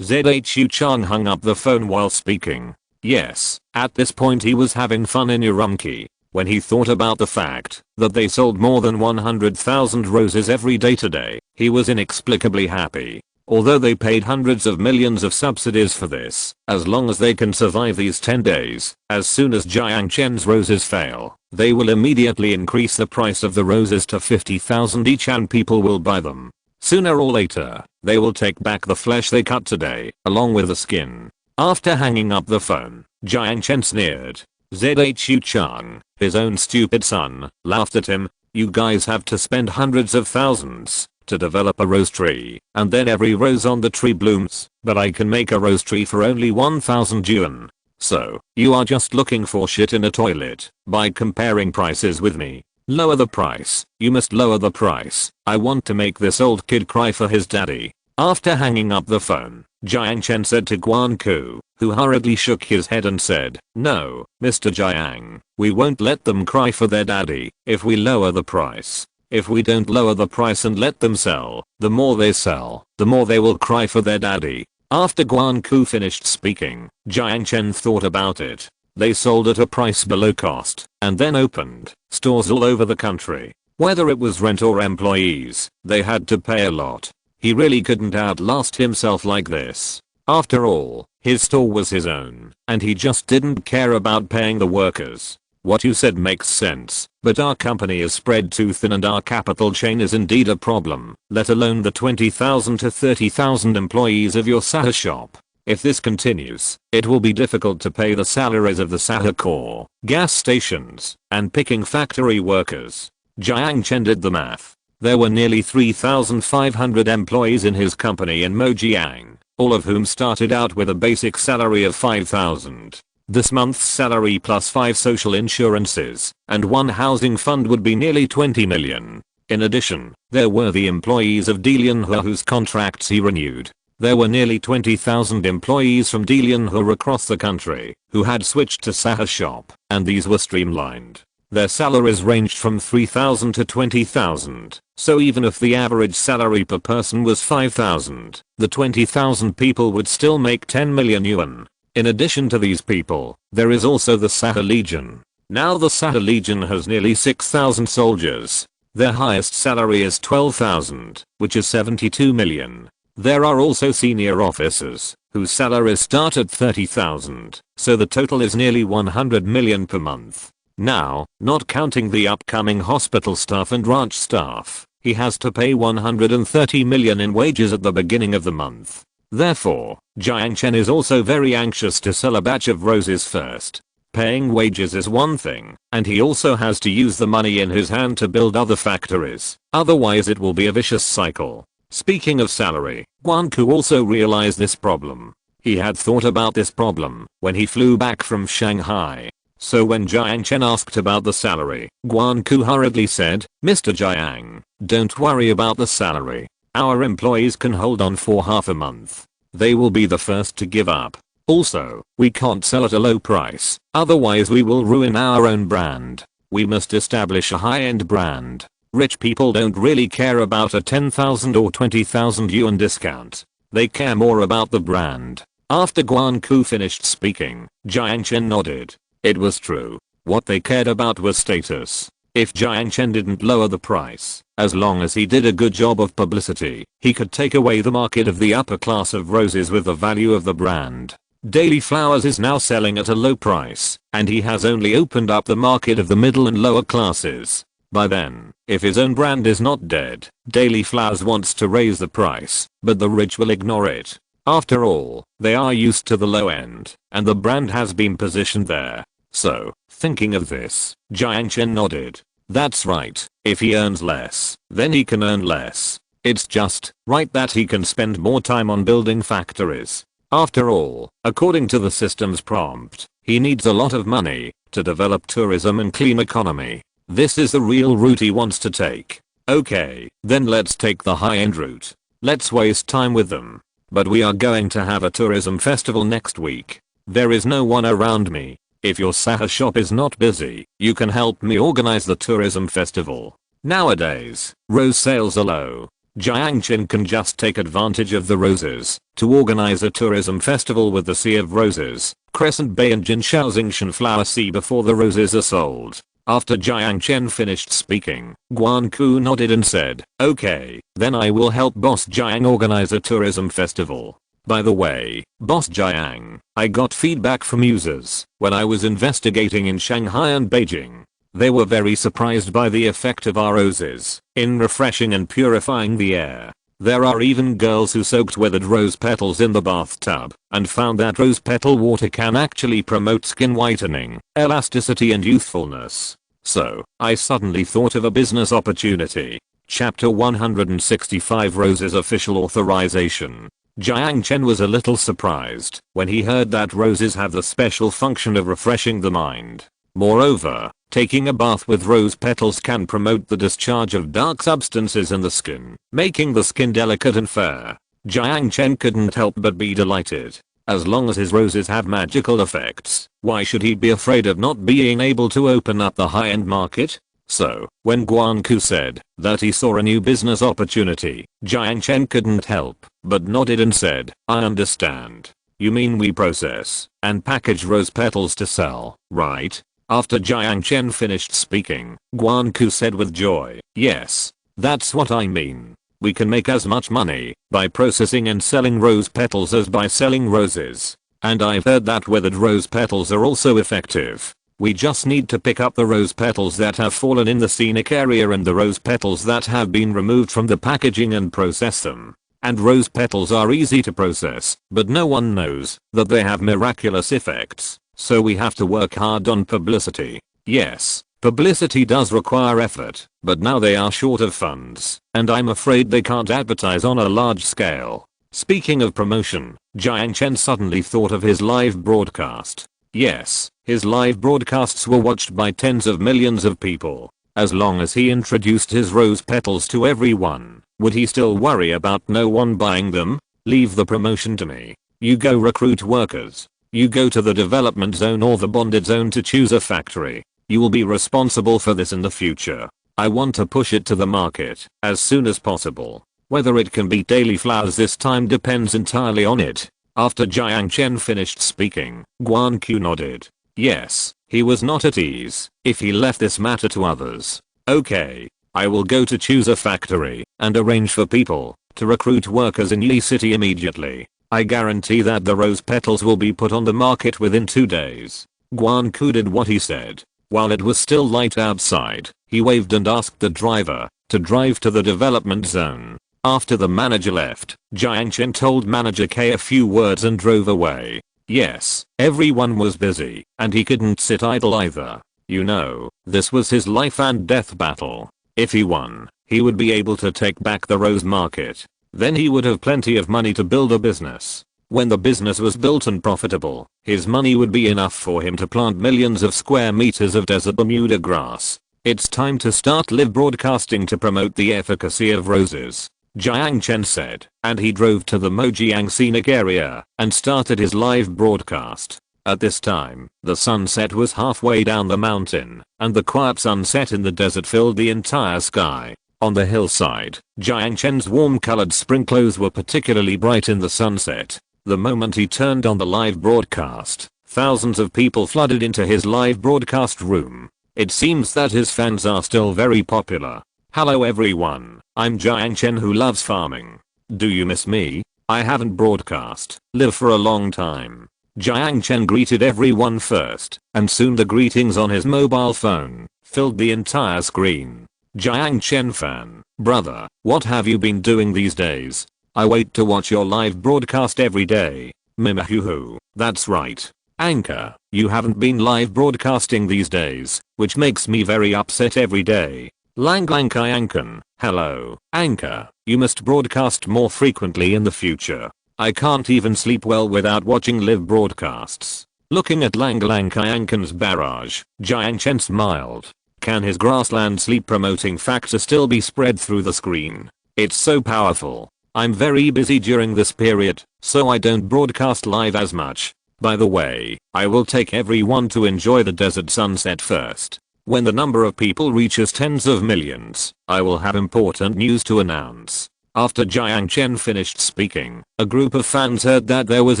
Zhu Chang hung up the phone while speaking. Yes, at this point he was having fun in Urumqi. When he thought about the fact that they sold more than 100,000 roses every day today, he was inexplicably happy. Although they paid hundreds of millions of subsidies for this, as long as they can survive these 10 days, as soon as Jiang Chen's roses fail, they will immediately increase the price of the roses to 50,000 each and people will buy them. Sooner or later, they will take back the flesh they cut today, along with the skin. After hanging up the phone, Jiang Chen sneered. Zhu Chang, his own stupid son, laughed at him. You guys have to spend hundreds of thousands to develop a rose tree, and then every rose on the tree blooms, but I can make a rose tree for only 1,000 yuan. So, you are just looking for shit in a toilet by comparing prices with me. Lower the price. You must lower the price. I want to make this old kid cry for his daddy. After hanging up the phone, Jiang Chen said to Guan Ku, who hurriedly shook his head and said, "No, Mr. Jiang, we won't let them cry for their daddy if we lower the price. If we don't lower the price and let them sell, the more they sell, the more they will cry for their daddy." After Guan Ku finished speaking, Jiang Chen thought about it. They sold at a price below cost, and then opened stores all over the country. Whether it was rent or employees, they had to pay a lot. He really couldn't outlast himself like this. After all, his store was his own, and he just didn't care about paying the workers. What you said makes sense, but our company is spread too thin and our capital chain is indeed a problem, let alone the 20,000 to 30,000 employees of your Sahara shop. If this continues, it will be difficult to pay the salaries of the Sahara core, gas stations, and picking factory workers. Jiang Chen did the math. There were nearly 3,500 employees in his company in Mojiang, all of whom started out with a basic salary of 5,000. This month's salary plus 5 social insurances and 1 housing fund would be nearly 20 million. In addition, there were the employees of Dalianhe whose contracts he renewed. There were nearly 20,000 employees from Dalianhe across the country who had switched to Sahara shop, and these were streamlined. Their salaries ranged from 3,000 to 20,000, so even if the average salary per person was 5,000, the 20,000 people would still make 10 million yuan. In addition to these people, there is also the Sahara Legion. Now the Sahara Legion has nearly 6,000 soldiers. Their highest salary is 12,000, which is 72 million. There are also senior officers, whose salaries start at 30,000, so the total is nearly 100 million per month. Now, not counting the upcoming hospital staff and ranch staff, he has to pay 130 million in wages at the beginning of the month. Therefore, Jiang Chen is also very anxious to sell a batch of roses first. Paying wages is one thing, and he also has to use the money in his hand to build other factories, otherwise it will be a vicious cycle. Speaking of salary, Guan Ku also realized this problem. He had thought about this problem when he flew back from Shanghai. So when Jiang Chen asked about the salary, Guan Ku hurriedly said, "Mr. Jiang, don't worry about the salary. Our employees can hold on for half a month. They will be the first to give up. Also, we can't sell at a low price, otherwise we will ruin our own brand. We must establish a high-end brand. Rich people don't really care about a 10,000 or 20,000 yuan discount. They care more about the brand." After Guan Ku finished speaking, Jiang Chen nodded. It was true. What they cared about was status. If Jiang Chen didn't lower the price, as long as he did a good job of publicity, he could take away the market of the upper class of roses with the value of the brand. Daily Flowers is now selling at a low price, and he has only opened up the market of the middle and lower classes. By then, if his own brand is not dead, Daily Flowers wants to raise the price, but the rich will ignore it. After all, they are used to the low end, and the brand has been positioned there. So, thinking of this, Jiang Chen nodded. That's right, if he earns less, then he can earn less. It's just right that he can spend more time on building factories. After all, according to the system's prompt, he needs a lot of money to develop tourism and clean economy. This is the real route he wants to take. Okay, then let's take the high-end route. Let's waste time with them. But we are going to have a tourism festival next week. There is no one around me. If your Sahara shop is not busy, you can help me organize the tourism festival. Nowadays, rose sales are low. Jiang Chen can just take advantage of the roses to organize a tourism festival with the Sea of Roses, Crescent Bay and Jinshaoxingshan Flower Sea before the roses are sold. After Jiang Chen finished speaking, Guanku nodded and said, "Okay, then I will help Boss Jiang organize a tourism festival. By the way, Boss Jiang, I got feedback from users when I was investigating in Shanghai and Beijing. They were very surprised by the effect of our roses in refreshing and purifying the air. There are even girls who soaked withered rose petals in the bathtub and found that rose petal water can actually promote skin whitening, elasticity and youthfulness." So, I suddenly thought of a business opportunity. Chapter 165 Roses Official Authorization. Jiang Chen was a little surprised when he heard that roses have the special function of refreshing the mind. Moreover, taking a bath with rose petals can promote the discharge of dark substances in the skin, making the skin delicate and fair. Jiang Chen couldn't help but be delighted. As long as his roses have magical effects, why should he be afraid of not being able to open up the high-end market? So, when Guanku said that he saw a new business opportunity, Jiang Chen couldn't help but nodded and said, "I understand. You mean we process and package rose petals to sell, right?" After Jiang Chen finished speaking, Guanku said with joy, "Yes, that's what I mean. We can make as much money by processing and selling rose petals as by selling roses. And I've heard that withered rose petals are also effective. We just need to pick up the rose petals that have fallen in the scenic area and the rose petals that have been removed from the packaging and process them. And rose petals are easy to process, but no one knows that they have miraculous effects. So we have to work hard on publicity. Yes, publicity does require effort, but now they are short of funds, and I'm afraid they can't advertise on a large scale." Speaking of promotion, Jiang Chen suddenly thought of his live broadcast. Yes, his live broadcasts were watched by tens of millions of people. As long as he introduced his rose petals to everyone, would he still worry about no one buying them? Leave the promotion to me. You go recruit workers. You go to the development zone or the bonded zone to choose a factory. You will be responsible for this in the future. I want to push it to the market as soon as possible. Whether it can beat daily flowers this time depends entirely on it." After Jiang Chen finished speaking, Guanku nodded. Yes, he was not at ease if he left this matter to others. "Okay, I will go to choose a factory and arrange for people to recruit workers in Yi City immediately. I guarantee that the rose petals will be put on the market within 2 days." Guanku did what he said. While it was still light outside, he waved and asked the driver to drive to the development zone. After the manager left, Jiang Chen told Manager K a few words and drove away. Yes, everyone was busy, and he couldn't sit idle either. You know, this was his life and death battle. If he won, he would be able to take back the rose market. Then he would have plenty of money to build a business. When the business was built and profitable, his money would be enough for him to plant millions of square meters of desert Bermuda grass. It's time to start live broadcasting to promote the efficacy of roses, Jiang Chen said, and he drove to the Mojiang scenic area and started his live broadcast. At this time, the sunset was halfway down the mountain, and the quiet sunset in the desert filled the entire sky. On the hillside, Jiang Chen's warm-colored spring clothes were particularly bright in the sunset. The moment he turned on the live broadcast, thousands of people flooded into his live broadcast room. It seems that his fans are still very popular. "Hello everyone, I'm Jiang Chen who loves farming. Do you miss me? I haven't broadcast live for a long time." Jiang Chen greeted everyone first, and soon the greetings on his mobile phone filled the entire screen. "Jiang Chen fan, brother, what have you been doing these days? I wait to watch your live broadcast every day." Mimahuhu, that's right. Anchor, you haven't been live broadcasting these days, which makes me very upset every day. Lang Lang Kyankan, hello, Anchor, you must broadcast more frequently in the future. I can't even sleep well without watching live broadcasts. Looking at Lang Lang Kyankan's barrage, Jiang Chen smiled. Can his grassland sleep promoting factor still be spread through the screen? It's so powerful. I'm very busy during this period, so I don't broadcast live as much. By the way, I will take everyone to enjoy the desert sunset first. When the number of people reaches tens of millions, I will have important news to announce. After Jiang Chen finished speaking, a group of fans heard that there was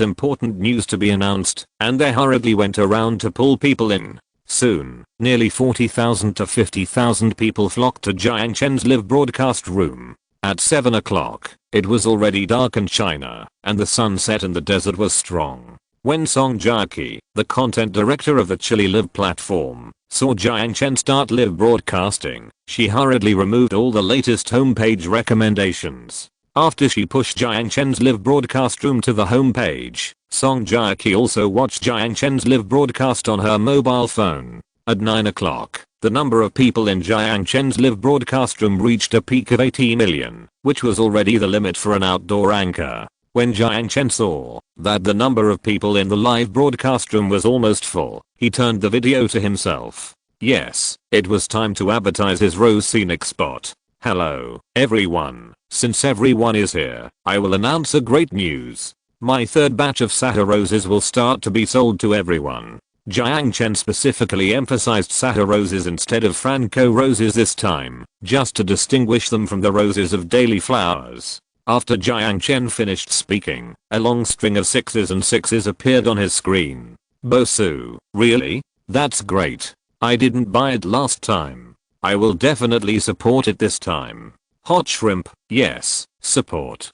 important news to be announced, and they hurriedly went around to pull people in. Soon, nearly 40,000 to 50,000 people flocked to Jiang Chen's live broadcast room. At 7 o'clock, it was already dark in China, and the sunset in the desert was strong. When Song Jiaqi, the content director of the Chile Live platform, saw Jiang Chen start live broadcasting, she hurriedly removed all the latest homepage recommendations. After she pushed Jiang Chen's live broadcast room to the homepage, Song Jiaqi also watched Jiang Chen's live broadcast on her mobile phone. At 9 o'clock, the number of people in Jiang Chen's live broadcast room reached a peak of 80 million, which was already the limit for an outdoor anchor. When Jiang Chen saw that the number of people in the live broadcast room was almost full, he turned the video to himself. Yes, it was time to advertise his rose scenic spot. Hello, everyone. Since everyone is here, I will announce a great news. My third batch of Sahara roses will start to be sold to everyone. Jiang Chen specifically emphasized Sahara roses instead of Franco roses this time, just to distinguish them from the roses of daily flowers. After Jiang Chen finished speaking, a long string of 6s and 6s appeared on his screen. Bosu, really? That's great. I didn't buy it last time. I will definitely support it this time. Hot shrimp, yes, support.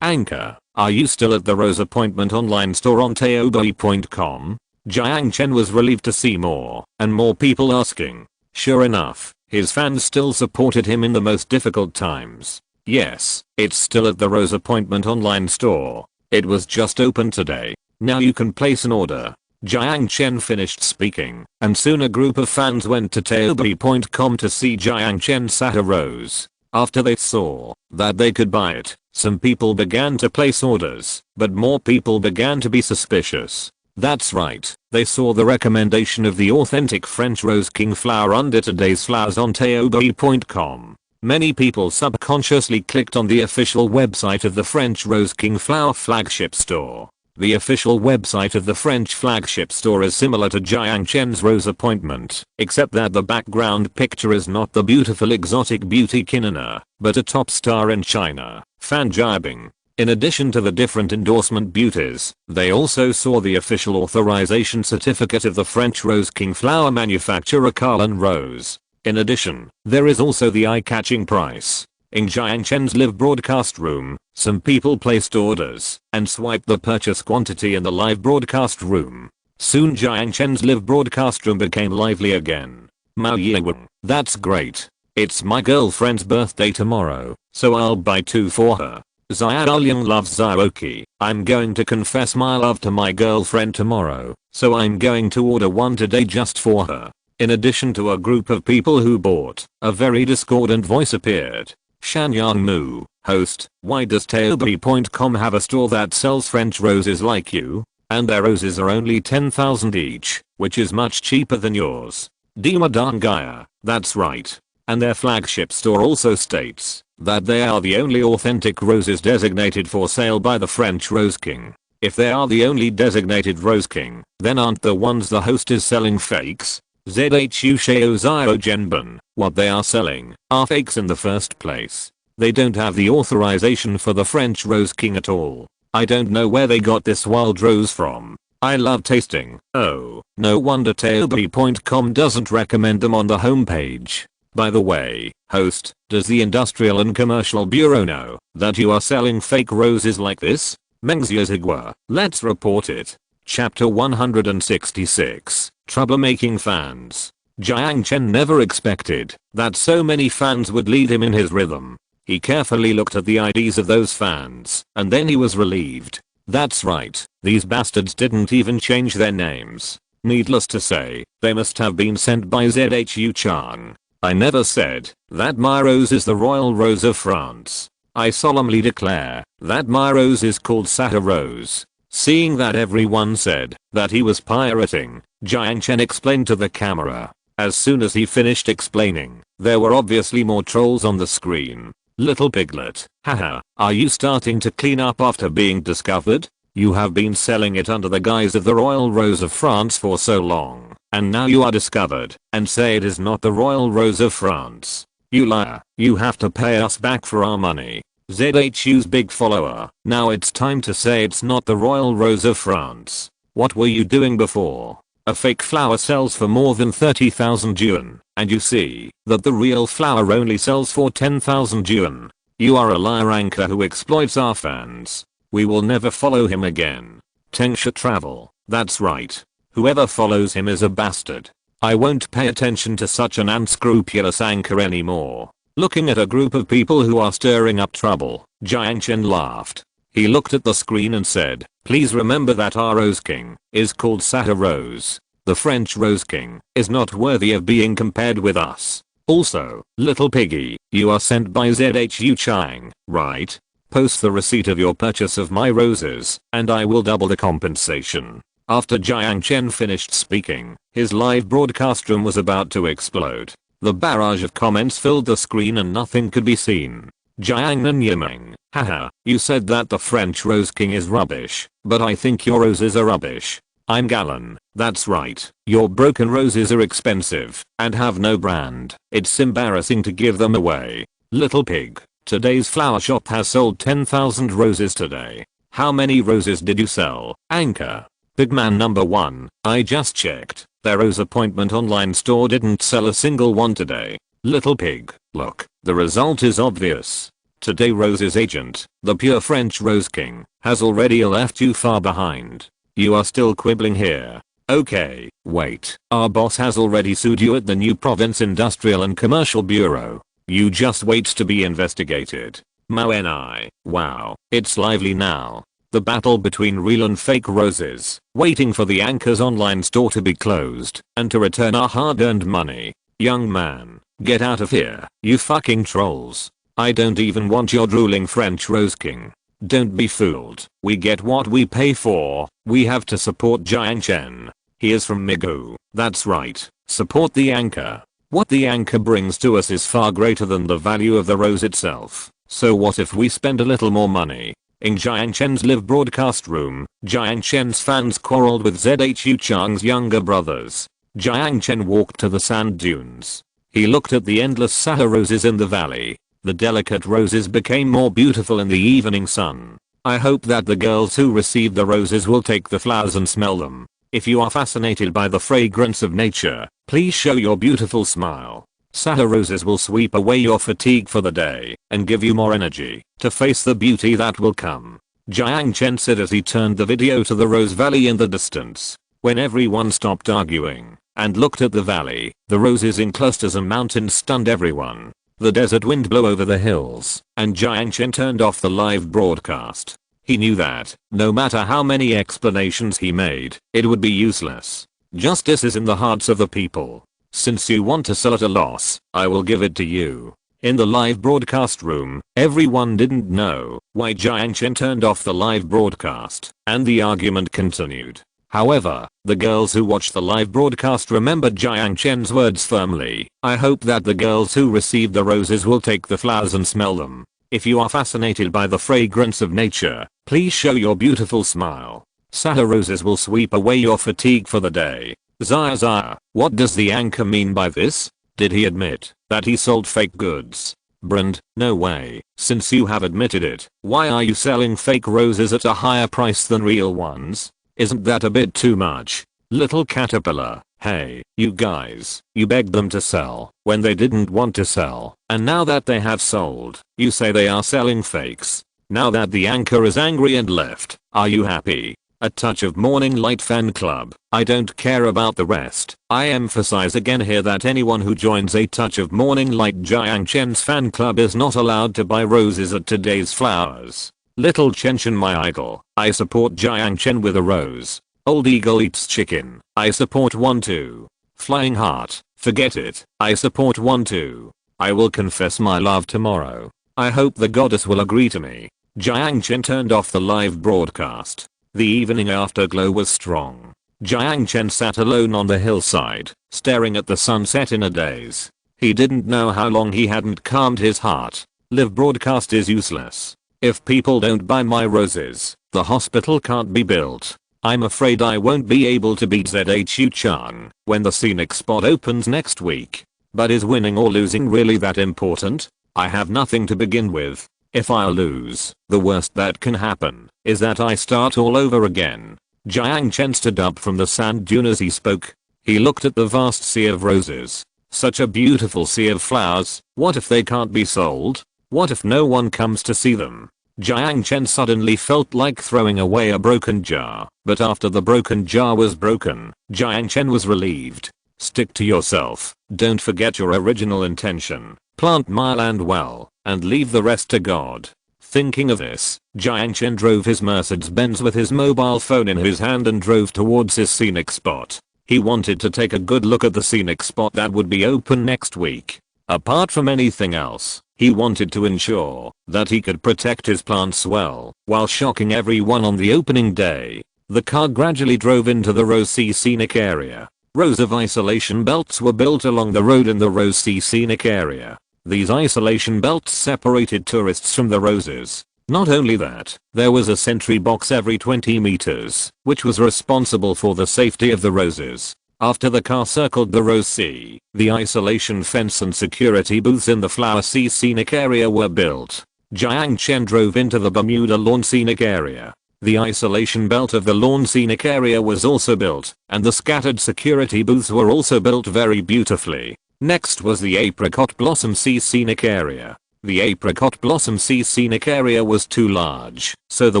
Anchor, are you still at the Rose Appointment online store on taobei.com? Jiang Chen was relieved to see more and more people asking. Sure enough, his fans still supported him in the most difficult times. Yes, it's still at the Rose Appointment online store. It was just opened today. Now you can place an order. Jiang Chen finished speaking, and soon a group of fans went to taobei.com to see Jiang Chen's Sahara rose. After they saw that they could buy it, some people began to place orders, but more people began to be suspicious. That's right, they saw the recommendation of the authentic French Rose King flower under today's flowers on taobei.com. Many people subconsciously clicked on the official website of the French Rose King flower flagship store. The official website of the French flagship store is similar to Jiang Chen's Rose Appointment, except that the background picture is not the beautiful exotic beauty Kinana, but a top star in China, Fan Jiabing. In addition to the different endorsement beauties, they also saw the official authorization certificate of the French Rose King flower manufacturer Carlin Rose. In addition, there is also the eye-catching price. In Jiang Chen's live broadcast room, some people placed orders and swiped the purchase quantity in the live broadcast room. Soon Jiang Chen's live broadcast room became lively again. Mao Yingwen, that's great. It's my girlfriend's birthday tomorrow, so I'll buy 2 for her. Ziad Ulyang loves Zhaoqi. I'm going to confess my love to my girlfriend tomorrow, so I'm going to order 1 today just for her. In addition to a group of people who bought, a very discordant voice appeared. Shanyang Mu, host, why does taobei.com have a store that sells French roses like you? And their roses are only 10,000 each, which is much cheaper than yours. Dima Dangaya, that's right. And their flagship store also states that they are the only authentic roses designated for sale by the French Rose King. If they are the only designated Rose King, then aren't the ones the host is selling fakes? Zhu Shao Zio Genban, what they are selling are fakes in the first place. They don't have the authorization for the French Rose King at all. I don't know where they got this wild rose from. I love tasting. Oh, no wonder taobei.com doesn't recommend them on the homepage. By the way, host, does the Industrial and Commercial Bureau know that you are selling fake roses like this? Mengxiazigua, let's report it. Chapter 166, Troublemaking Fans. Jiang Chen never expected that so many fans would lead him in his rhythm. He carefully looked at the IDs of those fans, and then he was relieved. That's right, these bastards didn't even change their names. Needless to say, they must have been sent by Zhu Chang. I never said that my rose is the royal rose of France. I solemnly declare that my rose is called Sahara rose. Seeing that everyone said that he was pirating, Jiang Chen explained to the camera. As soon as he finished explaining, there were obviously more trolls on the screen. Little piglet, haha, are you starting to clean up after being discovered? You have been selling it under the guise of the Royal Rose of France for so long, and now you are discovered and say it is not the Royal Rose of France. You liar. You have to pay us back for our money. ZHU's big follower. Now it's time to say it's not the Royal Rose of France. What were you doing before? A fake flower sells for more than 30,000 yuan, and you see that the real flower only sells for 10,000 yuan. You are a liar anchor who exploits our fans. We will never follow him again. Teng should travel. That's right. Whoever follows him is a bastard. I won't pay attention to such an unscrupulous anchor anymore. Looking at a group of people who are stirring up trouble, Jiang Chen laughed. He looked at the screen and said, please remember that our Rose King is called Sahara Rose. The French Rose King is not worthy of being compared with us. Also, little piggy, you are sent by ZHU Chang, right? Post the receipt of your purchase of my roses, and I will double the compensation. After Jiang Chen finished speaking, his live broadcast room was about to explode. The barrage of comments filled the screen and nothing could be seen. Jiang Yimeng, haha, you said that the French Rose King is rubbish, but I think your roses are rubbish. I'm Gallon, that's right, your broken roses are expensive, and have no brand. It's embarrassing to give them away. Little pig, today's flower shop has sold 10,000 roses today. How many roses did you sell, anchor? Pigman number 1, I just checked, their rose appointment online store didn't sell a single one today. Little pig, look, the result is obvious. Today Rose's agent, the pure French Rose King, has already left you far behind. You are still quibbling here. Okay, wait, our boss has already sued you at the New Province Industrial and Commercial Bureau. You just wait to be investigated. Moenai, wow, it's lively now. The battle between real and fake roses, waiting for the anchor's online store to be closed and to return our hard-earned money. Young man, get out of here, you fucking trolls. I don't even want your drooling French Rose King. Don't be fooled. We get what we pay for. We have to support Jiang Chen. He is from Migu. That's right. Support the anchor. What the anchor brings to us is far greater than the value of the rose itself. So what if we spend a little more money? In Jiang Chen's live broadcast room, Jiang Chen's fans quarreled with ZHU Chang's younger brothers. Jiang Chen walked to the sand dunes. He looked at the endless Sahara roses in the valley. The delicate roses became more beautiful in the evening sun. I hope that the girls who receive the roses will take the flowers and smell them. If you are fascinated by the fragrance of nature, please show your beautiful smile. Sahara roses will sweep away your fatigue for the day and give you more energy to face the beauty that will come. Jiang Chen said as he turned the video to the Rose Valley in the distance. When everyone stopped arguing and looked at the valley, the roses in clusters and mountains stunned everyone. The desert wind blew over the hills, and Jiang Chen turned off the live broadcast. He knew that, no matter how many explanations he made, it would be useless. Justice is in the hearts of the people. Since you want to sell at a loss, I will give it to you. In the live broadcast room, everyone didn't know why Jiang Chen turned off the live broadcast, and the argument continued. However, the girls who watched the live broadcast remembered Jiang Chen's words firmly. I hope that the girls who receive the roses will take the flowers and smell them. If you are fascinated by the fragrance of nature, please show your beautiful smile. Sahara roses will sweep away your fatigue for the day. Zaya, what does the anchor mean by this? Did he admit that he sold fake goods? Brand, no way. Since you have admitted it, why are you selling fake roses at a higher price than real ones? Isn't that a bit too much? Little caterpillar, hey, you guys, you begged them to sell when they didn't want to sell, and now that they have sold, you say they are selling fakes. Now that the anchor is angry and left, are you happy? A touch of morning light fan club. I don't care about the rest. I emphasize again here that anyone who joins a touch of morning light Jiang Chen's fan club is not allowed to buy roses at today's flowers. Little Chen Chen my idol. I support Jiang Chen with a rose. Old eagle eats chicken. I support one too. Flying heart. Forget it. I support one too. I will confess my love tomorrow. I hope the goddess will agree to me. Jiang Chen turned off the live broadcast. The evening afterglow was strong. Jiang Chen sat alone on the hillside, staring at the sunset in a daze. He didn't know how long he hadn't calmed his heart. Live broadcast is useless. If people don't buy my roses, the hospital can't be built. I'm afraid I won't be able to beat ZHU Chang when the scenic spot opens next week. But is winning or losing really that important? I have nothing to begin with. If I lose, the worst that can happen is that I start all over again. Jiang Chen stood up from the sand dune as he spoke. He looked at the vast sea of roses. Such a beautiful sea of flowers. What if they can't be sold? What if no one comes to see them? Jiang Chen suddenly felt like throwing away a broken jar, but after the broken jar was broken, Jiang Chen was relieved. Stick to yourself, don't forget your original intention, plant my land well, and leave the rest to God. Thinking of this, Jiang Chen drove his Mercedes-Benz with his mobile phone in his hand and drove towards his scenic spot. He wanted to take a good look at the scenic spot that would be open next week. Apart from anything else, he wanted to ensure that he could protect his plants well while shocking everyone on the opening day. The car gradually drove into the Rose Sea scenic area. Rows of isolation belts were built along the road in the Rose Sea scenic area. These isolation belts separated tourists from the roses. Not only that, there was a sentry box every 20 meters, which was responsible for the safety of the roses. After the car circled the Rose Sea, the isolation fence and security booths in the Flower Sea scenic area were built. Jiang Chen drove into the Bermuda Lawn scenic area. The isolation belt of the lawn scenic area was also built, and the scattered security booths were also built very beautifully. Next was the Apricot Blossom Sea scenic area. The Apricot Blossom Sea scenic area was too large, so the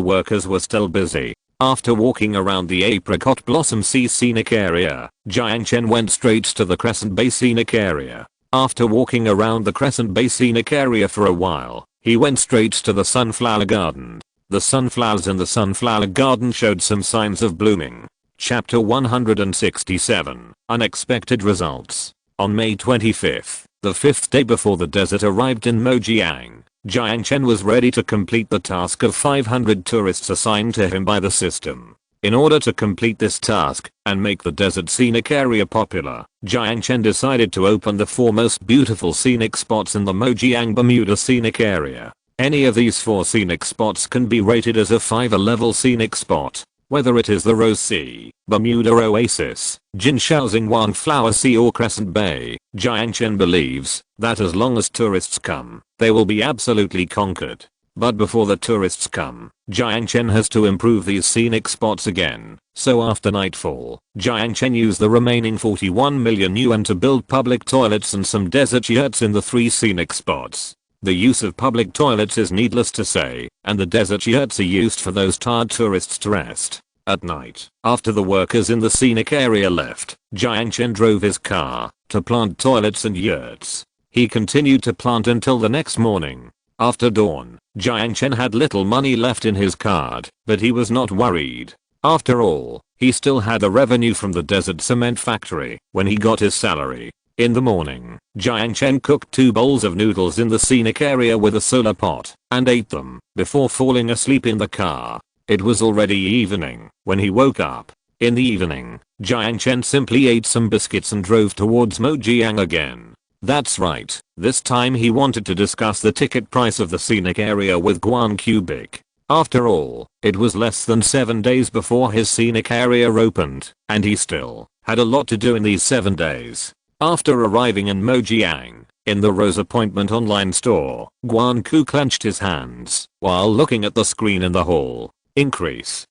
workers were still busy. After walking around the Apricot Blossom Sea scenic area, Jiang Chen went straight to the Crescent Bay scenic area. After walking around the Crescent Bay scenic area for a while, he went straight to the Sunflower Garden. The sunflowers in the Sunflower Garden showed some signs of blooming. Chapter 167, Unexpected Results. On May 25th, the 5th day before the desert arrived in Mojiang, Jiang Chen was ready to complete the task of 500 tourists assigned to him by the system. In order to complete this task and make the desert scenic area popular, Jiang Chen decided to open the 4 most beautiful scenic spots in the Mojiang Bermuda scenic area. Any of these 4 scenic spots can be rated as a 5-level scenic spot. Whether it is the Rose Sea, Bermuda Oasis, Jinshaoxingwang Flower Sea or Crescent Bay, Jiang Chen believes that as long as tourists come, they will be absolutely conquered. But before the tourists come, Jiang Chen has to improve these scenic spots again. So after nightfall, Jiang Chen used the remaining 41 million yuan to build public toilets and some desert yurts in the 3 scenic spots. The use of public toilets is needless to say, and the desert yurts are used for those tired tourists to rest. At night, after the workers in the scenic area left, Jiang Chen drove his car to plant toilets and yurts. He continued to plant until the next morning. After dawn, Jiang Chen had little money left in his card, but he was not worried. After all, he still had the revenue from the desert cement factory when he got his salary. In the morning, Jiang Chen cooked 2 bowls of noodles in the scenic area with a solar pot and ate them before falling asleep in the car. It was already evening when he woke up. In the evening, Jiang Chen simply ate some biscuits and drove towards Mojiang again. That's right, this time he wanted to discuss the ticket price of the scenic area with Guan Cubic. After all, it was less than 7 days before his scenic area opened, and he still had a lot to do in these 7 days. After arriving in Mojiang, in the Rose Appointment online store, Guan Ku clenched his hands while looking at the screen in the hall. Increase,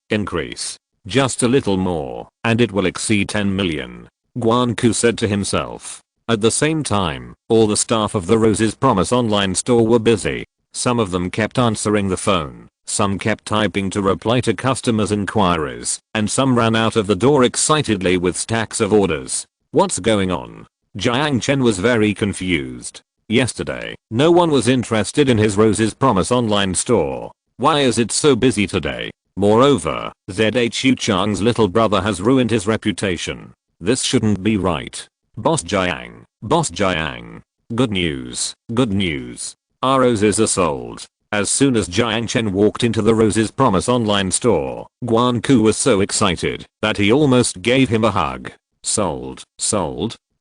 just a little more, and it will exceed 10 million. Guan Ku said to himself. At the same time, all the staff of the Rose's Promise online store were busy. Some of them kept answering the phone, some kept typing to reply to customers' inquiries, and some ran out of the door excitedly with stacks of orders. What's going on? Jiang Chen was very confused. Yesterday, no one was interested in his Rose's Promise online store. Why is it so busy today? Moreover, ZHU Chang's little brother has ruined his reputation. This shouldn't be right. Boss Jiang. Good news. Our roses are sold. As soon as Jiang Chen walked into the Rose's Promise online store, Guan Ku was so excited that he almost gave him a hug. Sold.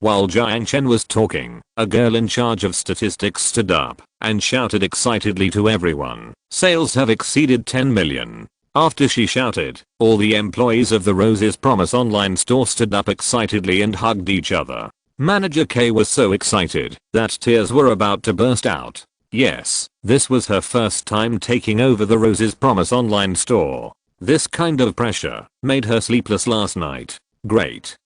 While Jiang Chen was talking, a girl in charge of statistics stood up and shouted excitedly to everyone, "Sales have exceeded 10 million. After she shouted, all the employees of the Roses Promise online store stood up excitedly and hugged each other. Manager K was so excited that tears were about to burst out. Yes, this was her first time taking over the Roses Promise online store. This kind of pressure made her sleepless last night. Great.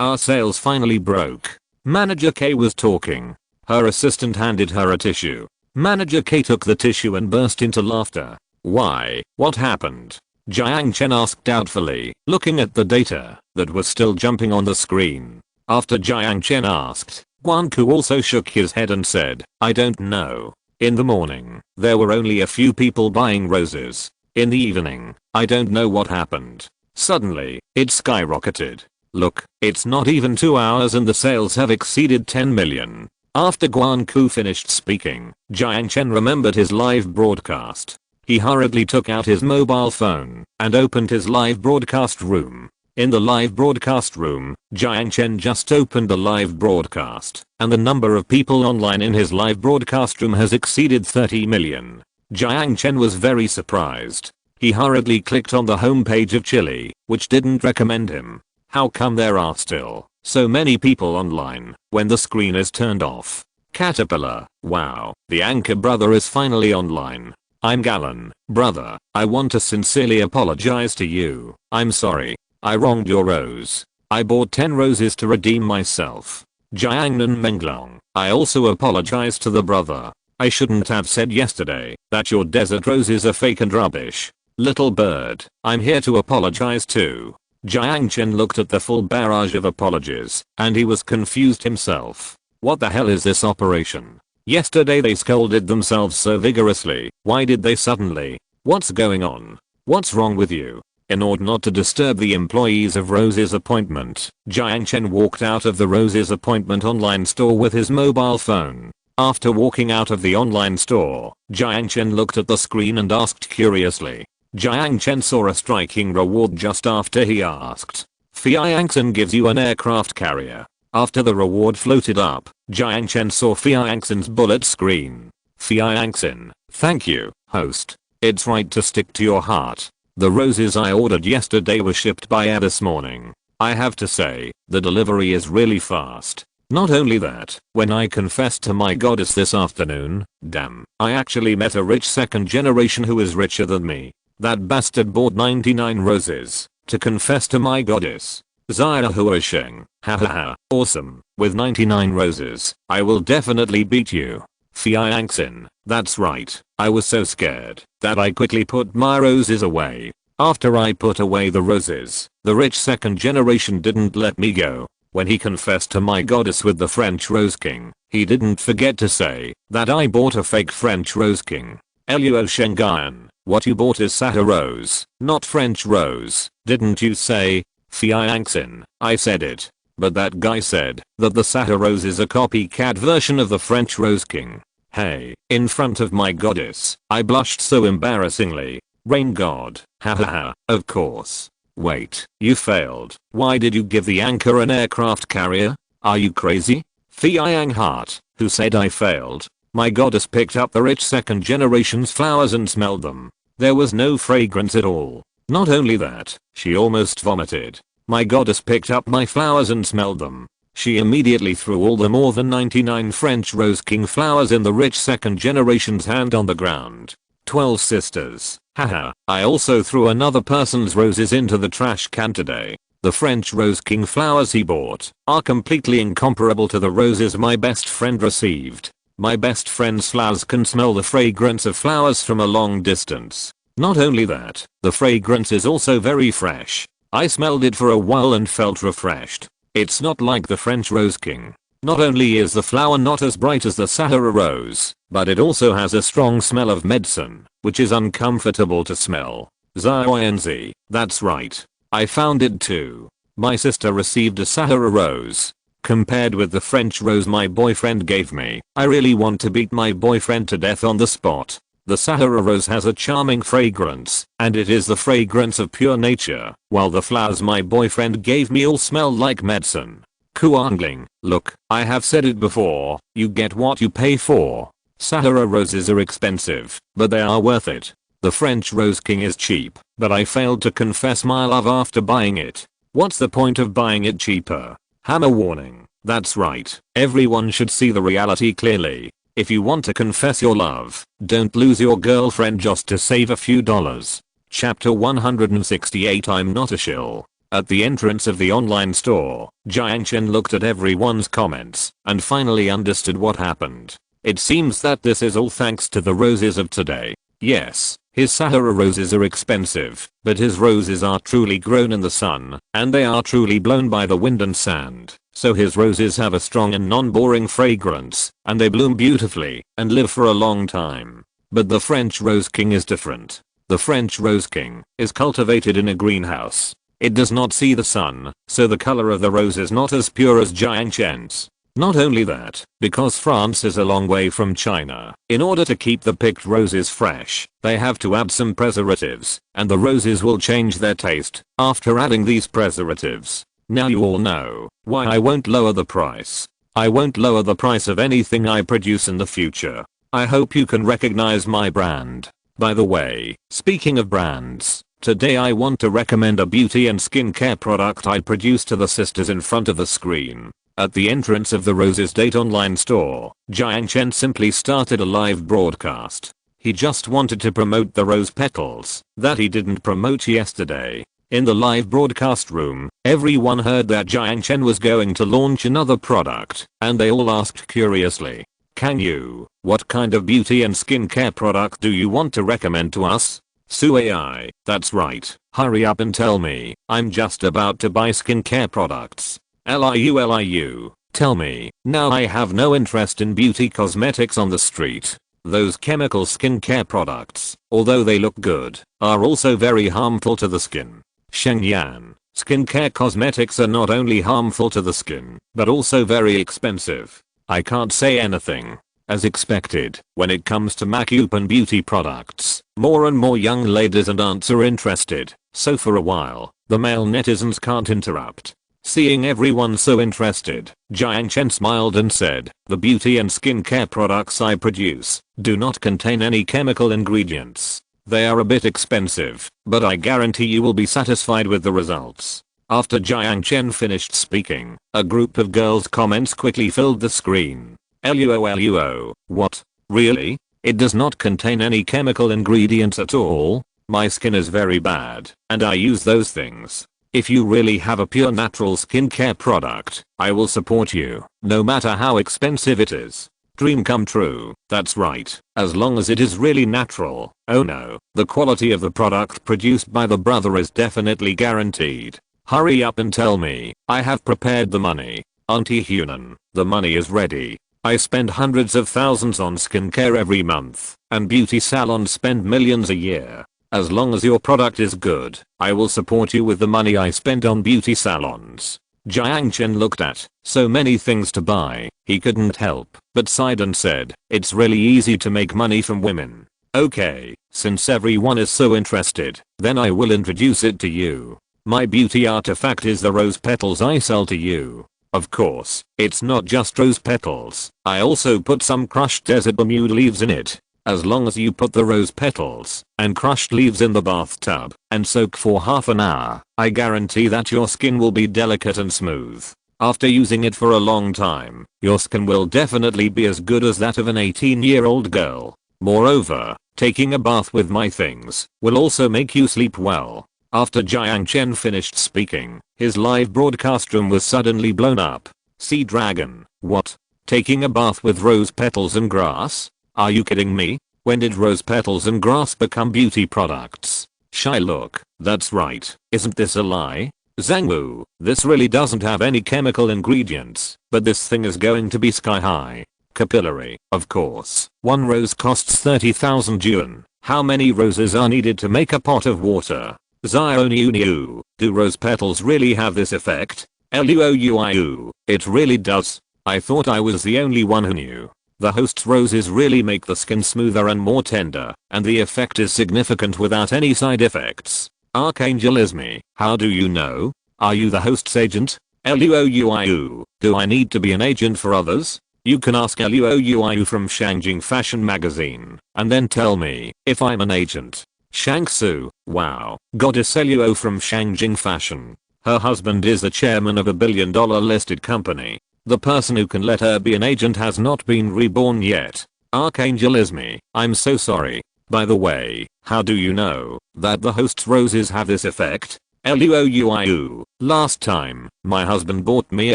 Our sales finally broke. Manager K was talking. Her assistant handed her a tissue. Manager K took the tissue and burst into laughter. Why? What happened? Jiang Chen asked doubtfully, looking at the data that was still jumping on the screen. After Jiang Chen asked, Guanku also shook his head and said, I don't know. In the morning, there were only a few people buying roses. In the evening, I don't know what happened. Suddenly, it skyrocketed. Look, it's not even 2 hours and the sales have exceeded 10 million. After Guanku finished speaking, Jiang Chen remembered his live broadcast. He hurriedly took out his mobile phone and opened his live broadcast room. In the live broadcast room, Jiang Chen just opened the live broadcast, and the number of people online in his live broadcast room has exceeded 30 million. Jiang Chen was very surprised. He hurriedly clicked on the homepage of Chile, which didn't recommend him. How come there are still so many people online when the screen is turned off? Caterpillar, wow, the anchor brother is finally online. I'm Gallon, brother, I want to sincerely apologize to you. I'm sorry. I wronged your rose. I bought 10 roses to redeem myself. Jiangnan Menglong, I also apologize to the brother. I shouldn't have said yesterday that your desert roses are fake and rubbish. Little bird, I'm here to apologize too. Jiang Chen looked at the full barrage of apologies, and he was confused himself. What the hell is this operation? Yesterday they scolded themselves so vigorously. Why did they suddenly? What's going on? What's wrong with you? In order not to disturb the employees of Rose's appointment, Jiang Chen walked out of the Rose's appointment online store with his mobile phone. After walking out of the online store, Jiang Chen looked at the screen and asked curiously. Jiang Chen saw a striking reward just after he asked. Fiangxin gives you an aircraft carrier. After the reward floated up, Jiang Chen saw Fiangxin's bullet screen. Fiangxin, thank you, host. It's right to stick to your heart. The roses I ordered yesterday were shipped by air this morning. I have to say, the delivery is really fast. Not only that, when I confessed to my goddess this afternoon, damn, I actually met a rich second generation who is richer than me. That bastard bought 99 roses to confess to my goddess. Zaya Huosheng, hahaha, awesome, with 99 roses, I will definitely beat you. Fiangxin, that's right, I was so scared that I quickly put my roses away. After I put away the roses, the rich second generation didn't let me go. When he confessed to my goddess with the French Rose King, he didn't forget to say that I bought a fake French Rose King. Luo Shengan, what you bought is Sahara Rose, not French Rose, didn't you say? Fiangxin, I said it. But that guy said that the Sahara Rose is a copycat version of the French Rose King. Hey, in front of my goddess, I blushed so embarrassingly. Rain god, hahaha, of course. Wait, you failed. Why did you give the anchor an aircraft carrier? Are you crazy? Fiang Heart, who said I failed. My goddess picked up the rich second generation's flowers and smelled them. There was no fragrance at all. Not only that, she almost vomited. My goddess picked up my flowers and smelled them. She immediately threw all the more than 99 French Rose King flowers in the rich second generation's hand on the ground. 12 sisters. Haha, I also threw another person's roses into the trash can today. The French Rose King flowers he bought are completely incomparable to the roses my best friend received. My best friend's flowers can smell the fragrance of flowers from a long distance. Not only that, the fragrance is also very fresh. I smelled it for a while and felt refreshed. It's not like the French Rose King. Not only is the flower not as bright as the Sahara rose, but it also has a strong smell of medicine, which is uncomfortable to smell. Zinz, that's right. I found it too. My sister received a Sahara rose. Compared with the French rose my boyfriend gave me, I really want to beat my boyfriend to death on the spot. The Sahara rose has a charming fragrance, and it is the fragrance of pure nature, while the flowers my boyfriend gave me all smell like medicine. Kuangling, look, I have said it before, you get what you pay for. Sahara roses are expensive, but they are worth it. The French Rose King is cheap, but I failed to confess my love after buying it. What's the point of buying it cheaper? Hammer warning. That's right, everyone should see the reality clearly. If you want to confess your love, don't lose your girlfriend just to save a few dollars. Chapter 168. I'm not a shill. At the entrance of the online store, Jiang Chen looked at everyone's comments and finally understood what happened. It seems that this is all thanks to the roses of today. Yes, his Sahara roses are expensive, but his roses are truly grown in the sun, and they are truly blown by the wind and sand. So his roses have a strong and non-boring fragrance, and they bloom beautifully and live for a long time. But the French Rose King is different. The French Rose King is cultivated in a greenhouse. It does not see the sun, so the color of the rose is not as pure as Jiang Chen's. Not only that, because France is a long way from China, in order to keep the picked roses fresh, they have to add some preservatives, and the roses will change their taste after adding these preservatives. Now you all know why I won't lower the price. I won't lower the price of anything I produce in the future. I hope you can recognize my brand. By the way, speaking of brands, today I want to recommend a beauty and skincare product I produced to the sisters in front of the screen. At the entrance of the Roses Date online store, Jiang Chen simply started a live broadcast. He just wanted to promote the rose petals that he didn't promote yesterday. In the live broadcast room, everyone heard that Jiang Chen was going to launch another product, and they all asked curiously, "Can you? What kind of beauty and skincare product do you want to recommend to us?" Suai, that's right, hurry up and tell me, I'm just about to buy skincare products. Liu, tell me, now I have no interest in beauty cosmetics on the street. Those chemical skincare products, although they look good, are also very harmful to the skin. Shengyan, skincare cosmetics are not only harmful to the skin, but also very expensive. I can't say anything. As expected, when it comes to makeup and beauty products, more and more young ladies and aunts are interested, so for a while, the male netizens can't interrupt. Seeing everyone so interested, Jiang Chen smiled and said, "The beauty and skincare products I produce do not contain any chemical ingredients. They are a bit expensive, but I guarantee you will be satisfied with the results." After Jiang Chen finished speaking, a group of girls' comments quickly filled the screen. Luo, what? Really? It does not contain any chemical ingredients at all? My skin is very bad, and I use those things. If you really have a pure natural skincare product, I will support you, no matter how expensive it is. Dream come true, that's right, as long as it is really natural. Oh no, the quality of the product produced by the brother is definitely guaranteed. Hurry up and tell me, I have prepared the money. Auntie Hunan, the money is ready. I spend hundreds of thousands on skincare every month, and beauty salons spend millions a year. As long as your product is good, I will support you with the money I spend on beauty salons. Jiang Chen looked at so many things to buy, he couldn't help but sighed and said, "It's really easy to make money from women." Okay, since everyone is so interested, then I will introduce it to you. My beauty artifact is the rose petals I sell to you. Of course, it's not just rose petals, I also put some crushed desert bermuda leaves in it. As long as you put the rose petals and crushed leaves in the bathtub and soak for half an hour, I guarantee that your skin will be delicate and smooth. After using it for a long time, your skin will definitely be as good as that of an 18-year-old girl. Moreover, taking a bath with my things will also make you sleep well. After Jiang Chen finished speaking, his live broadcast room was suddenly blown up. Sea Dragon, what? Taking a bath with rose petals and grass? Are you kidding me? When did rose petals and grass become beauty products? Shy look, that's right, isn't this a lie? Zhangwu, this really doesn't have any chemical ingredients, but this thing is going to be sky high. Capillary, of course. One rose costs 30,000 yuan. How many roses are needed to make a pot of water? Xiaoniu, do rose petals really have this effect? Luoyu, it really does. I thought I was the only one who knew. The host's roses really make the skin smoother and more tender, and the effect is significant without any side effects. Archangel Ismi, how do you know? Are you the host's agent? Luoyu, do I need to be an agent for others? You can ask Luoyu from Shangjing Fashion Magazine and then tell me if I'm an agent. Shangsu, wow, goddess Luo from Shangjing Fashion. Her husband is the chairman of a billion-dollar listed company. The person who can let her be an agent has not been reborn yet. Archangel is me. I'm so sorry. By the way, how do you know that the host's roses have this effect? Luoyu, last time, my husband bought me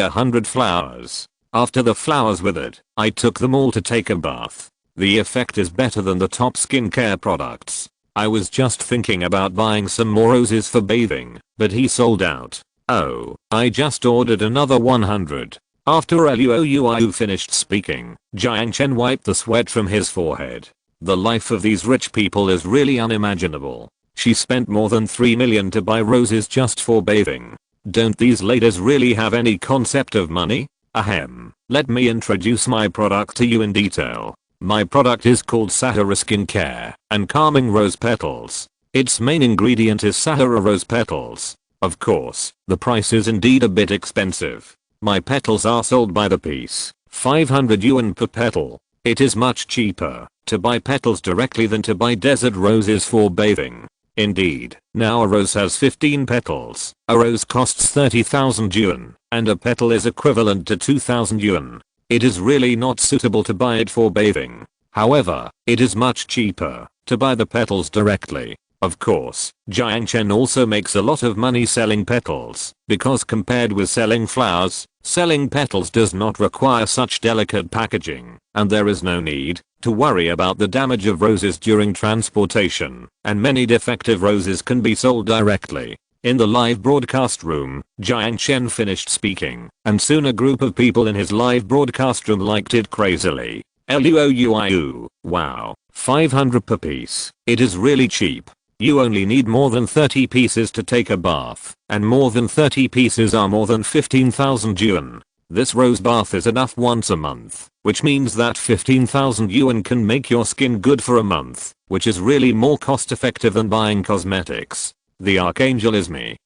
100 flowers. After the flowers withered, I took them all to take a bath. The effect is better than the top skincare products. I was just thinking about buying some more roses for bathing, but he sold out. Oh, I just ordered another 100. After Luoyu finished speaking, Jiang Chen wiped the sweat from his forehead. The life of these rich people is really unimaginable. She spent more than 3 million to buy roses just for bathing. Don't these ladies really have any concept of money? Ahem. Let me introduce my product to you in detail. My product is called Sahara Skincare and Calming Rose Petals. Its main ingredient is Sahara Rose Petals. Of course, the price is indeed a bit expensive. My petals are sold by the piece, 500 yuan per petal. It is much cheaper to buy petals directly than to buy desert roses for bathing. Indeed, now a rose has 15 petals. A rose costs 30,000 yuan, and a petal is equivalent to 2,000 yuan. It is really not suitable to buy it for bathing. However, it is much cheaper to buy the petals directly. Of course, Jiang Chen also makes a lot of money selling petals, because compared with selling flowers, selling petals does not require such delicate packaging, and there is no need to worry about the damage of roses during transportation, and many defective roses can be sold directly. In the live broadcast room, Jiang Chen finished speaking, and soon a group of people in his live broadcast room liked it crazily. Luoyu, wow, 500 per piece. It is really cheap. You only need more than 30 pieces to take a bath, and more than 30 pieces are more than 15,000 yuan. This rose bath is enough once a month, which means that 15,000 yuan can make your skin good for a month, which is really more cost effective than buying cosmetics. The Archangel is me.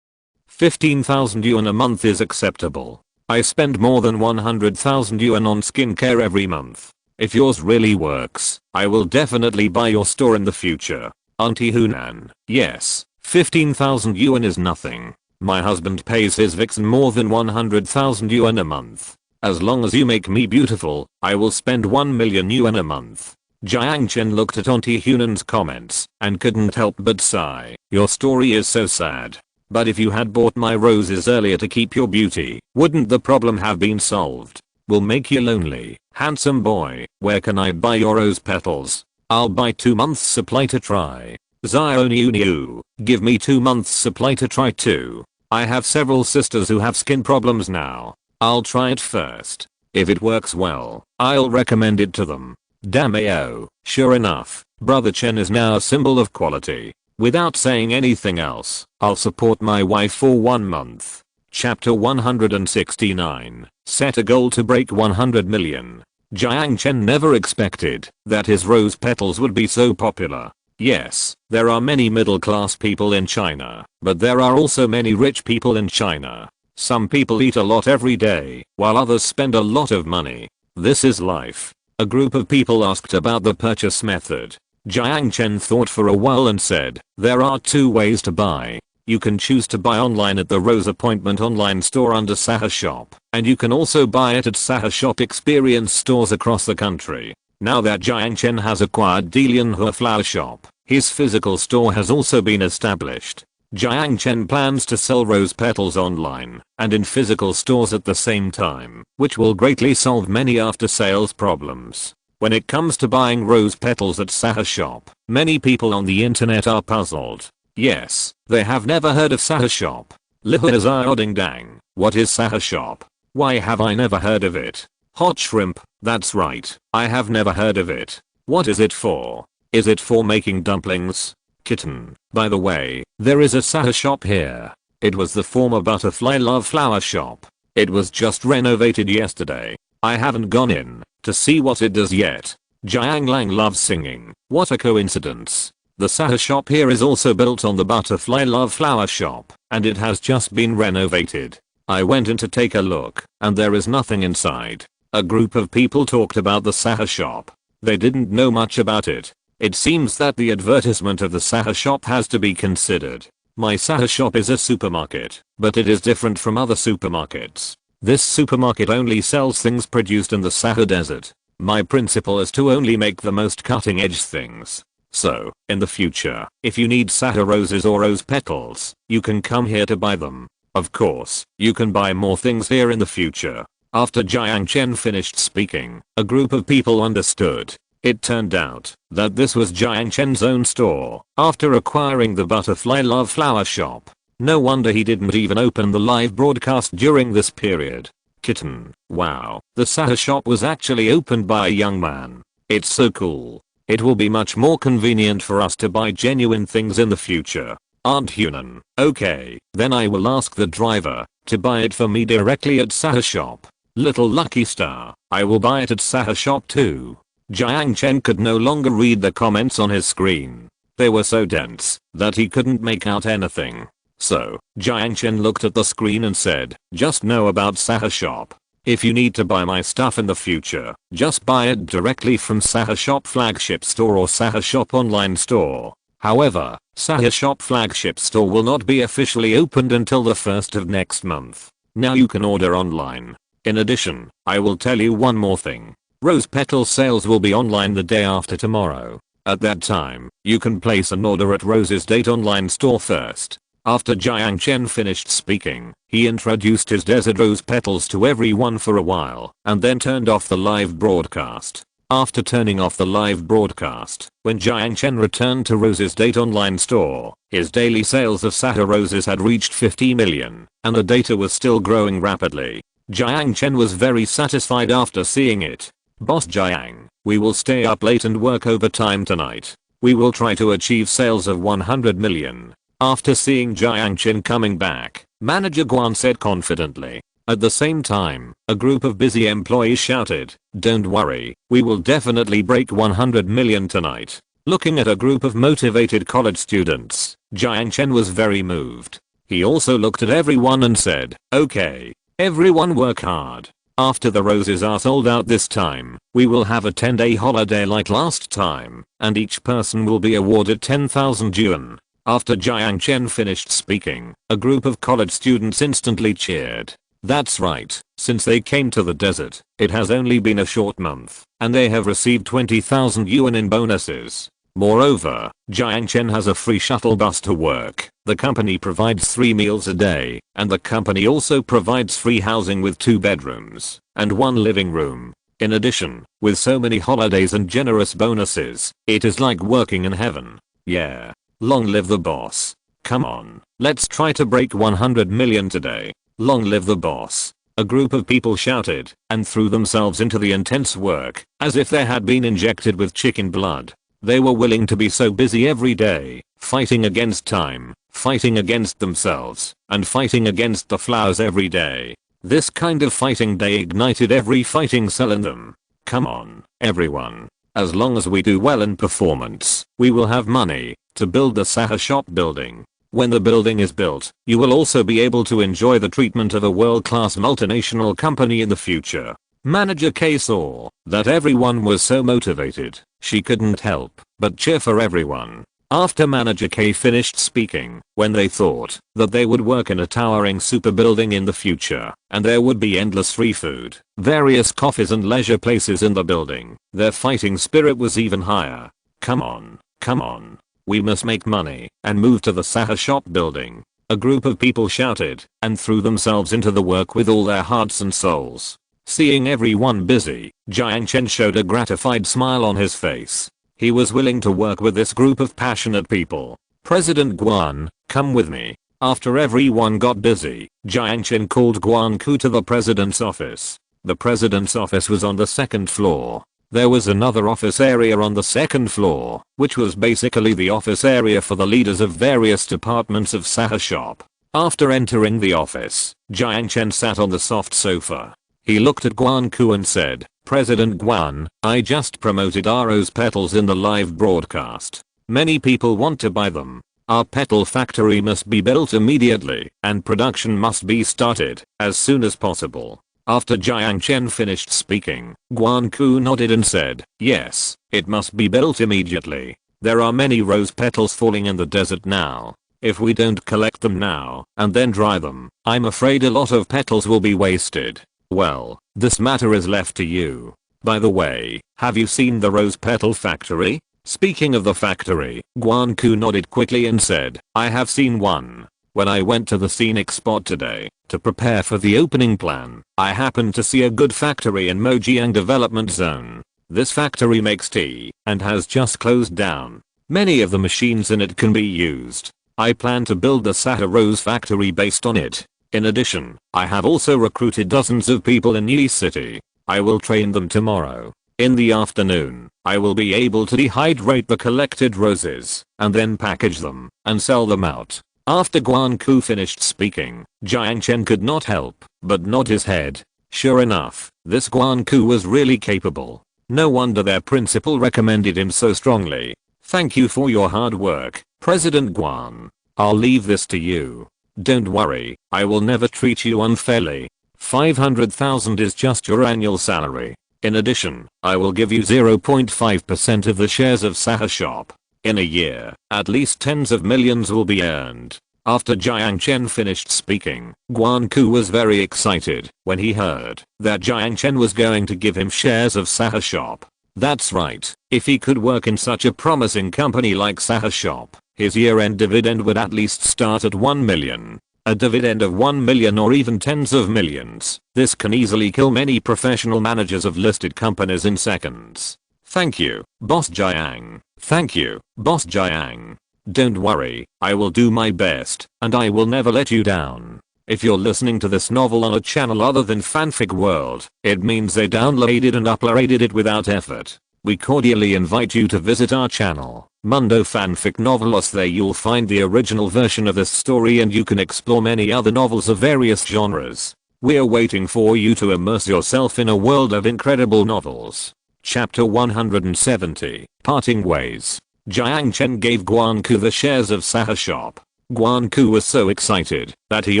15,000 yuan a month is acceptable. I spend more than 100,000 yuan on skincare every month. If yours really works, I will definitely buy your store in the future. Auntie Hunan, yes, 15,000 yuan is nothing. My husband pays his vixen more than 100,000 yuan a month. As long as you make me beautiful, I will spend 1 million yuan a month. Jiang Chen looked at Auntie Hunan's comments and couldn't help but sigh. Your story is so sad. But if you had bought my roses earlier to keep your beauty, wouldn't the problem have been solved? Will make you lonely. Handsome boy, where can I buy your rose petals? I'll buy 2 months supply to try. Zioniu, give me 2 months supply to try too. I have several sisters who have skin problems now. I'll try it first. If it works well, I'll recommend it to them. Dameo, sure enough, Brother Chen is now a symbol of quality. Without saying anything else, I'll support my wife for 1 month. Chapter 169, set a goal to break 100 million. Jiang Chen never expected that his rose petals would be so popular. Yes, there are many middle-class people in China, but there are also many rich people in China. Some people eat a lot every day, while others spend a lot of money. This is life. A group of people asked about the purchase method. Jiang Chen thought for a while and said, there are 2 ways to buy. You can choose to buy online at the Rose Appointment online store under Sahara Shop, and you can also buy it at Sahara Shop experience stores across the country. Now that Jiang Chen has acquired Dalianhua Flower Shop, his physical store has also been established. Jiang Chen plans to sell rose petals online and in physical stores at the same time, which will greatly solve many after-sales problems. When it comes to buying rose petals at Sahara Shop, many people on the internet are puzzled. Yes, they have never heard of Sahara Shop. Dang, what is Sahara Shop? Why have I never heard of it? Hot shrimp, that's right, I have never heard of it. What is it for? Is it for making dumplings? Kitten, by the way, there is a Sahara Shop here. It was the former Butterfly Love Flower Shop. It was just renovated yesterday. I haven't gone in to see what it does yet. Jiang Lang loves singing. What a coincidence. The Sahara Shop here is also built on the Butterfly Love Flower Shop, and it has just been renovated. I went in to take a look, and there is nothing inside. A group of people talked about the Sahara shop. They didn't know much about it. It seems that the advertisement of the Sahara shop has to be considered. My Sahara shop is a supermarket, but it is different from other supermarkets. This supermarket only sells things produced in the Sahara Desert. My principle is to only make the most cutting edge things. So, in the future, if you need Sahara roses or rose petals, you can come here to buy them. Of course, you can buy more things here in the future. After Jiang Chen finished speaking, a group of people understood. It turned out that this was Jiang Chen's own store after acquiring the Butterfly Love Flower shop. No wonder he didn't even open the live broadcast during this period. Kitten, wow, the Sahara shop was actually opened by a young man. It's so cool. It will be much more convenient for us to buy genuine things in the future. Aren't human? Okay, then I will ask the driver to buy it for me directly at Sahara shop. Little lucky star, I will buy it at Sahara shop too. Jiang Chen could no longer read the comments on his screen. They were so dense that he couldn't make out anything. So, Jiang Chen looked at the screen and said, just know about Sahara shop. If you need to buy my stuff in the future, just buy it directly from Sahara shop flagship store or Sahara shop online store. However, Sahara shop flagship store will not be officially opened until the 1st of next month. Now you can order online. In addition, I will tell you one more thing. Rose petal sales will be online the day after tomorrow. At that time, you can place an order at Rose's Date online store first. After Jiang Chen finished speaking, he introduced his desert rose petals to everyone for a while and then turned off the live broadcast. After turning off the live broadcast, when Jiang Chen returned to Rose's Date online store, his daily sales of Sahara roses had reached 50 million, and the data was still growing rapidly. Jiang Chen was very satisfied after seeing it. Boss Jiang, we will stay up late and work overtime tonight. We will try to achieve sales of 100 million. After seeing Jiang Chen coming back, Manager Guan said confidently. At the same time, a group of busy employees shouted, don't worry, we will definitely break 100 million tonight. Looking at a group of motivated college students, Jiang Chen was very moved. He also looked at everyone and said, okay, everyone work hard. After the roses are sold out this time, we will have a 10-day holiday like last time, and each person will be awarded 10,000 yuan. After Jiang Chen finished speaking, a group of college students instantly cheered. That's right, since they came to the desert, it has only been a short month, and they have received 20,000 yuan in bonuses. Moreover, Jiang Chen has a free shuttle bus to work. The company provides 3 meals a day, and the company also provides free housing with 2 bedrooms and 1 living room. In addition, with so many holidays and generous bonuses, it is like working in heaven. Yeah. Long live the boss. Come on, let's try to break 100 million today. Long live the boss. A group of people shouted and threw themselves into the intense work as if they had been injected with chicken blood. They were willing to be so busy every day, fighting against time, fighting against themselves, and fighting against the flowers every day. This kind of fighting day ignited every fighting cell in them. Come on, everyone. As long as we do well in performance, we will have money to build the Sahara shop building. When the building is built, you will also be able to enjoy the treatment of a world-class multinational company in the future. Manager K saw that everyone was so motivated, she couldn't help but cheer for everyone. After Manager K finished speaking, when they thought that they would work in a towering super building in the future, and there would be endless free food, various coffees and leisure places in the building, their fighting spirit was even higher. Come on, come on. We must make money and move to the Sahara shop building. A group of people shouted and threw themselves into the work with all their hearts and souls. Seeing everyone busy, Jiang Chen showed a gratified smile on his face. He was willing to work with this group of passionate people. President Guan, come with me. After everyone got busy, Jiang Chen called Guan Ku to the president's office. The president's office was on the 2nd floor. There was another office area on the 2nd floor, which was basically the office area for the leaders of various departments of Sahara shop. After entering the office, Jiang Chen sat on the soft sofa. He looked at Guan Ku and said, President Guan, I just promoted our rose petals in the live broadcast. Many people want to buy them. Our petal factory must be built immediately and production must be started as soon as possible. After Jiang Chen finished speaking, Guanku nodded and said, yes, it must be built immediately. There are many rose petals falling in the desert now. If we don't collect them now and then dry them, I'm afraid a lot of petals will be wasted. Well, this matter is left to you. By the way, have you seen the rose petal factory? Speaking of the factory, Guanku nodded quickly and said, I have seen one. When I went to the scenic spot today to prepare for the opening plan, I happened to see a good factory in Mojiang Development Zone. This factory makes tea and has just closed down. Many of the machines in it can be used. I plan to build the Sahara Rose factory based on it. In addition, I have also recruited dozens of people in Yi City. I will train them tomorrow. In the afternoon, I will be able to dehydrate the collected roses and then package them and sell them out. After Guanku finished speaking, Jiang Chen could not help but nod his head. Sure enough, this Guanku was really capable. No wonder their principal recommended him so strongly. Thank you for your hard work, President Guan. I'll leave this to you. Don't worry, I will never treat you unfairly. 500,000 is just your annual salary. In addition, I will give you 0.5% of the shares of Sahara Shop. In a year, at least tens of millions will be earned. After Jiang Chen finished speaking, Guanku was very excited when he heard that Jiang Chen was going to give him shares of Sahara Shop. That's right, if he could work in such a promising company like Sahara Shop, his year-end dividend would at least start at 1 million. A dividend of 1 million or even tens of millions. This can easily kill many professional managers of listed companies in seconds. Thank you, Boss Jiang. Thank you, Boss Jiang. Don't worry, I will do my best, and I will never let you down. If you're listening to this novel on a channel other than Fanfic World, it means they downloaded and uploaded it without effort. We cordially invite you to visit our channel, Mundo Fanfic Novelos. There you'll find the original version of this story and you can explore many other novels of various genres. We're waiting for you to immerse yourself in a world of incredible novels. Chapter 170, Parting Ways. Jiang Chen gave Guanku the shares of Sahara Shop. Guanku was so excited that he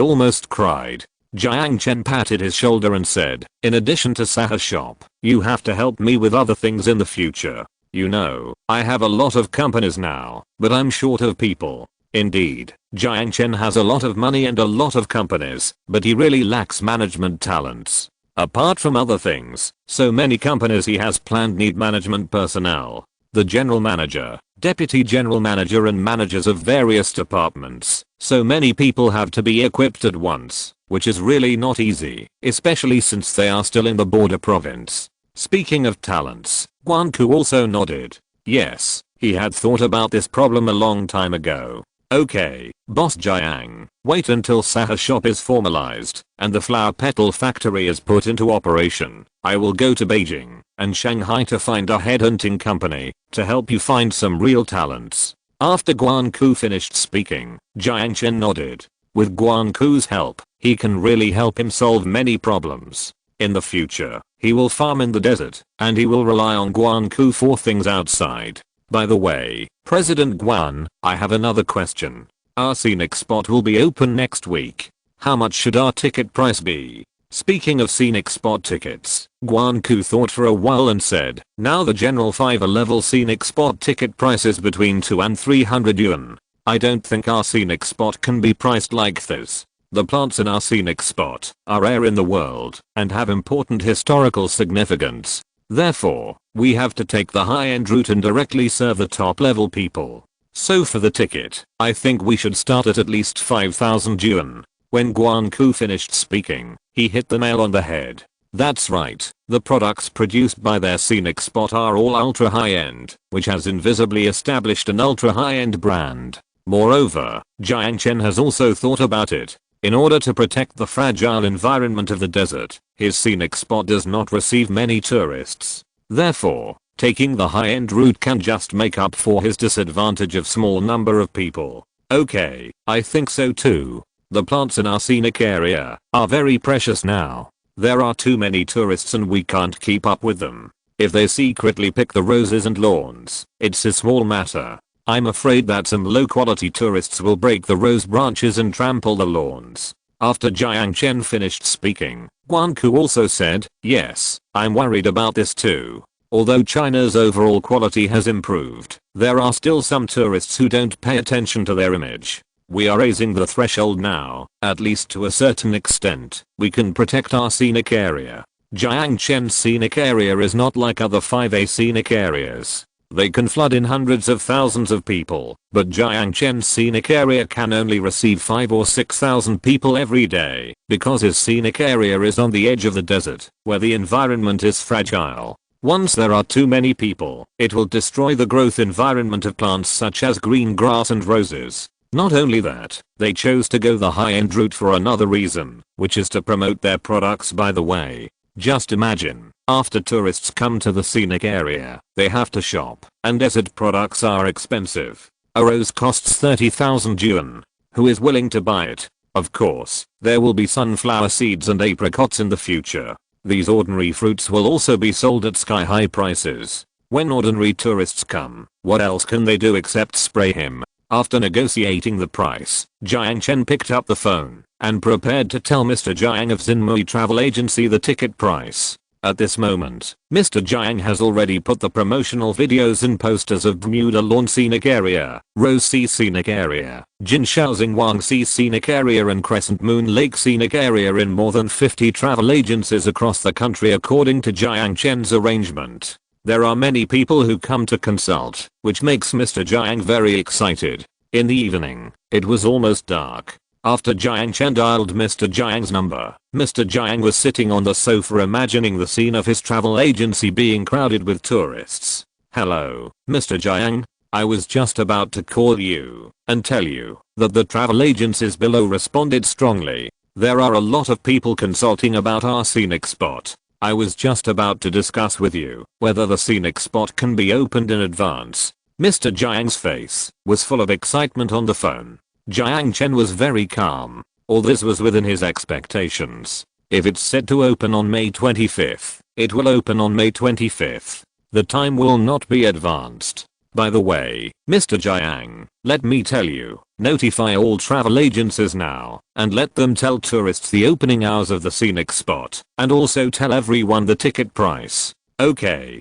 almost cried. Jiang Chen patted his shoulder and said, in addition to Sahara Shop, you have to help me with other things in the future. You know, I have a lot of companies now, but I'm short of people. Indeed, Jiang Chen has a lot of money and a lot of companies, but he really lacks management talents. Apart from other things, so many companies he has planned need management personnel. The general manager, deputy general manager and managers of various departments. So many people have to be equipped at once, which is really not easy, especially since they are still in the border province. Speaking of talents, Guanku also nodded. Yes, he had thought about this problem a long time ago. Okay, Boss Jiang, wait until Sahara Shop is formalized and the flower petal factory is put into operation. I will go to Beijing and Shanghai to find a headhunting company to help you find some real talents. After Guanku finished speaking, Jiang Chen nodded. With Guanku's help, he can really help him solve many problems. In the future, he will farm in the desert and he will rely on Guanku for things outside. By the way, President Guan, I have another question. Our scenic spot will be open next week. How much should our ticket price be? Speaking of scenic spot tickets, Guanku thought for a while and said, now the general 5 level scenic spot ticket price is between 2 and 300 yuan. I don't think our scenic spot can be priced like this. The plants in our scenic spot are rare in the world and have important historical significance. Therefore, we have to take the high-end route and directly serve the top-level people. So for the ticket, I think we should start at least 5,000 yuan. When Guanku finished speaking, he hit the nail on the head. That's right, the products produced by their scenic spot are all ultra high-end, which has invisibly established an ultra high-end brand. Moreover, Jiang Chen has also thought about it. In order to protect the fragile environment of the desert, his scenic spot does not receive many tourists. Therefore, taking the high-end route can just make up for his disadvantage of small number of people. Okay, I think so too. The plants in our scenic area are very precious now. There are too many tourists and we can't keep up with them. If they secretly pick the roses and lawns, it's a small matter. I'm afraid that some low quality tourists will break the rose branches and trample the lawns. After Jiang Chen finished speaking, Guanku also said, yes, I'm worried about this too. Although China's overall quality has improved, there are still some tourists who don't pay attention to their image. We are raising the threshold now, at least to a certain extent. We can protect our scenic area. Jiang Chen's scenic area is not like other 5A scenic areas. They can flood in hundreds of thousands of people, but Jiang Chen's scenic area can only receive 5 or 6,000 people every day, because his scenic area is on the edge of the desert, where the environment is fragile. Once there are too many people, it will destroy the growth environment of plants such as green grass and roses. Not only that, they chose to go the high-end route for another reason, which is to promote their products by the way. Just imagine, after tourists come to the scenic area, they have to shop, and desert products are expensive. A rose costs 30,000 yuan. Who is willing to buy it? Of course, there will be sunflower seeds and apricots in the future. These ordinary fruits will also be sold at sky-high prices. When ordinary tourists come, what else can they do except spray him? After negotiating the price, Jiang Chen picked up the phone and prepared to tell Mr. Jiang of Xinmui Travel Agency the ticket price. At this moment, Mr. Jiang has already put the promotional videos and posters of Bermuda Lawn Scenic Area, Rose Sea Scenic Area, Jinshaoxing Wang Sea Scenic Area and Crescent Moon Lake Scenic Area in more than 50 travel agencies across the country according to Jiang Chen's arrangement. There are many people who come to consult, which makes Mr. Jiang very excited. In the evening, it was almost dark. After Jiang Chen dialed Mr. Jiang's number, Mr. Jiang was sitting on the sofa imagining the scene of his travel agency being crowded with tourists. Hello, Mr. Jiang. I was just about to call you and tell you that the travel agencies below responded strongly. There are a lot of people consulting about our scenic spot. I was just about to discuss with you whether the scenic spot can be opened in advance. Mr. Jiang's face was full of excitement on the phone. Jiang Chen was very calm. All this was within his expectations. If it's said to open on May 25th, it will open on May 25th. The time will not be advanced. By the way, Mr. Jiang, let me tell you, notify all travel agencies now, and let them tell tourists the opening hours of the scenic spot, and also tell everyone the ticket price. Okay.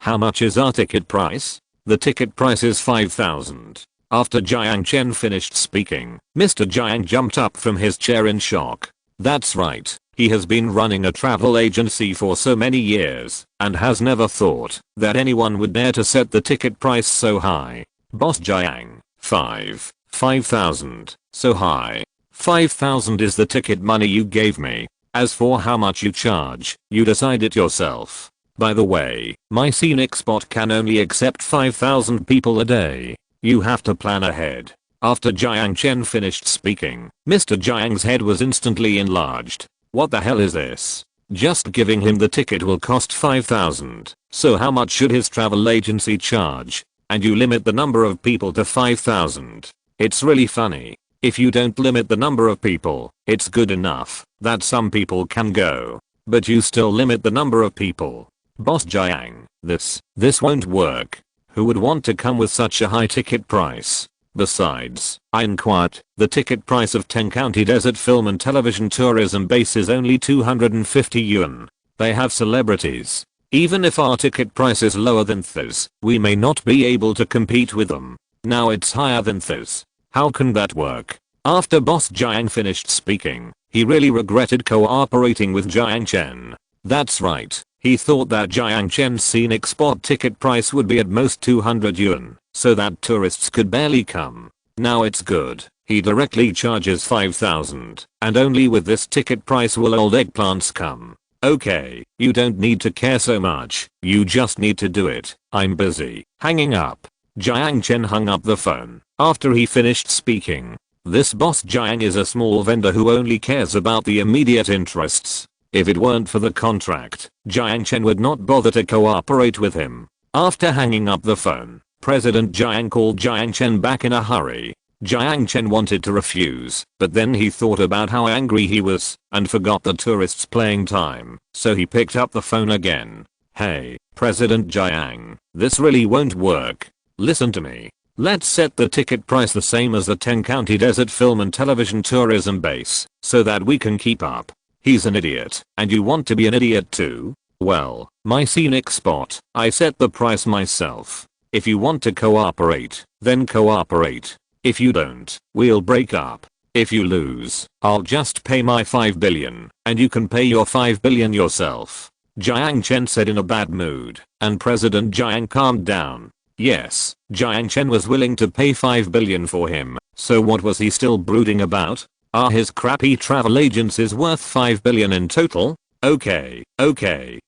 How much is our ticket price? The ticket price is 5,000. After Jiang Chen finished speaking, Mr. Jiang jumped up from his chair in shock. That's right, he has been running a travel agency for so many years, and has never thought that anyone would dare to set the ticket price so high. Boss Jiang, 5,000, so high. 5,000 is the ticket money you gave me. As for how much you charge, you decide it yourself. By the way, my scenic spot can only accept 5,000 people a day. You have to plan ahead. After Jiang Chen finished speaking, Mr. Jiang's head was instantly enlarged. What the hell is this? Just giving him the ticket will cost 5,000. So how much should his travel agency charge? And you limit the number of people to 5,000. It's really funny. If you don't limit the number of people, it's good enough that some people can go. But you still limit the number of people. Boss Jiang, this won't work. Who would want to come with such a high ticket price? Besides, I inquired, the ticket price of 10 county desert film and television tourism base is only 250 yuan. They have celebrities. Even if our ticket price is lower than theirs, we may not be able to compete with them. Now it's higher than theirs. How can that work? After Boss Jiang finished speaking, he really regretted cooperating with Jiang Chen. That's right. He thought that Jiang Chen's scenic spot ticket price would be at most 200 yuan, so that tourists could barely come. Now it's good. He directly charges 5,000, and only with this ticket price will old eggplants come. Okay, you don't need to care so much, you just need to do it. I'm busy. Hanging up. Jiang Chen hung up the phone after he finished speaking. This Boss Jiang is a small vendor who only cares about the immediate interests. If it weren't for the contract, Jiang Chen would not bother to cooperate with him. After hanging up the phone, President Jiang called Jiang Chen back in a hurry. Jiang Chen wanted to refuse, but then he thought about how angry he was and forgot the tourists playing time, so he picked up the phone again. Hey, President Jiang, this really won't work. Listen to me. Let's set the ticket price the same as the 10-county desert film and television tourism base, so that we can keep up. He's an idiot, and you want to be an idiot too? Well, my scenic spot, I set the price myself. If you want to cooperate, then cooperate. If you don't, we'll break up. If you lose, I'll just pay my 5 billion, and you can pay your 5 billion yourself. Jiang Chen said in a bad mood, and President Jiang calmed down. Yes, Jiang Chen was willing to pay 5 billion for him, so what was he still brooding about? Are his crappy travel agencies worth 5 billion in total? Okay,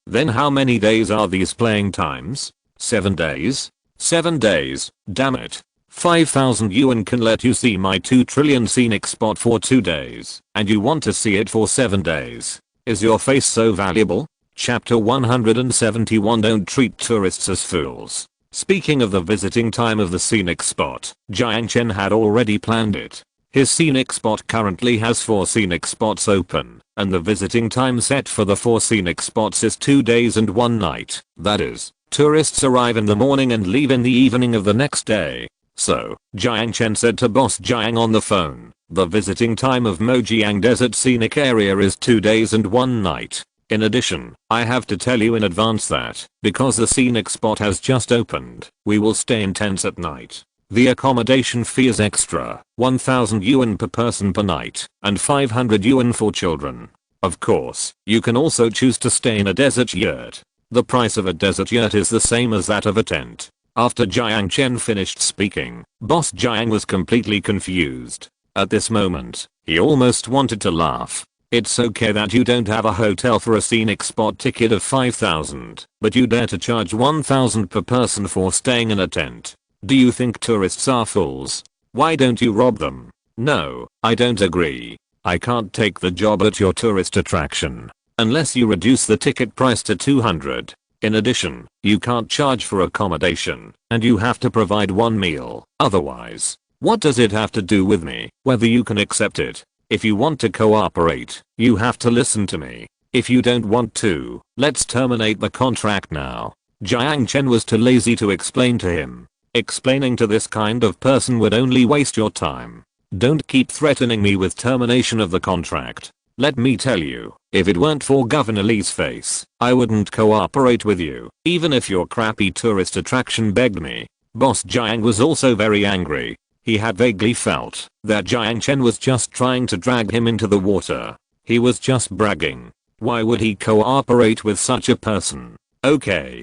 then how many days are these playing times? 7 days? 7 days, damn it. 5,000 yuan can let you see my 2 trillion scenic spot for 2 days, and you want to see it for 7 days. Is your face so valuable? Chapter 171. Don't treat tourists as fools. Speaking of the visiting time of the scenic spot, Jiang Chen had already planned it. His scenic spot currently has 4 scenic spots open, and the visiting time set for the 4 scenic spots is 2 days and 1 night. That is, tourists arrive in the morning and leave in the evening of the next day. So, Jiang Chen said to Boss Jiang on the phone, the visiting time of Mojiang Desert Scenic Area is 2 days and 1 night. In addition, I have to tell you in advance that, because the scenic spot has just opened, we will stay in tents at night. The accommodation fee is extra, 1,000 yuan per person per night, and 500 yuan for children. Of course, you can also choose to stay in a desert yurt. The price of a desert yurt is the same as that of a tent. After Jiang Chen finished speaking, Boss Jiang was completely confused. At this moment, he almost wanted to laugh. It's okay that you don't have a hotel for a scenic spot ticket of 5,000, but you dare to charge 1,000 per person for staying in a tent. Do you think tourists are fools? Why don't you rob them? No, I don't agree. I can't take the job at your tourist attraction unless you reduce the ticket price to 200. In addition, you can't charge for accommodation, and you have to provide 1 meal. Otherwise, what does it have to do with me whether you can accept it? If you want to cooperate, you have to listen to me. If you don't want to, let's terminate the contract now. Jiang Chen was too lazy to explain to him. Explaining to this kind of person would only waste your time. Don't keep threatening me with termination of the contract. Let me tell you, if it weren't for Governor Lee's face, I wouldn't cooperate with you, even if your crappy tourist attraction begged me. Boss Jiang was also very angry. He had vaguely felt that Jiang Chen was just trying to drag him into the water. He was just bragging. Why would he cooperate with such a person? Okay.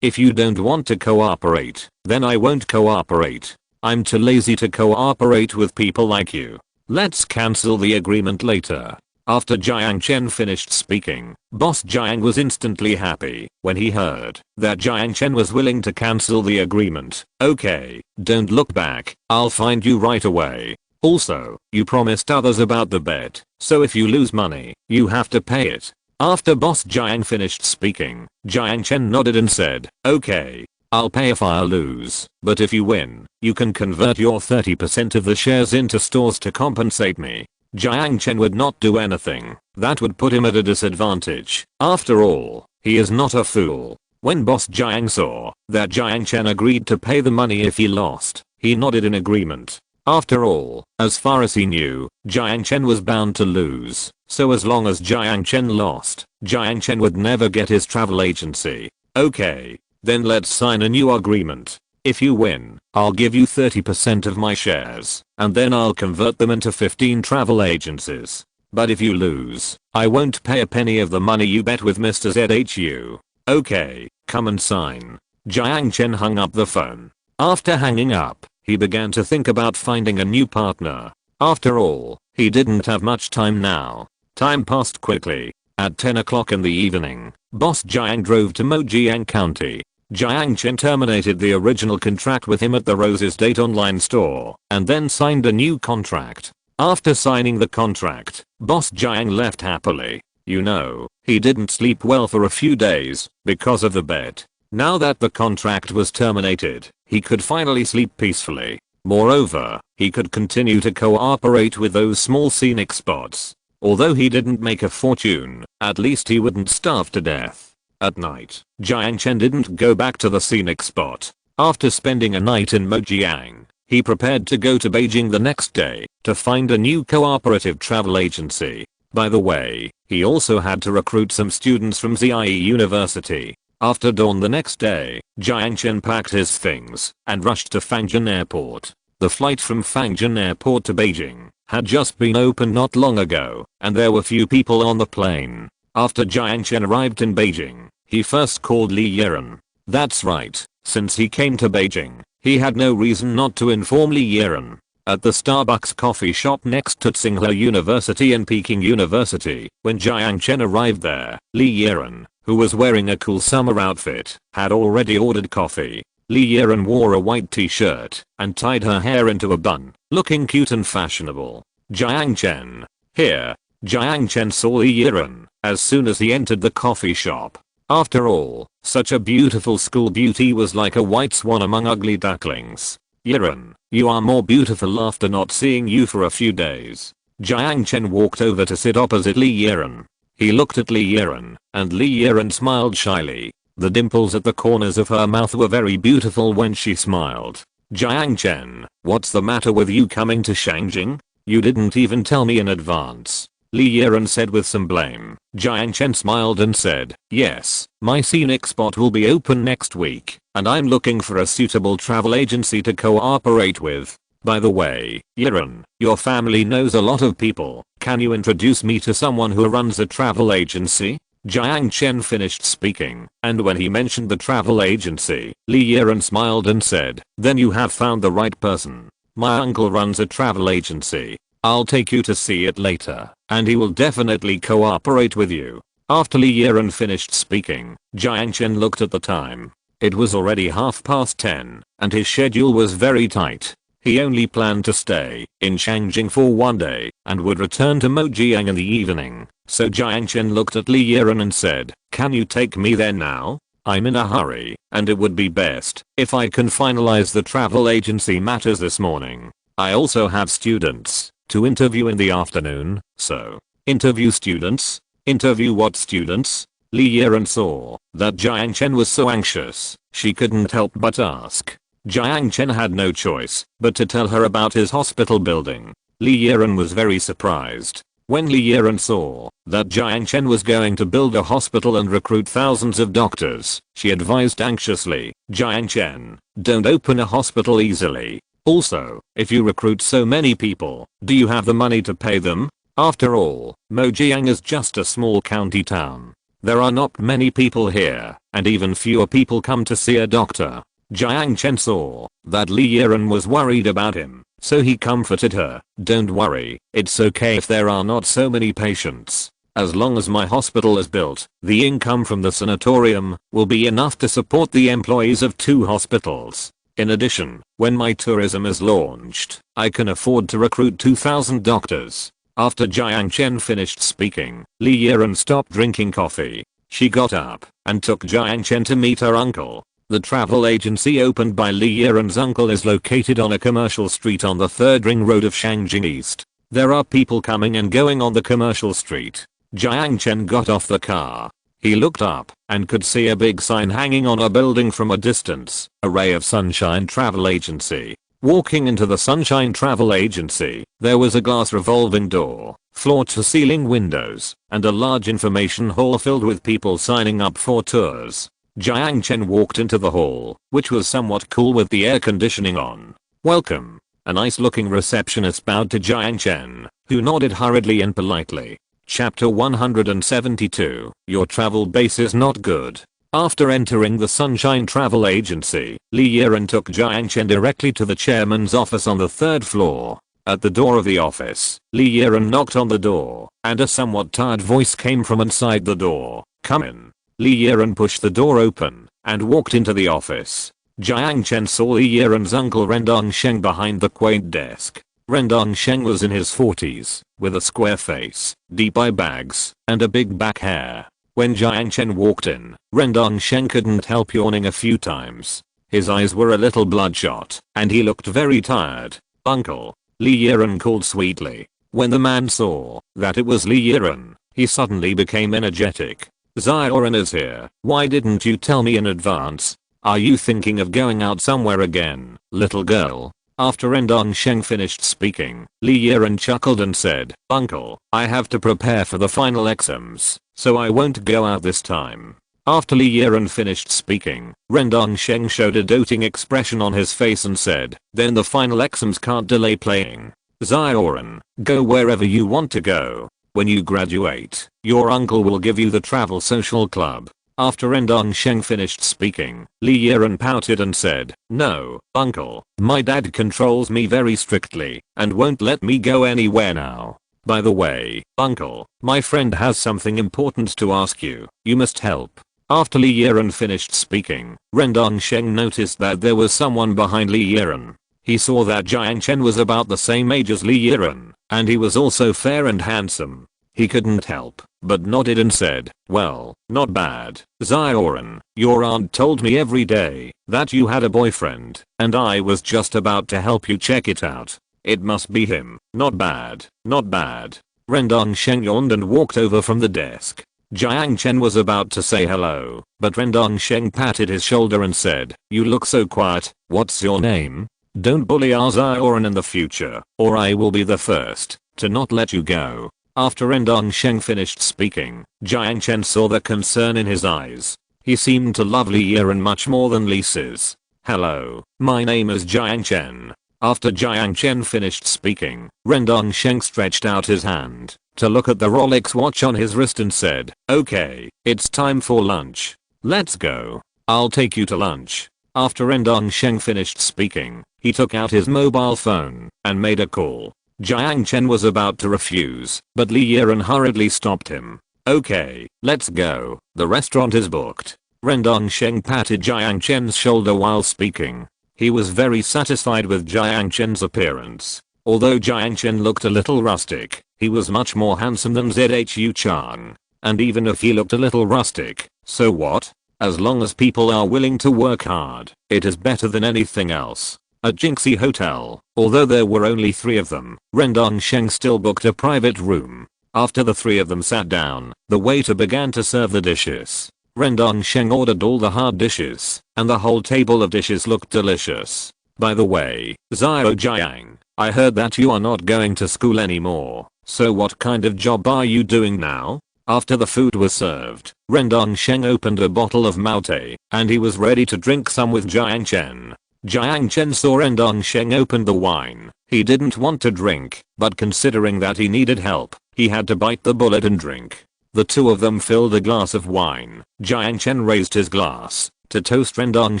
If you don't want to cooperate, then I won't cooperate. I'm too lazy to cooperate with people like you. Let's cancel the agreement later. After Jiang Chen finished speaking, Boss Jiang was instantly happy when he heard that Jiang Chen was willing to cancel the agreement. Okay, don't look back, I'll find you right away. Also, you promised others about the bet, so if you lose money, you have to pay it. After Boss Jiang finished speaking, Jiang Chen nodded and said, okay, I'll pay if I lose, but if you win, you can convert your 30% of the shares into stores to compensate me. Jiang Chen would not do anything that would put him at a disadvantage. After all, he is not a fool. When Boss Jiang saw that Jiang Chen agreed to pay the money if he lost, he nodded in agreement. After all, as far as he knew, Jiang Chen was bound to lose, so as long as Jiang Chen lost, Jiang Chen would never get his travel agency. Okay, then let's sign a new agreement. If you win, I'll give you 30% of my shares, and then I'll convert them into 15 travel agencies. But if you lose, I won't pay a penny of the money you bet with Mr. ZHU. Okay, come and sign. Jiang Chen hung up the phone. After hanging up, he began to think about finding a new partner. After all, he didn't have much time now. Time passed quickly. At 10 o'clock in the evening, Boss Jiang drove to Mojiang County. Jiang Chen terminated the original contract with him at the Roses Date online store, and then signed a new contract. After signing the contract, Boss Jiang left happily. You know, he didn't sleep well for a few days, because of the bet. Now that the contract was terminated, he could finally sleep peacefully. Moreover, he could continue to cooperate with those small scenic spots. Although he didn't make a fortune, at least he wouldn't starve to death. At night, Jiang Chen didn't go back to the scenic spot. After spending a night in Mojiang, he prepared to go to Beijing the next day to find a new cooperative travel agency. By the way, he also had to recruit some students from ZIE University. After dawn the next day, Jiang Chen packed his things and rushed to Fangjin Airport. The flight from Fangjin Airport to Beijing had just been opened not long ago, and there were few people on the plane. After Jiang Chen arrived in Beijing, he first called Li Yiren. That's right, since he came to Beijing, he had no reason not to inform Li Yiren. At the Starbucks coffee shop next to Tsinghua University and Peking University, when Jiang Chen arrived there, Li Yiren, who was wearing a cool summer outfit, had already ordered coffee. Li Yiren wore a white t-shirt and tied her hair into a bun, looking cute and fashionable. Jiang Chen. Here. Jiang Chen saw Li Yiren as soon as he entered the coffee shop. After all, such a beautiful school beauty was like a white swan among ugly ducklings. Yiren, you are more beautiful after not seeing you for a few days. Jiang Chen walked over to sit opposite Li Yiren. He looked at Li Yiren, and Li Yiren smiled shyly. The dimples at the corners of her mouth were very beautiful when she smiled. Jiang Chen, what's the matter with you coming to Shangjing? You didn't even tell me in advance. Li Yiren said with some blame. Jiang Chen smiled and said, yes, my scenic spot will be open next week, and I'm looking for a suitable travel agency to cooperate with. By the way, Yiren, your family knows a lot of people. Can you introduce me to someone who runs a travel agency? Jiang Chen finished speaking, and when he mentioned the travel agency, Li Yiren smiled and said, then you have found the right person. My uncle runs a travel agency. I'll take you to see it later, and he will definitely cooperate with you. After Li Yiren finished speaking, Jiang Chen looked at the time. It was already 10:30, and his schedule was very tight. He only planned to stay in Shangjing for one day and would return to Mojiang in the evening. So Jiang Chen looked at Li Yiren and said, can you take me there now? I'm in a hurry, and it would be best if I can finalize the travel agency matters this morning. I also have students to interview in the afternoon, so interview students? Interview what students? Li Yiren saw that Jiang Chen was so anxious, she couldn't help but ask. Jiang Chen had no choice but to tell her about his hospital building. Li Yiren was very surprised when Li Yiren saw that Jiang Chen was going to build a hospital and recruit thousands of doctors. She advised anxiously, Jiang Chen, don't open a hospital easily. Also, if you recruit so many people, do you have the money to pay them? After all, Mojiang is just a small county town. There are not many people here, and even fewer people come to see a doctor. Jiang Chen saw that Li Yiren was worried about him, so he comforted her. Don't worry, it's okay if there are not so many patients. As long as my hospital is built, the income from the sanatorium will be enough to support the employees of 2 hospitals. In addition, when my tourism is launched, I can afford to recruit 2,000 doctors. After Jiang Chen finished speaking, Li Yiren stopped drinking coffee. She got up and took Jiang Chen to meet her uncle. The travel agency opened by Li Yiren's uncle is located on a commercial street on the 3rd ring road of Shangjing East. There are people coming and going on the commercial street. Jiang Chen got off the car. He looked up and could see a big sign hanging on a building from a distance, a Ray of Sunshine Travel Agency. Walking into the Sunshine Travel Agency, there was a glass revolving door, floor-to-ceiling windows, and a large information hall filled with people signing up for tours. Jiang Chen walked into the hall, which was somewhat cool with the air conditioning on. Welcome. A nice-looking receptionist bowed to Jiang Chen, who nodded hurriedly and politely. Chapter 172. Your travel base is not good. After entering the Sunshine Travel Agency, Li Yiren took Jiang Chen directly to the chairman's office on the 3rd floor. At the door of the office, Li Yiren knocked on the door, and a somewhat tired voice came from inside the door. Come in. Li Yiren pushed the door open and walked into the office. Jiang Chen saw Li Yiren's uncle Rendong Sheng behind the quaint desk. Rendong Sheng was in his 40s, with a square face, deep eye bags, and a big back hair. When Jiang Chen walked in, Rendong Sheng couldn't help yawning a few times. His eyes were a little bloodshot, and he looked very tired. Uncle, Li Yiren called sweetly. When the man saw that it was Li Yiren, he suddenly became energetic. Xiaoran is here. Why didn't you tell me in advance? Are you thinking of going out somewhere again, little girl? After Rendong Sheng finished speaking, Li Yiren chuckled and said, Uncle, I have to prepare for the final exams, so I won't go out this time. After Li Yiren finished speaking, Rendong Sheng showed a doting expression on his face and said, then the final exams can't delay playing. Zioran, go wherever you want to go. When you graduate, your uncle will give you the travel social club. After Rendong Sheng finished speaking, Li Yiren pouted and said, no, uncle, my dad controls me very strictly and won't let me go anywhere now. By the way, uncle, my friend has something important to ask you. You must help. After Li Yiren finished speaking, Rendong Sheng noticed that there was someone behind Li Yiren. He saw that Jiang Chen was about the same age as Li Yiren, and he was also fair and handsome. He couldn't help but nodded and said, well, not bad. Zioran, your aunt told me every day that you had a boyfriend, and I was just about to help you check it out. It must be him. Not bad, not bad. Rendong Sheng yawned and walked over from the desk. Jiang Chen was about to say hello, but Rendong Sheng patted his shoulder and said, you look so quiet, what's your name? Don't bully our Zioran in the future, or I will be the first to not let you go. After Rendong Sheng finished speaking, Jiang Chen saw the concern in his eyes. He seemed to love Li Yiren much more than Lisa's. Hello, my name is Jiang Chen. After Jiang Chen finished speaking, Rendong Sheng stretched out his hand to look at the Rolex watch on his wrist and said, okay, it's time for lunch. Let's go. I'll take you to lunch. After Rendong Sheng finished speaking, he took out his mobile phone and made a call. Jiang Chen was about to refuse, but Li Yiren hurriedly stopped him. Okay, let's go. The restaurant is booked. Rendong Sheng patted Jiang Chen's shoulder while speaking. He was very satisfied with Jiang Chen's appearance. Although Jiang Chen looked a little rustic, he was much more handsome than Zhu Chang. And even if he looked a little rustic, so what? As long as people are willing to work hard, it is better than anything else. At Jinxi Hotel, although there were only 3 of them, Rendong Sheng still booked a private room. After the 3 of them sat down, the waiter began to serve the dishes. Rendong Sheng ordered all the hard dishes, and the whole table of dishes looked delicious. By the way, Zhao Jiang, I heard that you are not going to school anymore, so what kind of job are you doing now? After the food was served, Rendong Sheng opened a bottle of Maute, and he was ready to drink some with Jiang Chen. Jiang Chen saw Rendong Sheng open the wine. He didn't want to drink, but considering that he needed help, he had to bite the bullet and drink. The 2 of them filled a glass of wine. Jiang Chen raised his glass to toast Rendong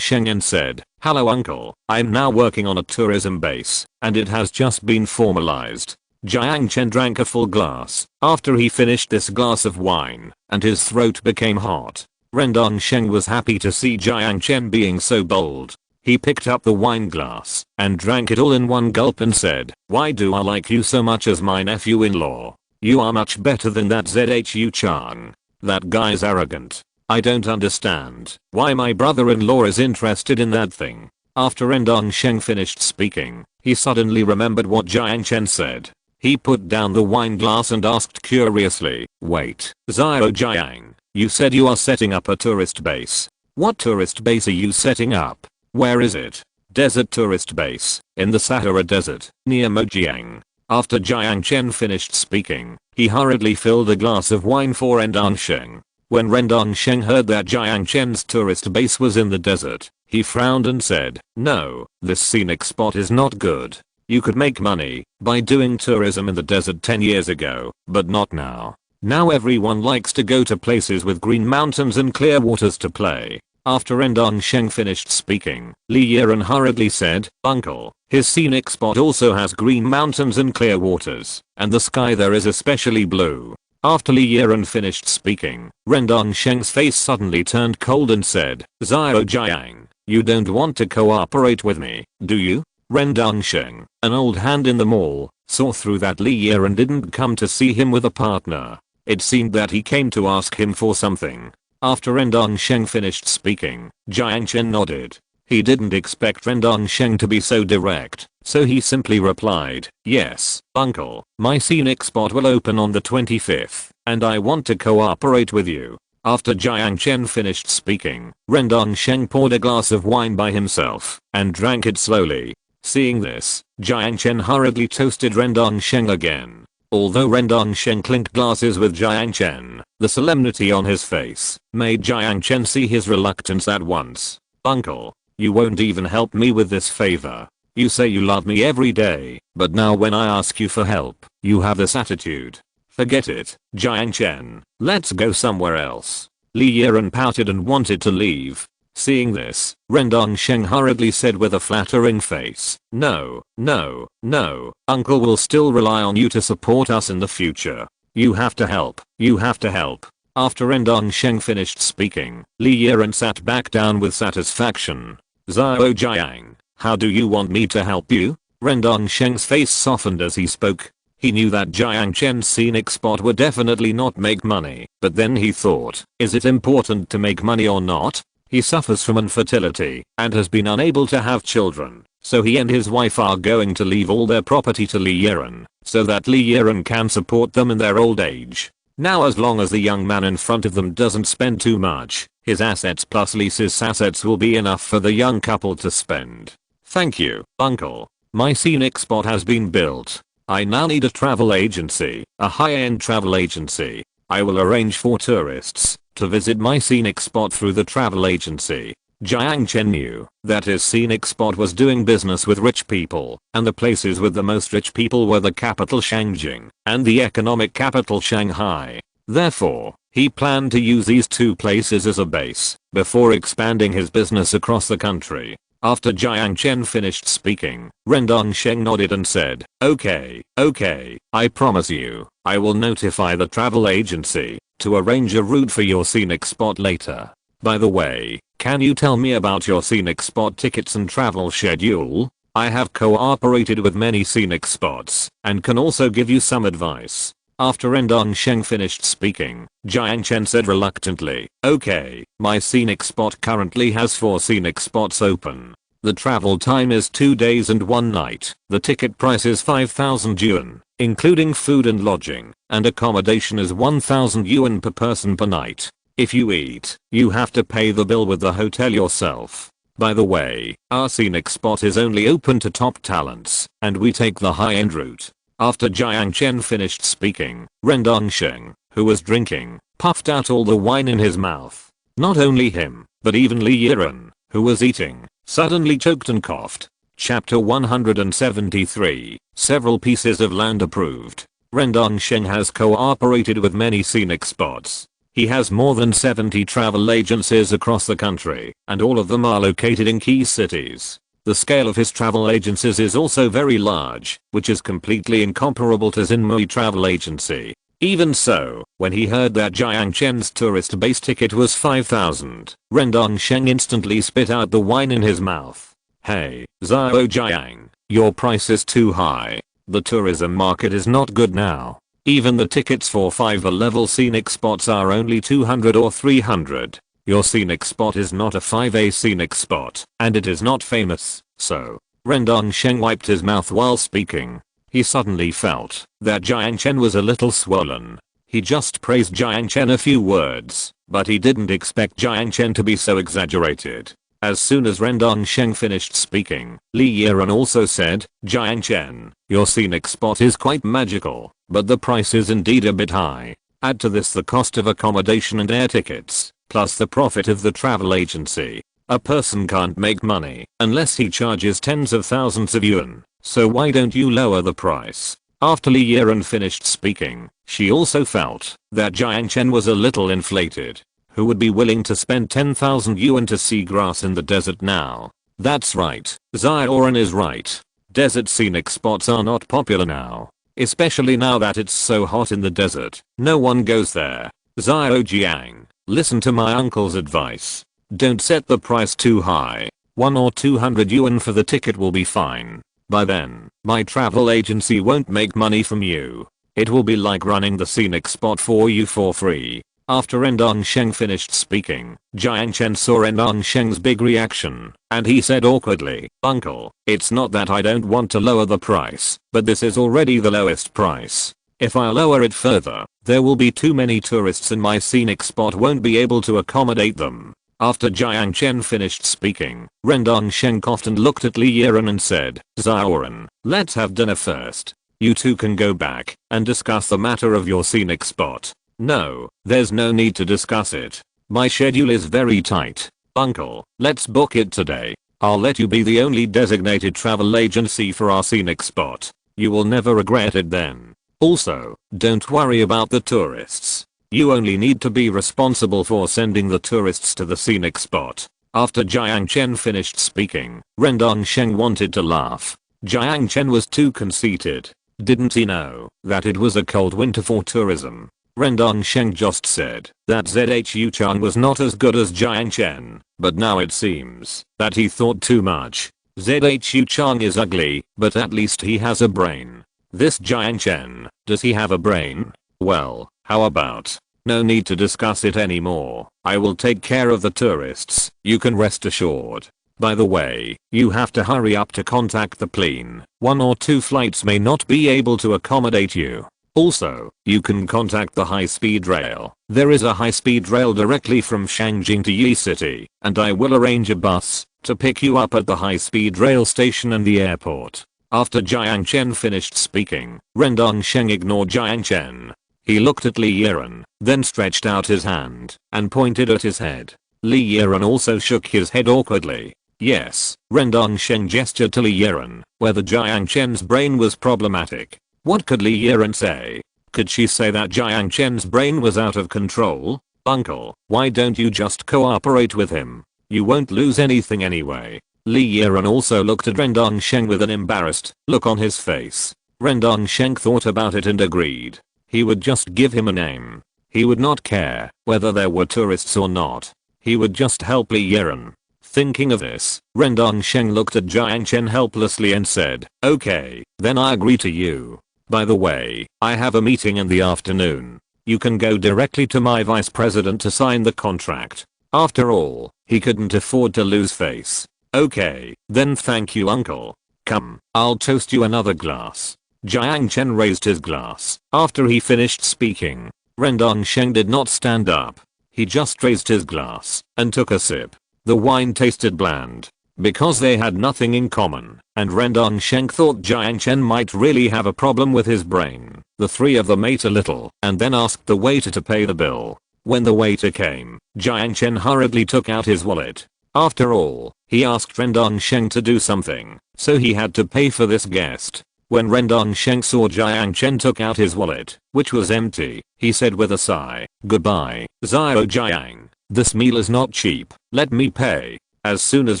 Sheng and said, hello uncle, I'm now working on a tourism base, and it has just been formalized. Jiang Chen drank a full glass after he finished this glass of wine, and his throat became hot. Rendong Sheng was happy to see Jiang Chen being so bold. He picked up the wine glass and drank it all in one gulp and said, why do I like you so much as my nephew-in-law? You are much better than that Zhu Chang. That guy's arrogant. I don't understand why my brother-in-law is interested in that thing. After Rendong Sheng finished speaking, he suddenly remembered what Jiang Chen said. He put down the wine glass and asked curiously, wait, Zhao Jiang, you said you are setting up a tourist base. What tourist base are you setting up? Where is it? Desert tourist base, in the Sahara desert, near Mojiang. After Jiang Chen finished speaking, he hurriedly filled a glass of wine for Rendong Sheng. When Rendong Sheng heard that Jiang Chen's tourist base was in the desert, he frowned and said, no, this scenic spot is not good. You could make money by doing tourism in the desert 10 years ago, but not now. Now everyone likes to go to places with green mountains and clear waters to play. After Rendong Sheng finished speaking, Li Yiren hurriedly said, uncle, his scenic spot also has green mountains and clear waters, and the sky there is especially blue. After Li Yiren finished speaking, Rendong Sheng's face suddenly turned cold and said, Zhao Jiang, you don't want to cooperate with me, do you? Rendong Sheng, an old hand in the mall, saw through that Li Yiren didn't come to see him with a partner. It seemed that he came to ask him for something. After Rendong Sheng finished speaking, Jiang Chen nodded. He didn't expect Rendong Sheng to be so direct, so he simply replied, yes, uncle, my scenic spot will open on the 25th, and I want to cooperate with you. After Jiang Chen finished speaking, Rendong Sheng poured a glass of wine by himself and drank it slowly. Seeing this, Jiang Chen hurriedly toasted Rendong Sheng again. Although Rendong Sheng clinked glasses with Jiang Chen, the solemnity on his face made Jiang Chen see his reluctance at once. "Uncle, you won't even help me with this favor. You say you love me every day, but now when I ask you for help, you have this attitude. Forget it, Jiang Chen. Let's go somewhere else." Li Yiren pouted and wanted to leave. Seeing this, Rendong Sheng hurriedly said with a flattering face, "No, no, no, uncle will still rely on you to support us in the future. You have to help, you have to help." After Rendong Sheng finished speaking, Li Yiren sat back down with satisfaction. "Zhao Jiang, how do you want me to help you?" Rendong Sheng's face softened as he spoke. He knew that Jiang Chen's scenic spot would definitely not make money, but then he thought, is it important to make money or not? He suffers from infertility and has been unable to have children, so he and his wife are going to leave all their property to Li Yiren, so that Li Yiren can support them in their old age. Now as long as the young man in front of them doesn't spend too much, his assets plus Lisa's assets will be enough for the young couple to spend. "Thank you, uncle. My scenic spot has been built. I now need a travel agency, a high-end travel agency. I will arrange for tourists to visit my scenic spot through the travel agency." Jiang Chen knew that his scenic spot was doing business with rich people, and the places with the most rich people were the capital Shangjing and the economic capital Shanghai. Therefore, he planned to use these two places as a base before expanding his business across the country. After Jiang Chen finished speaking, Rendong Sheng nodded and said, okay, I promise you, I will notify the travel agency to arrange a route for your scenic spot later. By the way, can you tell me about your scenic spot tickets and travel schedule? I have cooperated with many scenic spots and can also give you some advice. After Rendong Sheng finished speaking, Jiang Chen said reluctantly, okay, my scenic spot currently has 4 scenic spots open. The travel time is 2 days and 1 night. The ticket price is 5,000 yuan, including food and lodging, and accommodation is 1,000 yuan per person per night. If you eat, you have to pay the bill with the hotel yourself. By the way, our scenic spot is only open to top talents, and we take the high-end route. After Jiang Chen finished speaking, Rendong Sheng, who was drinking, puffed out all the wine in his mouth. Not only him, but even Li Yiren, who was eating, suddenly choked and coughed. Chapter 173, Several Pieces of Land Approved. Rendong Sheng has cooperated with many scenic spots. He has more than 70 travel agencies across the country, and all of them are located in key cities. The scale of his travel agencies is also very large, which is completely incomparable to Xinmei Travel Agency. Even so, when he heard that Jiang Chen's tourist base ticket was 5,000, Rendong Sheng instantly spit out the wine in his mouth. Hey, Zhao Jiang, your price is too high. The tourism market is not good now. Even the tickets for 5 level scenic spots are only 200 or 300. Your scenic spot is not a 5A scenic spot, and it is not famous, so. Rendong Sheng wiped his mouth while speaking. He suddenly felt that Jiang Chen was a little swollen. He just praised Jiang Chen a few words, but he didn't expect Jiang Chen to be so exaggerated. As soon as Rendong Sheng finished speaking, Li Yiren also said, Jiang Chen, your scenic spot is quite magical, but the price is indeed a bit high. Add to this the cost of accommodation and air tickets, plus the profit of the travel agency. A person can't make money unless he charges tens of thousands of yuan, so why don't you lower the price? After Li Yiren finished speaking, she also felt that Jiang Chen was a little inflated. Who would be willing to spend 10,000 yuan to see grass in the desert now? That's right, Zioran is right. Desert scenic spots are not popular now. Especially now that it's so hot in the desert, no one goes there. Zhao Jiang, listen to my uncle's advice. Don't set the price too high. 1 or 200 yuan for the ticket will be fine. By then, my travel agency won't make money from you. It will be like running the scenic spot for you for free. After Rendong Sheng finished speaking, Jiang Chen saw Rendong Sheng's big reaction, and he said awkwardly, Uncle, it's not that I don't want to lower the price, but this is already the lowest price. If I lower it further, there will be too many tourists and my scenic spot won't be able to accommodate them. After Jiang Chen finished speaking, Rendong Sheng coughed and looked at Li Yiren and said, Zaoran, let's have dinner first. You two can go back and discuss the matter of your scenic spot. No, there's no need to discuss it. My schedule is very tight. Uncle, let's book it today. I'll let you be the only designated travel agency for our scenic spot. You will never regret it then. Also, don't worry about the tourists. You only need to be responsible for sending the tourists to the scenic spot. After Jiang Chen finished speaking, Rendong Sheng wanted to laugh. Jiang Chen was too conceited. Didn't he know that it was a cold winter for tourism? Rendong Sheng just said that Zhu Chang was not as good as Jiang Chen, but now it seems that he thought too much. Zhu Chang is ugly, but at least he has a brain. This Jiang Chen, does he have a brain? Well, how about? No need to discuss it anymore. I will take care of the tourists, you can rest assured. By the way, you have to hurry up to contact the plane. 1 or 2 flights may not be able to accommodate you. Also, you can contact the high-speed rail. There is a high-speed rail directly from Shangjing to Yi City, and I will arrange a bus to pick you up at the high-speed rail station and the airport. After Jiang Chen finished speaking, Rendong Sheng ignored Jiang Chen. He looked at Li Yiren, then stretched out his hand and pointed at his head. Li Yiren also shook his head awkwardly. Yes, Rendong Sheng gestured to Li Yiren, whether Jiang Chen's brain was problematic. What could Li Yiren say? Could she say that Jiang Chen's brain was out of control? Uncle, why don't you just cooperate with him? You won't lose anything anyway. Li Yiren also looked at Rendong Sheng with an embarrassed look on his face. Rendong Sheng thought about it and agreed. He would just give him a name. He would not care whether there were tourists or not. He would just help Li Yiren. Thinking of this, Rendong Sheng looked at Jiang Chen helplessly and said, okay, then I agree to you. By the way, I have a meeting in the afternoon. You can go directly to my vice president to sign the contract. After all, he couldn't afford to lose face. Okay, then thank you uncle. Come, I'll toast you another glass. Jiang Chen raised his glass after he finished speaking. Rendong Sheng did not stand up. He just raised his glass and took a sip. The wine tasted bland because they had nothing in common, and Rendong Sheng thought Jiang Chen might really have a problem with his brain. The three of them ate a little and then asked the waiter to pay the bill. When the waiter came, Jiang Chen hurriedly took out his wallet. After all, he asked Rendong Sheng to do something, so he had to pay for this guest. When Rendong Sheng saw Jiang Chen took out his wallet, which was empty, he said with a sigh, goodbye, Zhao Jiang. This meal is not cheap, let me pay. As soon as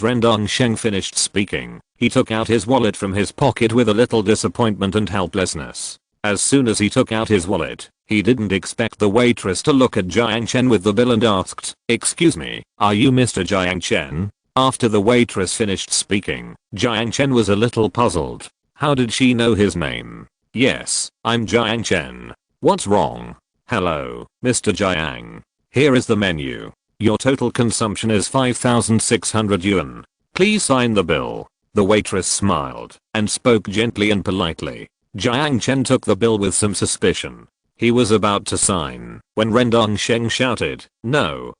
Rendong Sheng finished speaking, he took out his wallet from his pocket with a little disappointment and helplessness. As soon as he took out his wallet, he didn't expect the waitress to look at Jiang Chen with the bill and asked, excuse me, are you Mr. Jiang Chen? After the waitress finished speaking, Jiang Chen was a little puzzled. How did she know his name? Yes, I'm Jiang Chen. What's wrong? Hello, Mr. Jiang. Here is the menu. Your total consumption is 5,600 yuan. Please sign the bill. The waitress smiled and spoke gently and politely. Jiang Chen took the bill with some suspicion. He was about to sign when Rendong Sheng shouted, no,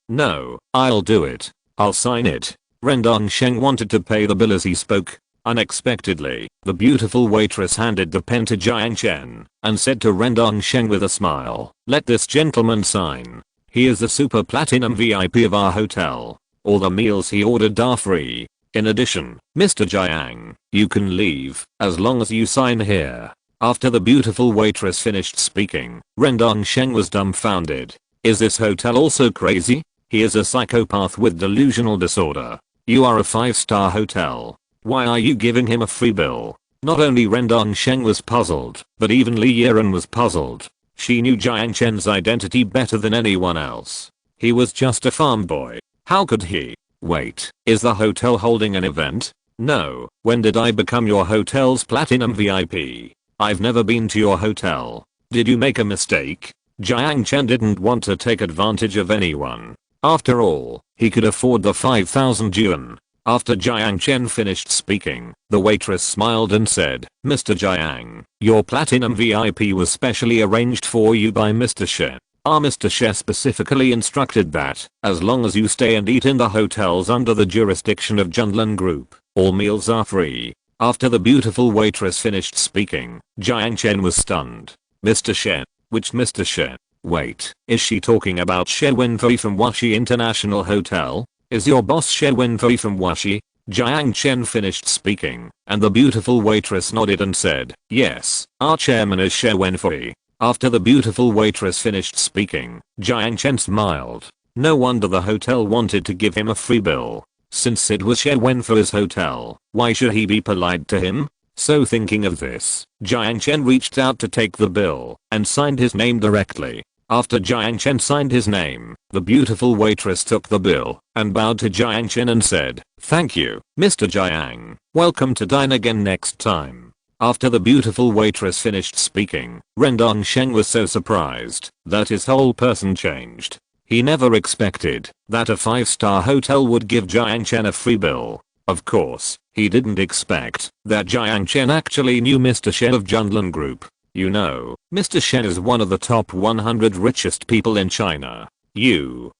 I'll do it. I'll sign it. Rendong Sheng wanted to pay the bill as he spoke. Unexpectedly, the beautiful waitress handed the pen to Jiang Chen and said to Rendong Sheng with a smile, let this gentleman sign. He is the super platinum VIP of our hotel. All the meals he ordered are free. In addition, Mr. Jiang, you can leave as long as you sign here. After the beautiful waitress finished speaking, Rendong Sheng was dumbfounded. Is this hotel also crazy? He is a psychopath with delusional disorder. You are a 5-star hotel. Why are you giving him a free bill? Not only Rendong Sheng was puzzled, but even Li Yiren was puzzled. She knew Jiang Chen's identity better than anyone else. He was just a farm boy. How could he? Wait, is the hotel holding an event? No, when did I become your hotel's platinum VIP? I've never been to your hotel. Did you make a mistake? Jiang Chen didn't want to take advantage of anyone. After all, he could afford the 5,000 yuan. After Jiang Chen finished speaking, the waitress smiled and said, "Mr. Jiang, your platinum VIP was specially arranged for you by Mr. She. Mr. She specifically instructed that, as long as you stay and eat in the hotels under the jurisdiction of Junlin Group, all meals are free." After the beautiful waitress finished speaking, Jiang Chen was stunned. "Mr. She? Which Mr. She? Wait, is she talking about She Wenfei from Washi International Hotel? Is your boss She Wenfei from Washi?" Jiang Chen finished speaking, and the beautiful waitress nodded and said, "Yes, our chairman is She Wenfei." After the beautiful waitress finished speaking, Jiang Chen smiled. No wonder the hotel wanted to give him a free bill. Since it was She Wenfei's hotel, why should he be polite to him? So thinking of this, Jiang Chen reached out to take the bill and signed his name directly. After Jiang Chen signed his name, the beautiful waitress took the bill and bowed to Jiang Chen and said, "Thank you, Mr. Jiang. Welcome to dine again next time." After the beautiful waitress finished speaking, Rendong Sheng was so surprised that his whole person changed. He never expected that a 5-star hotel would give Jiang Chen a free bill. Of course, he didn't expect that Jiang Chen actually knew Mr. Shen of Junlin Group. You know, Mr. Shen is one of the top 100 richest people in China.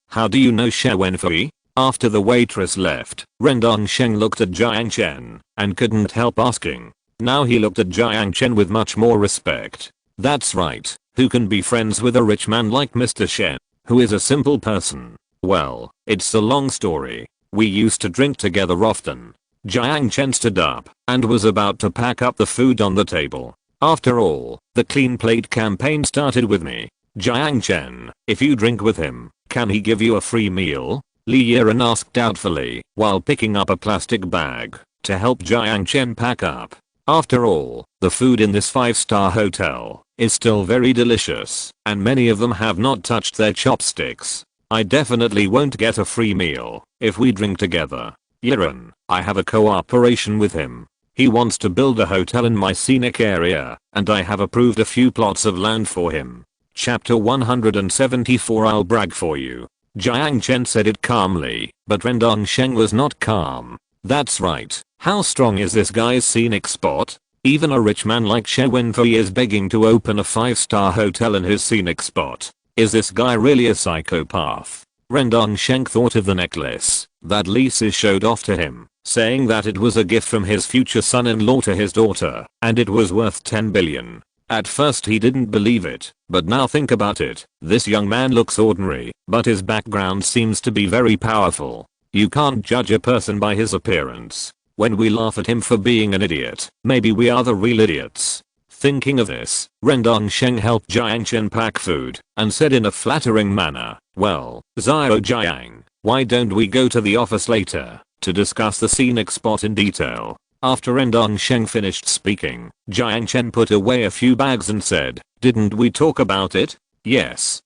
How do you know She Wenfei? After the waitress left, Rendong Sheng looked at Jiang Chen and couldn't help asking. Now he looked at Jiang Chen with much more respect. That's right, who can be friends with a rich man like Mr. Shen, who is a simple person? Well, it's a long story. We used to drink together often. Jiang Chen stood up and was about to pack up the food on the table. After all, the clean plate campaign started with me. "Jiang Chen, if you drink with him, can he give you a free meal?" Li Yiren asked doubtfully while picking up a plastic bag to help Jiang Chen pack up. After all, the food in this 5-star hotel is still very delicious and many of them have not touched their chopsticks. I definitely won't get a free meal if we drink together. Yiren, I have a cooperation with him. He wants to build a hotel in my scenic area and I have approved a few plots of land for him. Chapter 174 I'll brag for you. Jiang Chen said it calmly, but Rendong Sheng was not calm. That's right. How strong is this guy's scenic spot? Even a rich man like She Wenfei is begging to open a 5-star hotel in his scenic spot. Is this guy really a psychopath? Rendong Sheng thought of the necklace that Li Si showed off to him, saying that it was a gift from his future son-in-law to his daughter and it was worth 10 billion. At first he didn't believe it, but now think about it. This young man looks ordinary, but his background seems to be very powerful. You can't judge a person by his appearance. When we laugh at him for being an idiot, maybe we are the real idiots. Thinking of this, Rendong Sheng helped Jiang Chen pack food and said in a flattering manner, "Well, Xiao Jiang, why don't we go to the office later to discuss the scenic spot in detail?" After Rendong Sheng finished speaking, Jiang Chen put away a few bags and said, "Didn't we talk about it?" Yes,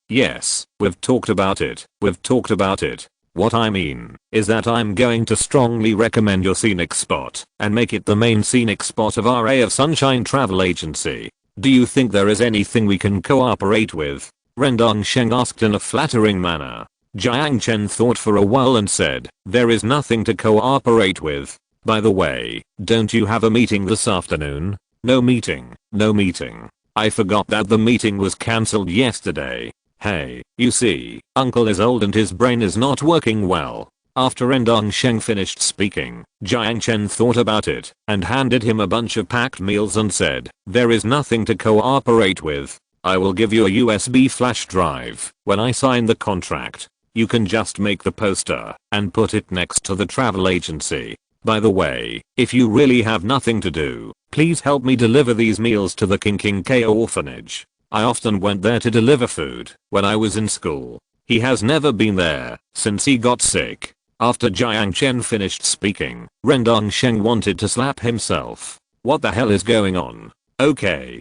we've talked about it. What I mean is that I'm going to strongly recommend your scenic spot and make it the main scenic spot of our Ray of Sunshine travel agency. Do you think there is anything we can cooperate with?" Rendong Sheng asked in a flattering manner. Jiang Chen thought for a while and said, "There is nothing to cooperate with. By the way, don't you have a meeting this afternoon?" No meeting. I forgot that the meeting was cancelled yesterday. Hey, you see, uncle is old and his brain is not working well. After Rendong Sheng finished speaking, Jiang Chen thought about it and handed him a bunch of packed meals and said, "There is nothing to cooperate with. I will give you a USB flash drive when I sign the contract. You can just make the poster and put it next to the travel agency. By the way, if you really have nothing to do, please help me deliver these meals to the King K orphanage. I often went there to deliver food when I was in school. He has never been there since he got sick." After Jiang Chen finished speaking, Rendong Sheng wanted to slap himself. What the hell is going on? Okay.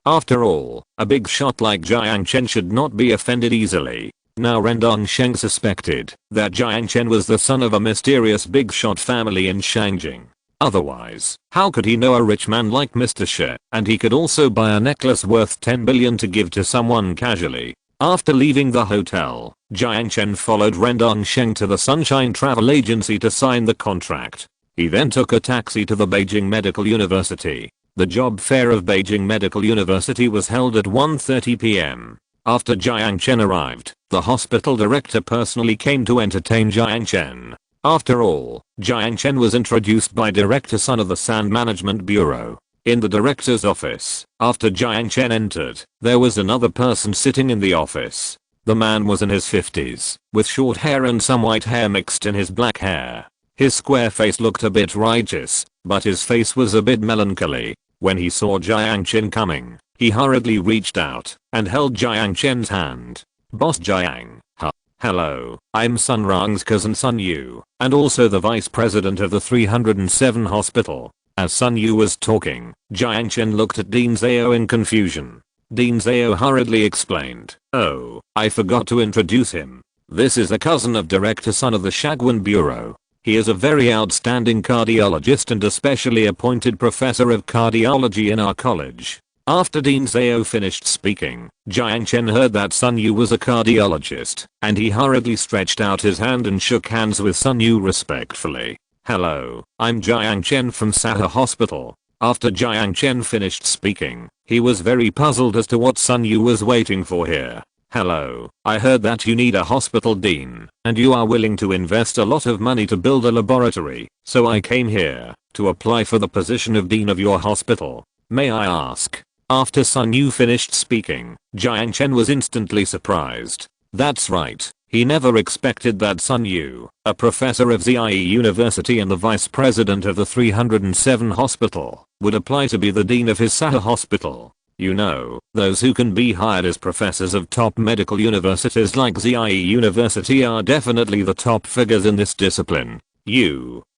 After all, a big shot like Jiang Chen should not be offended easily. Now Rendong Sheng suspected that Jiang Chen was the son of a mysterious big shot family in Shangjing. Otherwise, how could he know a rich man like Mr. She, and he could also buy a necklace worth 10 billion to give to someone casually? After leaving the hotel, Jiang Chen followed Rendong Sheng to the Sunshine Travel Agency to sign the contract. He then took a taxi to the Beijing Medical University. The job fair of Beijing Medical University was held at 1:30 p.m. After Jiang Chen arrived, the hospital director personally came to entertain Jiang Chen. After all, Jiang Chen was introduced by Director Sun of the Sand Management Bureau. In the director's office, after Jiang Chen entered, there was another person sitting in the office. The man was in his 50s, with short hair and some white hair mixed in his black hair. His square face looked a bit righteous, but his face was a bit melancholy. When he saw Jiang Chen coming, he hurriedly reached out and held Jiang Chen's hand. Boss Jiang, hello, I'm Sun Rang's cousin Sun Yu, and also the vice president of the 307 hospital. As Sun Yu was talking, Jiang Chen looked at Dean Zhao in confusion. Dean Zhao hurriedly explained, "Oh, I forgot to introduce him. This is a cousin of Director Sun of the Shagwan Bureau. He is a very outstanding cardiologist and a specially appointed professor of cardiology in our college." After Dean Zhao finished speaking, Jiang Chen heard that Sun Yu was a cardiologist, and he hurriedly stretched out his hand and shook hands with Sun Yu respectfully. "Hello, I'm Jiang Chen from Sahara Hospital." After Jiang Chen finished speaking, he was very puzzled as to what Sun Yu was waiting for here. "Hello, I heard that you need a hospital dean, and you are willing to invest a lot of money to build a laboratory, so I came here to apply for the position of dean of your hospital. May I ask?" After Sun Yu finished speaking, Jiang Chen was instantly surprised. That's right, he never expected that Sun Yu, a professor of ZIE University and the vice president of the 307 hospital, would apply to be the dean of his Sahara hospital. You know, those who can be hired as professors of top medical universities like ZIE University are definitely the top figures in this discipline.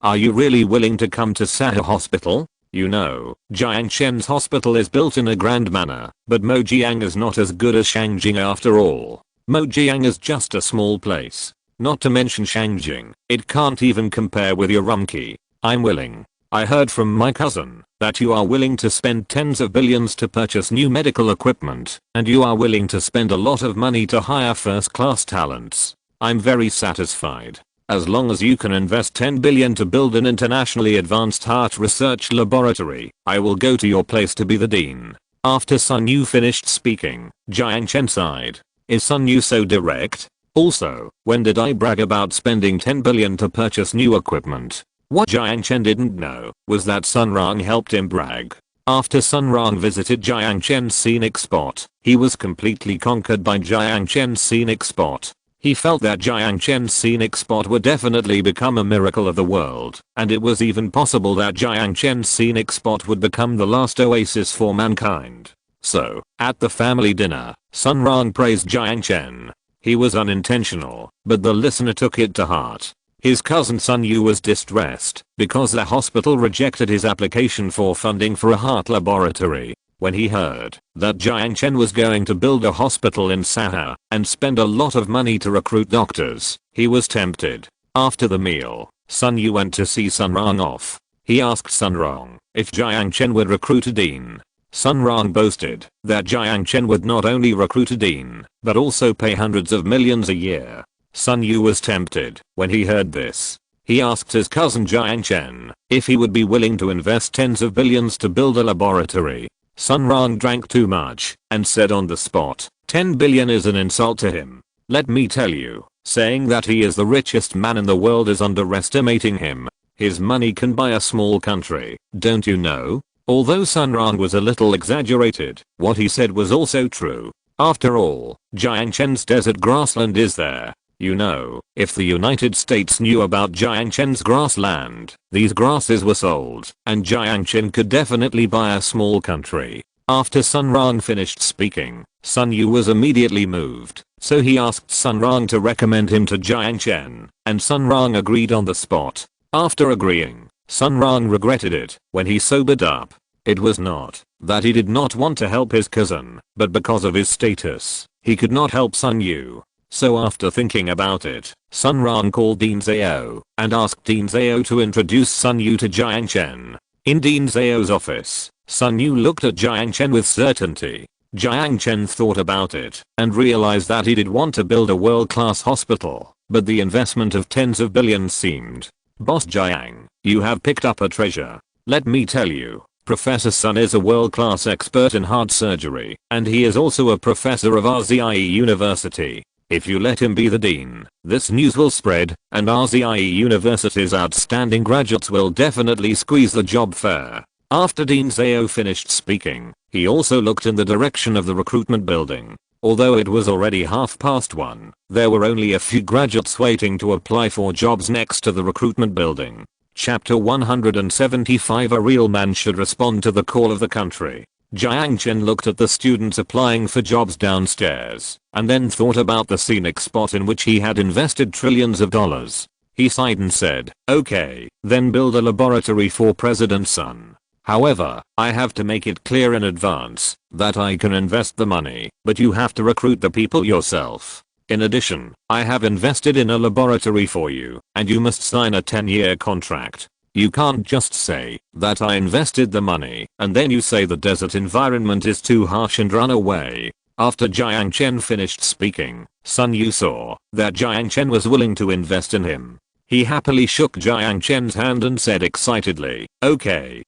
Are you really willing to come to Sahara hospital? You know, Jiang Chen's hospital is built in a grand manner, but Mojiang is not as good as Shangjing after all. Mojiang is just a small place. Not to mention Shangjing, it can't even compare with Urumqi. I'm willing. I heard from my cousin that you are willing to spend tens of billions to purchase new medical equipment, and you are willing to spend a lot of money to hire first-class talents. I'm very satisfied. As long as you can invest 10 billion to build an internationally advanced heart research laboratory, I will go to your place to be the dean." After Sun Yu finished speaking, Jiang Chen sighed. Is Sun Yu so direct? Also, when did I brag about spending 10 billion to purchase new equipment? What Jiang Chen didn't know was that Sun Rang helped him brag. After Sun Rang visited Jiang Chen's scenic spot, he was completely conquered by Jiang Chen's scenic spot. He felt that Jiang Chen's scenic spot would definitely become a miracle of the world, and it was even possible that Jiang Chen's scenic spot would become the last oasis for mankind. So, at the family dinner, Sun Rang praised Jiang Chen. He was unintentional, but the listener took it to heart. His cousin Sun Yu was distressed because the hospital rejected his application for funding for a heart laboratory. When he heard that Jiang Chen was going to build a hospital in Sahara and spend a lot of money to recruit doctors, he was tempted. After the meal, Sun Yu went to see Sun Rang off. He asked Sun Rang if Jiang Chen would recruit a dean. Sun Rang boasted that Jiang Chen would not only recruit a dean, but also pay hundreds of millions a year. Sun Yu was tempted when he heard this. He asked his cousin Jiang Chen if he would be willing to invest tens of billions to build a laboratory. Sun Rang drank too much and said on the spot, 10 billion is an insult to him. Let me tell you, saying that he is the richest man in the world is underestimating him. His money can buy a small country, don't you know? Although Sun Rang was a little exaggerated, what he said was also true. After all, Jiang Chen's desert grassland is there. You know, if the United States knew about Jiang Chen's grassland, these grasses were sold, and Jiang Chen could definitely buy a small country. After Sun Rang finished speaking, Sun Yu was immediately moved, so he asked Sun Rang to recommend him to Jiang Chen, and Sun Rang agreed on the spot. After agreeing, Sun Rang regretted it when he sobered up. It was not that he did not want to help his cousin, but because of his status, he could not help Sun Yu. So after thinking about it, Sun Rang called Dean Zhao and asked Dean Zhao to introduce Sun Yu to Jiang Chen. In Dean Zhao's office, Sun Yu looked at Jiang Chen with certainty. Jiang Chen thought about it and realized that he did want to build a world-class hospital, but the investment of tens of billions seemed. Boss Jiang, you have picked up a treasure. Let me tell you, Professor Sun is a world-class expert in heart surgery, and he is also a professor of RZIE University. If you let him be the dean, this news will spread, and RZIE University's outstanding graduates will definitely squeeze the job fair. After Dean Zhao finished speaking, he also looked in the direction of the recruitment building. Although it was already 1:30, there were only a few graduates waiting to apply for jobs next to the recruitment building. Chapter 175. A real man should respond to the call of the country. Jiang Chen looked at the students applying for jobs downstairs, and then thought about the scenic spot in which he had invested trillions of dollars. He sighed and said, okay, then build a laboratory for President Sun. However, I have to make it clear in advance that I can invest the money, but you have to recruit the people yourself. In addition, I have invested in a laboratory for you, and you must sign a 10-year contract. You can't just say that I invested the money and then you say the desert environment is too harsh and run away. After Jiang Chen finished speaking, Sun Yu saw that Jiang Chen was willing to invest in him. He happily shook Jiang Chen's hand and said excitedly, okay,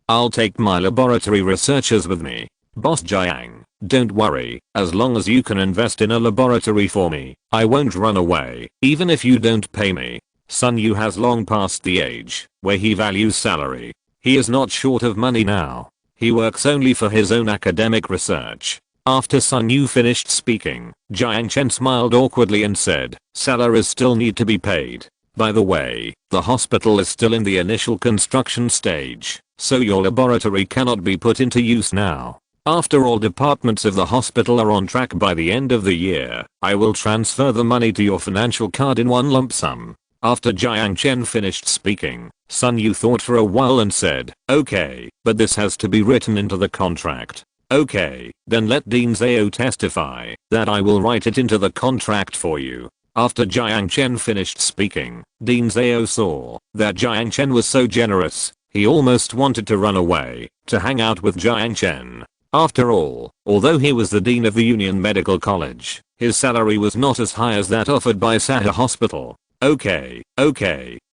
I'll take my laboratory researchers with me. Boss Jiang, don't worry, as long as you can invest in a laboratory for me, I won't run away, even if you don't pay me. Sun Yu has long passed the age where he values salary. He is not short of money now. He works only for his own academic research. After Sun Yu finished speaking, Jiang Chen smiled awkwardly and said, salaries still need to be paid. By the way, the hospital is still in the initial construction stage, so your laboratory cannot be put into use now. After all departments of the hospital are on track by the end of the year, I will transfer the money to your financial card in one lump sum. After Jiang Chen finished speaking, Sun Yu thought for a while and said, okay, but this has to be written into the contract. Okay, then let Dean Zhao testify that I will write it into the contract for you. After Jiang Chen finished speaking, Dean Zhao saw that Jiang Chen was so generous, he almost wanted to run away to hang out with Jiang Chen. After all, although he was the dean of the Union Medical College, his salary was not as high as that offered by Sahara Hospital. Okay,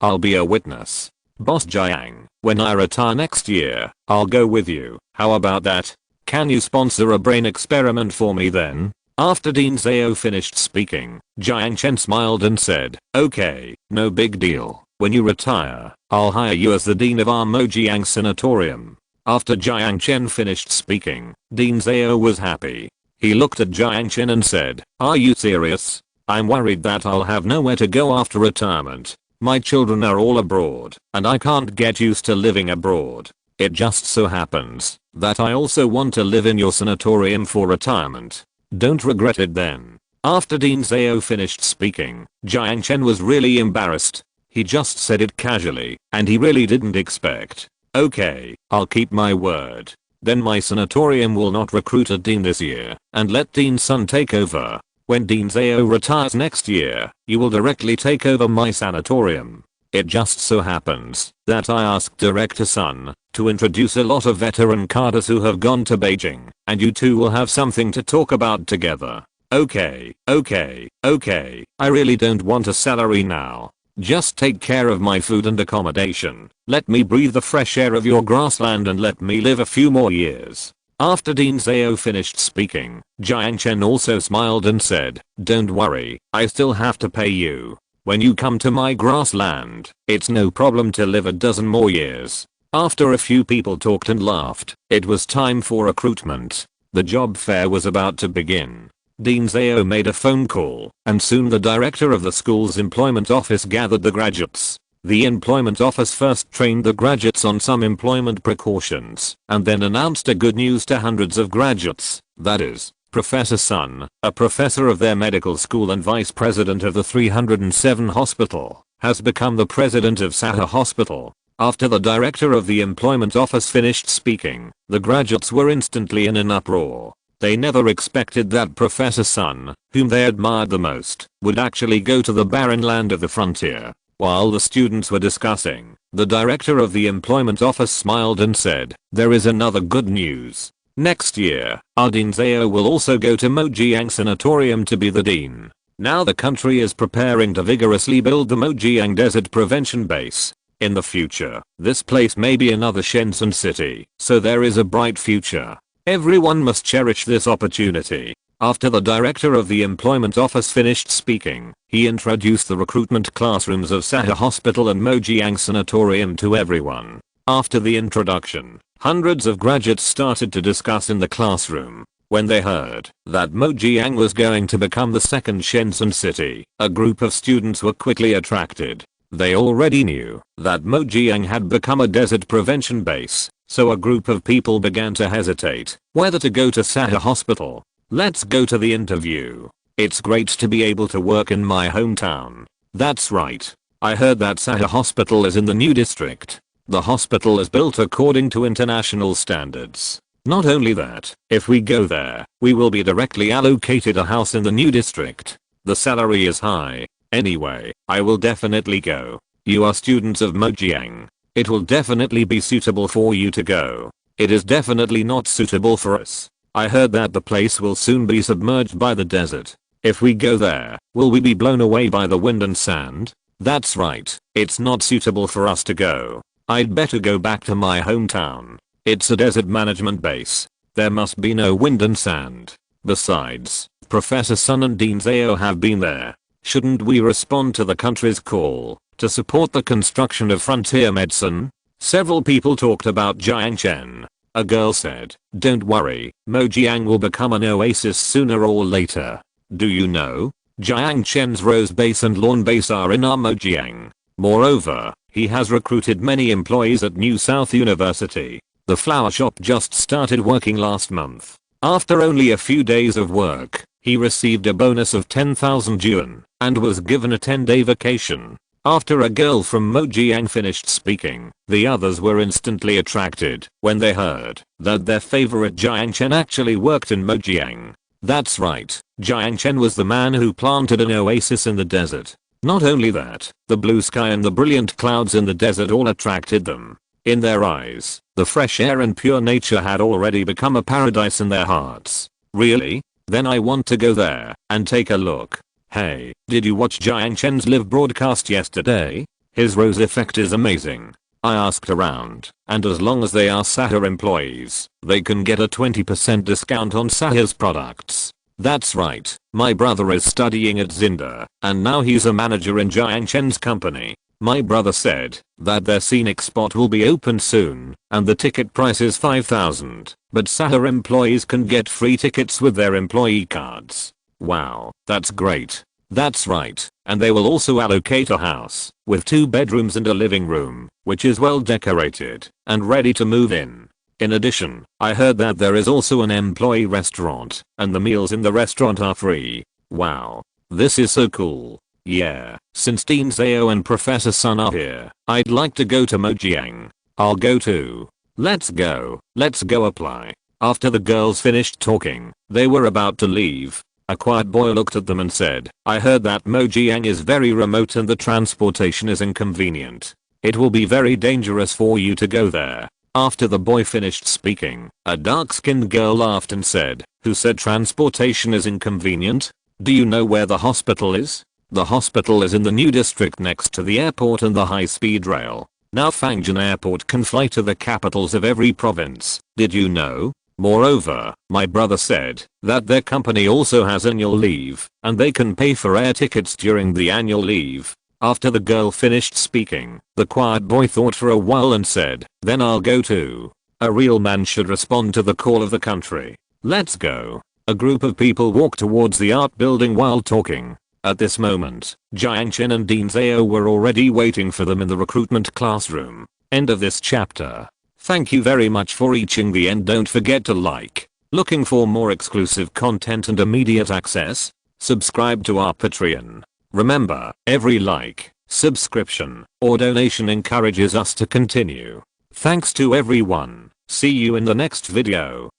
I'll be a witness. Boss Jiang, when I retire next year, I'll go with you. How about that? Can you sponsor a brain experiment for me then? After Dean Zhao finished speaking, Jiang Chen smiled and said, okay, no big deal. When you retire, I'll hire you as the dean of our Mojiang Sanatorium. After Jiang Chen finished speaking, Dean Zhao was happy. He looked at Jiang Chen and said, are you serious? I'm worried that I'll have nowhere to go after retirement. My children are all abroad, and I can't get used to living abroad. It just so happens that I also want to live in your sanatorium for retirement. Don't regret it then. After Dean Zhao finished speaking, Jiang Chen was really embarrassed. He just said it casually, and he really didn't expect. Okay, I'll keep my word. Then my sanatorium will not recruit a dean this year, and let Dean Sun take over. When Dean Zhao retires next year, you will directly take over my sanatorium. It just so happens that I asked Director Sun to introduce a lot of veteran cadres who have gone to Beijing, and you two will have something to talk about together. Okay, I really don't want a salary now. Just take care of my food and accommodation. Let me breathe the fresh air of your grassland and let me live a few more years. After Dean Zhao finished speaking, Jiang Chen also smiled and said, don't worry, I still have to pay you. When you come to my grassland, it's no problem to live a dozen more years. After a few people talked and laughed, it was time for recruitment. The job fair was about to begin. Dean Zhao made a phone call, and soon the director of the school's employment office gathered the graduates. The employment office first trained the graduates on some employment precautions, and then announced a good news to hundreds of graduates, that is, Professor Sun, a professor of their medical school and vice president of the 307 hospital, has become the president of Sahara Hospital. After the director of the employment office finished speaking, the graduates were instantly in an uproar. They never expected that Professor Sun, whom they admired the most, would actually go to the barren land of the frontier. While the students were discussing, the director of the employment office smiled and said, there is another good news. Next year, our Dean Zhao will also go to Mojiang Sanatorium to be the dean. Now the country is preparing to vigorously build the Mojiang Desert Prevention Base. In the future, this place may be another Shenzhen city, so there is a bright future. Everyone must cherish this opportunity. After the director of the employment office finished speaking, he introduced the recruitment classrooms of Sahara Hospital and Mojiang Sanatorium to everyone. After the introduction, hundreds of graduates started to discuss in the classroom. When they heard that Mojiang was going to become the second Shenzhen city, a group of students were quickly attracted. They already knew that Mojiang had become a desert prevention base, so a group of people began to hesitate whether to go to Sahara Hospital. Let's go to the interview. It's great to be able to work in my hometown. That's right. I heard that Sahara Hospital is in the new district. The hospital is built according to international standards. Not only that, if we go there, we will be directly allocated a house in the new district. The salary is high. Anyway, I will definitely go. You are students of Mojiang. It will definitely be suitable for you to go. It is definitely not suitable for us. I heard that the place will soon be submerged by the desert. If we go there, will we be blown away by the wind and sand? That's right, it's not suitable for us to go. I'd better go back to my hometown. It's a desert management base. There must be no wind and sand. Besides, Professor Sun and Dean Zhao have been there. Shouldn't we respond to the country's call to support the construction of frontier medicine? Several people talked about Jiang Chen. A girl said, "Don't worry, Mojiang will become an oasis sooner or later. Do you know? Jiang Chen's Rose Base and Lawn Base are in our Mojiang. Moreover, he has recruited many employees at New South University. The flower shop just started working last month. After only a few days of work, he received a bonus of 10,000 yuan and was given a 10-day vacation." After a girl from Mojiang finished speaking, the others were instantly attracted when they heard that their favorite Jiang Chen actually worked in Mojiang. That's right, Jiang Chen was the man who planted an oasis in the desert. Not only that, the blue sky and the brilliant clouds in the desert all attracted them. In their eyes, the fresh air and pure nature had already become a paradise in their hearts. Really? Then I want to go there and take a look. Hey, did you watch Jiang Chen's live broadcast yesterday? His rose effect is amazing. I asked around, and as long as they are Sahara employees, they can get a 20% discount on Sahara's products. That's right, my brother is studying at Zinda, and now he's a manager in Jiang Chen's company. My brother said that their scenic spot will be open soon, and the ticket price is 5,000, but Sahara employees can get free tickets with their employee cards. Wow, that's great. That's right, and they will also allocate a house with 2 bedrooms and a living room, which is well decorated and ready to move in. In addition, I heard that there is also an employee restaurant, and the meals in the restaurant are free. Wow, this is so cool. Yeah, since Dean Zhao and Professor Sun are here, I'd like to go to Mojiang. I'll go too. Let's go apply. After the girls finished talking, they were about to leave. A quiet boy looked at them and said, "I heard that Mojiang is very remote and the transportation is inconvenient. It will be very dangerous for you to go there." After the boy finished speaking, a dark-skinned girl laughed and said, "Who said transportation is inconvenient? Do you know where the hospital is? The hospital is in the new district next to the airport and the high-speed rail. Now Fangzhen Airport can fly to the capitals of every province. Did you know? Moreover, my brother said that their company also has annual leave, and they can pay for air tickets during the annual leave." After the girl finished speaking, the quiet boy thought for a while and said, "Then I'll go too. A real man should respond to the call of the country. Let's go." A group of people walked towards the art building while talking. At this moment, Jiang Chen and Dean Zhao were already waiting for them in the recruitment classroom. End of this chapter. Thank you very much for reaching the end. Don't forget to like. Looking for more exclusive content and immediate access? Subscribe to our Patreon. Remember, every like, subscription, or donation encourages us to continue. Thanks to everyone. See you in the next video.